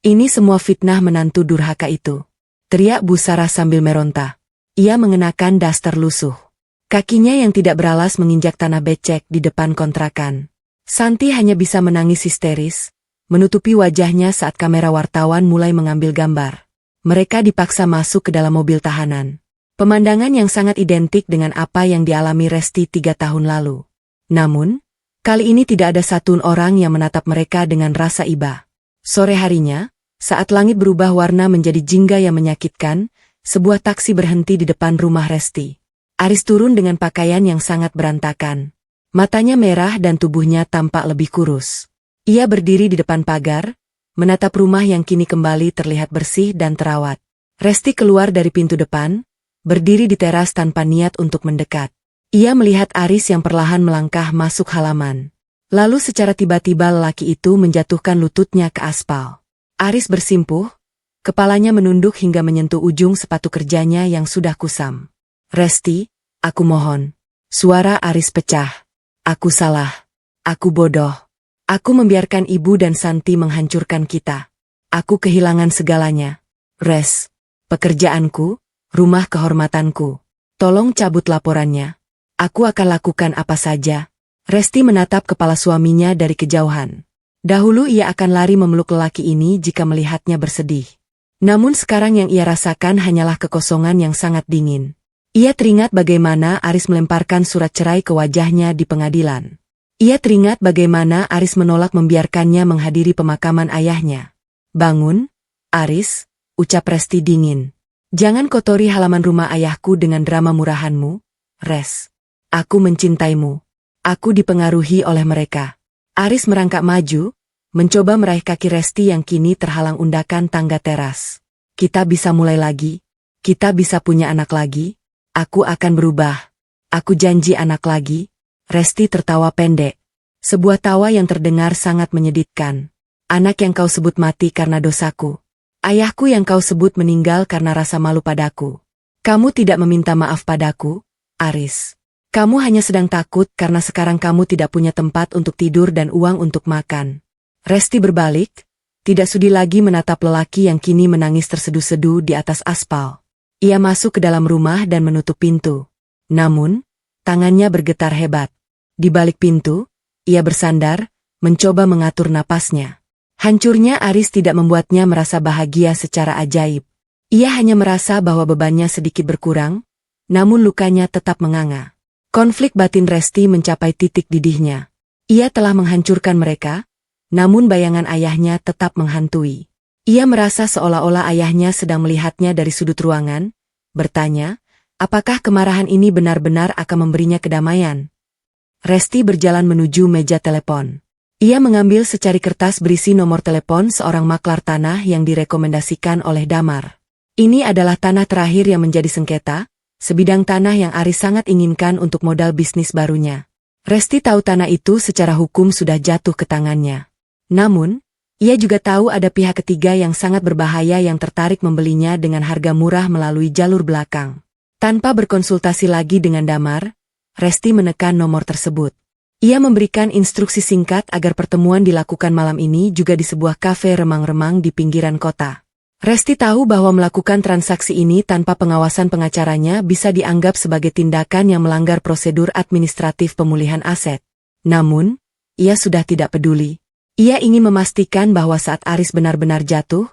Ini semua fitnah menantu durhaka itu," teriak Bu Sarah sambil meronta. Ia mengenakan daster lusuh. Kakinya yang tidak beralas menginjak tanah becek di depan kontrakan. Santi hanya bisa menangis histeris, menutupi wajahnya saat kamera wartawan mulai mengambil gambar. Mereka dipaksa masuk ke dalam mobil tahanan. Pemandangan yang sangat identik dengan apa yang dialami Resti 3 tahun lalu. Namun, kali ini tidak ada satupun orang yang menatap mereka dengan rasa iba. Sore harinya, saat langit berubah warna menjadi jingga yang menyakitkan, sebuah taksi berhenti di depan rumah Resti. Aris turun dengan pakaian yang sangat berantakan. Matanya merah dan tubuhnya tampak lebih kurus. Ia berdiri di depan pagar, menatap rumah yang kini kembali terlihat bersih dan terawat. Resti keluar dari pintu depan, berdiri di teras tanpa niat untuk mendekat. Ia melihat Aris yang perlahan melangkah masuk halaman. Lalu secara tiba-tiba lelaki itu menjatuhkan lututnya ke aspal. Aris bersimpuh, kepalanya menunduk hingga menyentuh ujung sepatu kerjanya yang sudah kusam. "Resti, aku mohon." Suara Aris pecah. "Aku salah. Aku bodoh. Aku membiarkan ibu dan Santi menghancurkan kita. Aku kehilangan segalanya. Res, pekerjaanku, rumah kehormatanku. Tolong cabut laporannya. Aku akan lakukan apa saja." Resti menatap kepala suaminya dari kejauhan. Dahulu ia akan lari memeluk lelaki ini jika melihatnya bersedih. Namun sekarang yang ia rasakan hanyalah kekosongan yang sangat dingin. Ia teringat bagaimana Aris melemparkan surat cerai ke wajahnya di pengadilan. Ia teringat bagaimana Aris menolak membiarkannya menghadiri pemakaman ayahnya. "Bangun, Aris," ucap Resti dingin. "Jangan kotori halaman rumah ayahku dengan drama murahanmu, Res. Aku mencintaimu. Aku dipengaruhi oleh mereka." Aris merangkak maju, mencoba meraih kaki Resti yang kini terhalang undakan tangga teras. "Kita bisa mulai lagi. Kita bisa punya anak lagi. Aku akan berubah. Aku janji anak lagi." Resti tertawa pendek. Sebuah tawa yang terdengar sangat menyedihkan. "Anak yang kau sebut mati karena dosaku. Ayahku yang kau sebut meninggal karena rasa malu padaku. Kamu tidak meminta maaf padaku, Aris. Kamu hanya sedang takut karena sekarang kamu tidak punya tempat untuk tidur dan uang untuk makan." Resti berbalik, tidak sudi lagi menatap lelaki yang kini menangis terseduh-seduh di atas aspal. Ia masuk ke dalam rumah dan menutup pintu. Namun, tangannya bergetar hebat. Di balik pintu, ia bersandar, mencoba mengatur napasnya. Hancurnya Aris tidak membuatnya merasa bahagia secara ajaib. Ia hanya merasa bahwa bebannya sedikit berkurang, namun lukanya tetap menganga. Konflik batin Resti mencapai titik didihnya. Ia telah menghancurkan mereka, namun bayangan ayahnya tetap menghantui. Ia merasa seolah-olah ayahnya sedang melihatnya dari sudut ruangan, bertanya, apakah kemarahan ini benar-benar akan memberinya kedamaian? Resti berjalan menuju meja telepon. Ia mengambil secari kertas berisi nomor telepon seorang maklar tanah yang direkomendasikan oleh Damar. Ini adalah tanah terakhir yang menjadi sengketa, sebidang tanah yang Aris sangat inginkan untuk modal bisnis barunya. Resti tahu tanah itu secara hukum sudah jatuh ke tangannya. Namun, ia juga tahu ada pihak ketiga yang sangat berbahaya yang tertarik membelinya dengan harga murah melalui jalur belakang. Tanpa berkonsultasi lagi dengan Damar, Resti menekan nomor tersebut. Ia memberikan instruksi singkat agar pertemuan dilakukan malam ini juga di sebuah kafe remang-remang di pinggiran kota. Resti tahu bahwa melakukan transaksi ini tanpa pengawasan pengacaranya bisa dianggap sebagai tindakan yang melanggar prosedur administratif pemulihan aset. Namun, ia sudah tidak peduli. Ia ingin memastikan bahwa saat Aris benar-benar jatuh,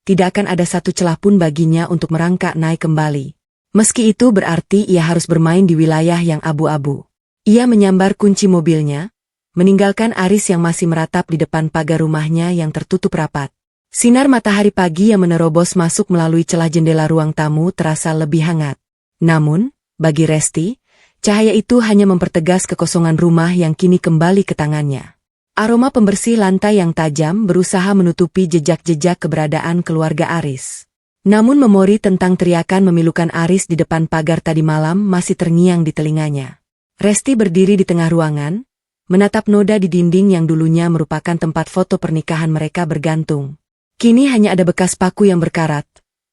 tidak akan ada satu celah pun baginya untuk merangkak naik kembali. Meski itu berarti ia harus bermain di wilayah yang abu-abu. Ia menyambar kunci mobilnya, meninggalkan Aris yang masih meratap di depan pagar rumahnya yang tertutup rapat. Sinar matahari pagi yang menerobos masuk melalui celah jendela ruang tamu terasa lebih hangat. Namun, bagi Resti, cahaya itu hanya mempertegas kekosongan rumah yang kini kembali ke tangannya. Aroma pembersih lantai yang tajam berusaha menutupi jejak-jejak keberadaan keluarga Aris. Namun memori tentang teriakan memilukan Aris di depan pagar tadi malam masih terngiang di telinganya. Resti berdiri di tengah ruangan, menatap noda di dinding yang dulunya merupakan tempat foto pernikahan mereka bergantung. Kini hanya ada bekas paku yang berkarat,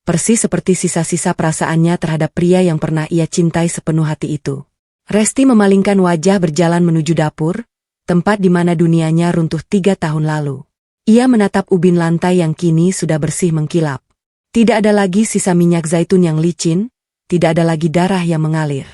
persis seperti sisa-sisa perasaannya terhadap pria yang pernah ia cintai sepenuh hati itu. Resti memalingkan wajah berjalan menuju dapur, tempat di mana dunianya runtuh 3 tahun lalu. Ia menatap ubin lantai yang kini sudah bersih mengkilap. Tidak ada lagi sisa minyak zaitun yang licin, tidak ada lagi darah yang mengalir.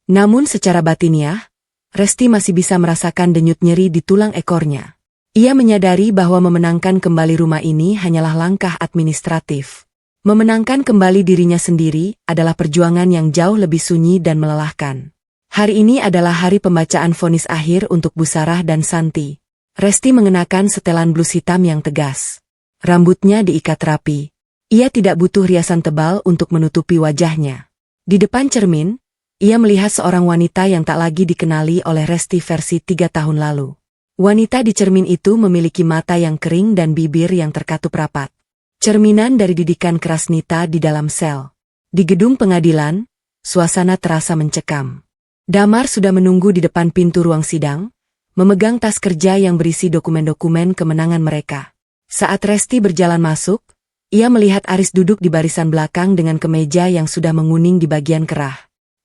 Namun secara batiniah, Resti masih bisa merasakan denyut nyeri di tulang ekornya. Ia menyadari bahwa memenangkan kembali rumah ini hanyalah langkah administratif. Memenangkan kembali dirinya sendiri adalah perjuangan yang jauh lebih sunyi dan melelahkan. Hari ini adalah hari pembacaan vonis akhir untuk Bu Sarah dan Santi. Resti mengenakan setelan blus hitam yang tegas. Rambutnya diikat rapi. Ia tidak butuh riasan tebal untuk menutupi wajahnya. Di depan cermin, ia melihat seorang wanita yang tak lagi dikenali oleh Resti versi 3 tahun lalu. Wanita di cermin itu memiliki mata yang kering dan bibir yang terkatup rapat. Cerminan dari didikan keras Nita di dalam sel. Di gedung pengadilan, suasana terasa mencekam. Damar sudah menunggu di depan pintu ruang sidang, memegang tas kerja yang berisi dokumen-dokumen kemenangan mereka. Saat Resti berjalan masuk, ia melihat Aris duduk di barisan belakang dengan kemeja yang sudah menguning di bagian kerah.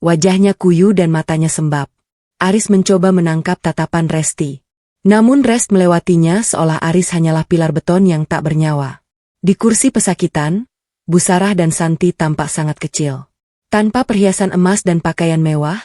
Wajahnya kuyu dan matanya sembab. Aris mencoba menangkap tatapan Resti. Namun Rest melewatinya seolah Aris hanyalah pilar beton yang tak bernyawa. Di kursi pesakitan, Bu Sarah dan Santi tampak sangat kecil. Tanpa perhiasan emas dan pakaian mewah,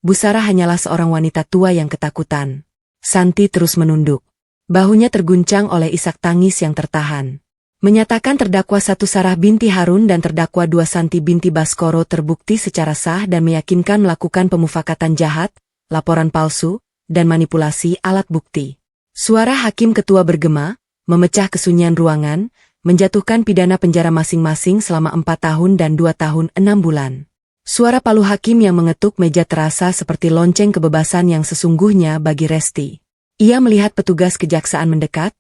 Bu Sarah hanyalah seorang wanita tua yang ketakutan. Santi terus menunduk. Bahunya terguncang oleh isak tangis yang tertahan. Menyatakan terdakwa 1 Sarah binti Harun dan terdakwa 2 Santi binti Baskoro terbukti secara sah dan meyakinkan melakukan pemufakatan jahat, laporan palsu, dan manipulasi alat bukti. Suara hakim ketua bergema, memecah kesunyian ruangan, menjatuhkan pidana penjara masing-masing selama 4 tahun dan 2 tahun 6 bulan. Suara palu hakim yang mengetuk meja terasa seperti lonceng kebebasan yang sesungguhnya bagi Resti. Ia melihat petugas kejaksaan mendekat,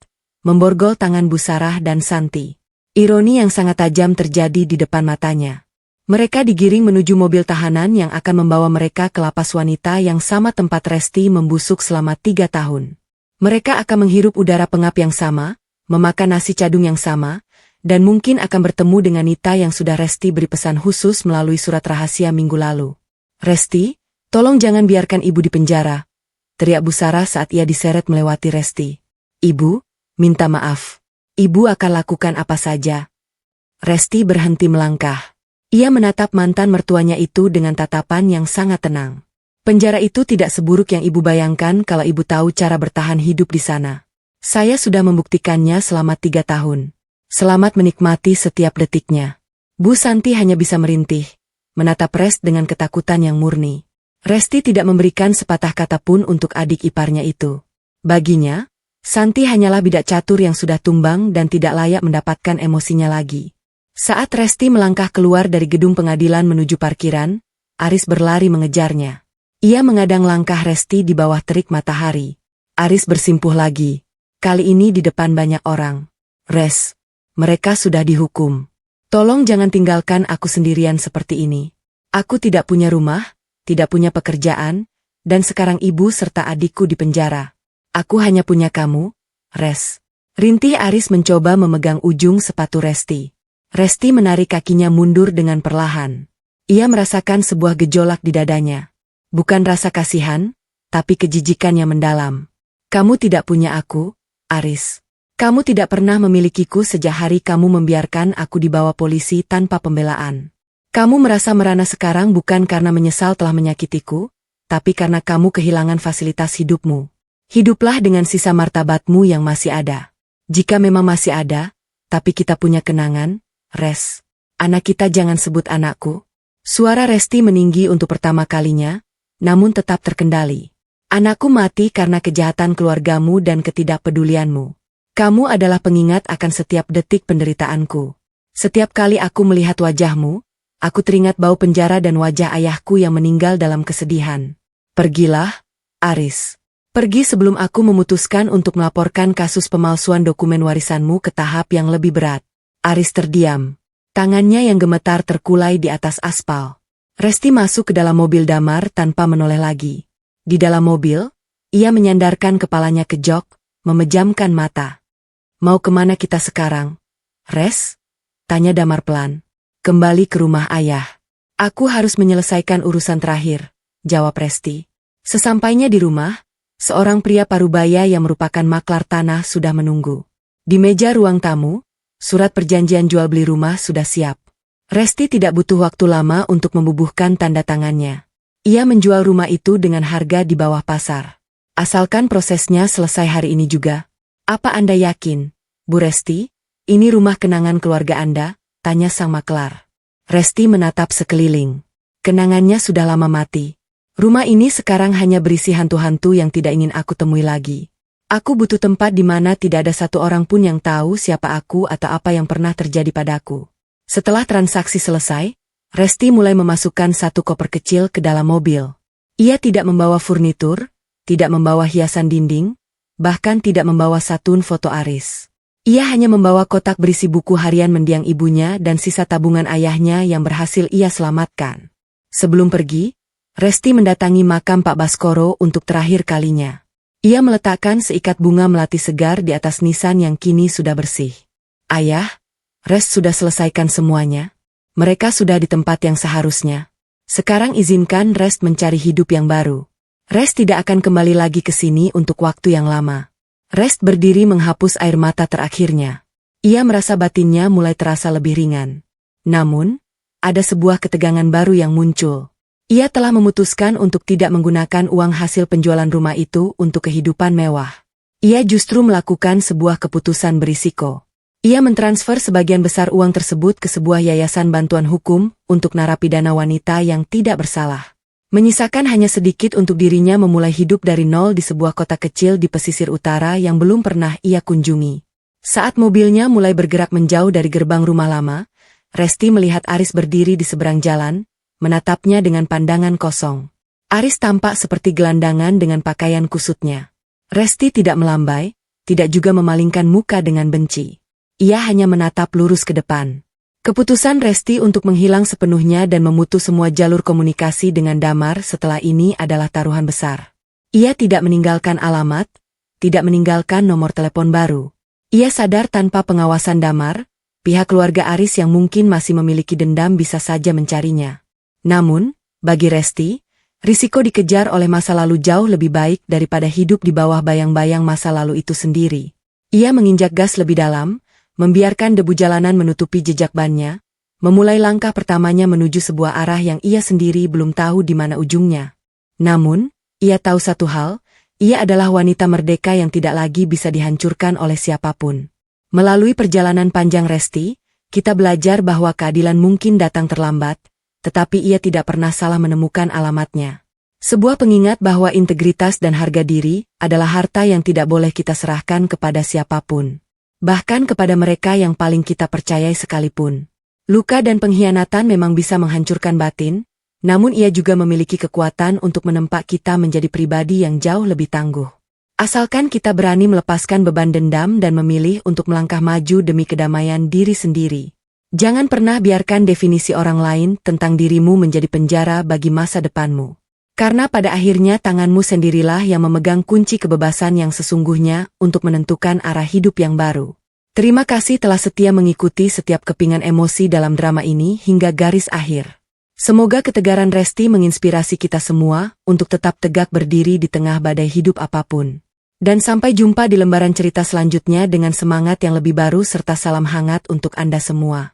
memborgol tangan Bu Sarah dan Santi. Ironi yang sangat tajam terjadi di depan matanya. Mereka digiring menuju mobil tahanan yang akan membawa mereka ke lapas wanita yang sama tempat Resti membusuk selama 3 tahun. Mereka akan menghirup udara pengap yang sama, memakan nasi cadung yang sama, dan mungkin akan bertemu dengan Nita yang sudah Resti beri pesan khusus melalui surat rahasia minggu lalu. "Resti, tolong jangan biarkan ibu di penjara," teriak Bu Sarah saat ia diseret melewati Resti. "Ibu, minta maaf. Ibu akan lakukan apa saja." Resti berhenti melangkah. Ia menatap mantan mertuanya itu dengan tatapan yang sangat tenang. "Penjara itu tidak seburuk yang ibu bayangkan kalau ibu tahu cara bertahan hidup di sana. Saya sudah membuktikannya selama 3 tahun. Selamat menikmati setiap detiknya." Bu Santi hanya bisa merintih, menatap Rest dengan ketakutan yang murni. Resti tidak memberikan sepatah kata pun untuk adik iparnya itu. Baginya, Santi hanyalah bidak catur yang sudah tumbang dan tidak layak mendapatkan emosinya lagi. Saat Resti melangkah keluar dari gedung pengadilan menuju parkiran, Aris berlari mengejarnya. Ia mengadang langkah Resti di bawah terik matahari. Aris bersimpuh lagi. Kali ini di depan banyak orang. Res, mereka sudah dihukum. Tolong jangan tinggalkan aku sendirian seperti ini. Aku tidak punya rumah, tidak punya pekerjaan, dan sekarang ibu serta adikku di penjara. Aku hanya punya kamu, Res. Rintih Aris mencoba memegang ujung sepatu Resti. Resti menarik kakinya mundur dengan perlahan. Ia merasakan sebuah gejolak di dadanya. Bukan rasa kasihan, tapi kejijikan yang mendalam. Kamu tidak punya aku, Aris. Kamu tidak pernah memilikiku sejak hari kamu membiarkan aku dibawa polisi tanpa pembelaan. Kamu merasa merana sekarang bukan karena menyesal telah menyakitiku, tapi karena kamu kehilangan fasilitas hidupmu. Hiduplah dengan sisa martabatmu yang masih ada. Jika memang masih ada, tapi kita punya kenangan, Res. Anak kita jangan sebut anakku. Suara Resti meninggi untuk pertama kalinya, namun tetap terkendali. Anakku mati karena kejahatan keluargamu dan ketidakpedulianmu. Kamu adalah pengingat akan setiap detik penderitaanku. Setiap kali aku melihat wajahmu, aku teringat bau penjara dan wajah ayahku yang meninggal dalam kesedihan. Pergilah, Aris. Pergi sebelum aku memutuskan untuk melaporkan kasus pemalsuan dokumen warisanmu ke tahap yang lebih berat. Aris terdiam. Tangannya yang gemetar terkulai di atas aspal. Resti masuk ke dalam mobil damar tanpa menoleh lagi. Di dalam mobil, ia menyandarkan kepalanya ke jok, memejamkan mata. Mau kemana kita sekarang? Res? Tanya Damar pelan. Kembali ke rumah ayah. Aku harus menyelesaikan urusan terakhir, jawab Resti. Sesampainya di rumah, seorang pria parubaya yang merupakan maklar tanah sudah menunggu. Di meja ruang tamu, surat perjanjian jual beli rumah sudah siap. Resti tidak butuh waktu lama untuk membubuhkan tanda tangannya. Ia menjual rumah itu dengan harga di bawah pasar. Asalkan prosesnya selesai hari ini juga. Apa Anda yakin, Bu Resti? Ini rumah kenangan keluarga Anda? Tanya sang maklar. Resti menatap sekeliling. Kenangannya sudah lama mati. Rumah ini sekarang hanya berisi hantu-hantu yang tidak ingin aku temui lagi. Aku butuh tempat di mana tidak ada satu orang pun yang tahu siapa aku atau apa yang pernah terjadi padaku. Setelah transaksi selesai, Resti mulai memasukkan satu koper kecil ke dalam mobil. Ia tidak membawa furnitur, tidak membawa hiasan dinding, bahkan tidak membawa satun foto Aris. Ia hanya membawa kotak berisi buku harian mendiang ibunya dan sisa tabungan ayahnya yang berhasil ia selamatkan. Sebelum pergi, Resti mendatangi makam Pak Baskoro untuk terakhir kalinya. Ia meletakkan seikat bunga melati segar di atas nisan yang kini sudah bersih. Ayah, Res sudah selesaikan semuanya. Mereka sudah di tempat yang seharusnya. Sekarang izinkan Res mencari hidup yang baru. Res tidak akan kembali lagi ke sini untuk waktu yang lama. Res berdiri menghapus air mata terakhirnya. Ia merasa batinnya mulai terasa lebih ringan. Namun, ada sebuah ketegangan baru yang muncul. Ia telah memutuskan untuk tidak menggunakan uang hasil penjualan rumah itu untuk kehidupan mewah. Ia justru melakukan sebuah keputusan berisiko. Ia mentransfer sebagian besar uang tersebut ke sebuah yayasan bantuan hukum untuk narapidana wanita yang tidak bersalah. Menyisakan hanya sedikit untuk dirinya memulai hidup dari nol di sebuah kota kecil di pesisir utara yang belum pernah ia kunjungi. Saat mobilnya mulai bergerak menjauh dari gerbang rumah lama, Resti melihat Aris berdiri di seberang jalan, menatapnya dengan pandangan kosong. Aris tampak seperti gelandangan dengan pakaian kusutnya. Resti tidak melambai, tidak juga memalingkan muka dengan benci. Ia hanya menatap lurus ke depan. Keputusan Resti untuk menghilang sepenuhnya dan memutus semua jalur komunikasi dengan Damar setelah ini adalah taruhan besar. Ia tidak meninggalkan alamat, tidak meninggalkan nomor telepon baru. Ia sadar tanpa pengawasan Damar, pihak keluarga Aris yang mungkin masih memiliki dendam bisa saja mencarinya. Namun, bagi Resti, risiko dikejar oleh masa lalu jauh lebih baik daripada hidup di bawah bayang-bayang masa lalu itu sendiri. Ia menginjak gas lebih dalam, membiarkan debu jalanan menutupi jejak bannya, memulai langkah pertamanya menuju sebuah arah yang ia sendiri belum tahu di mana ujungnya. Namun, ia tahu satu hal, ia adalah wanita merdeka yang tidak lagi bisa dihancurkan oleh siapapun. Melalui perjalanan panjang Resti, kita belajar bahwa keadilan mungkin datang terlambat, tetapi ia tidak pernah salah menemukan alamatnya. Sebuah pengingat bahwa integritas dan harga diri adalah harta yang tidak boleh kita serahkan kepada siapapun. Bahkan kepada mereka yang paling kita percayai sekalipun. Luka dan pengkhianatan memang bisa menghancurkan batin, namun ia juga memiliki kekuatan untuk menempa kita menjadi pribadi yang jauh lebih tangguh. Asalkan kita berani melepaskan beban dendam dan memilih untuk melangkah maju demi kedamaian diri sendiri. Jangan pernah biarkan definisi orang lain tentang dirimu menjadi penjara bagi masa depanmu. Karena pada akhirnya tanganmu sendirilah yang memegang kunci kebebasan yang sesungguhnya untuk menentukan arah hidup yang baru. Terima kasih telah setia mengikuti setiap kepingan emosi dalam drama ini hingga garis akhir. Semoga ketegaran Resti menginspirasi kita semua untuk tetap tegak berdiri di tengah badai hidup apapun. Dan sampai jumpa di lembaran cerita selanjutnya dengan semangat yang lebih baru serta salam hangat untuk Anda semua.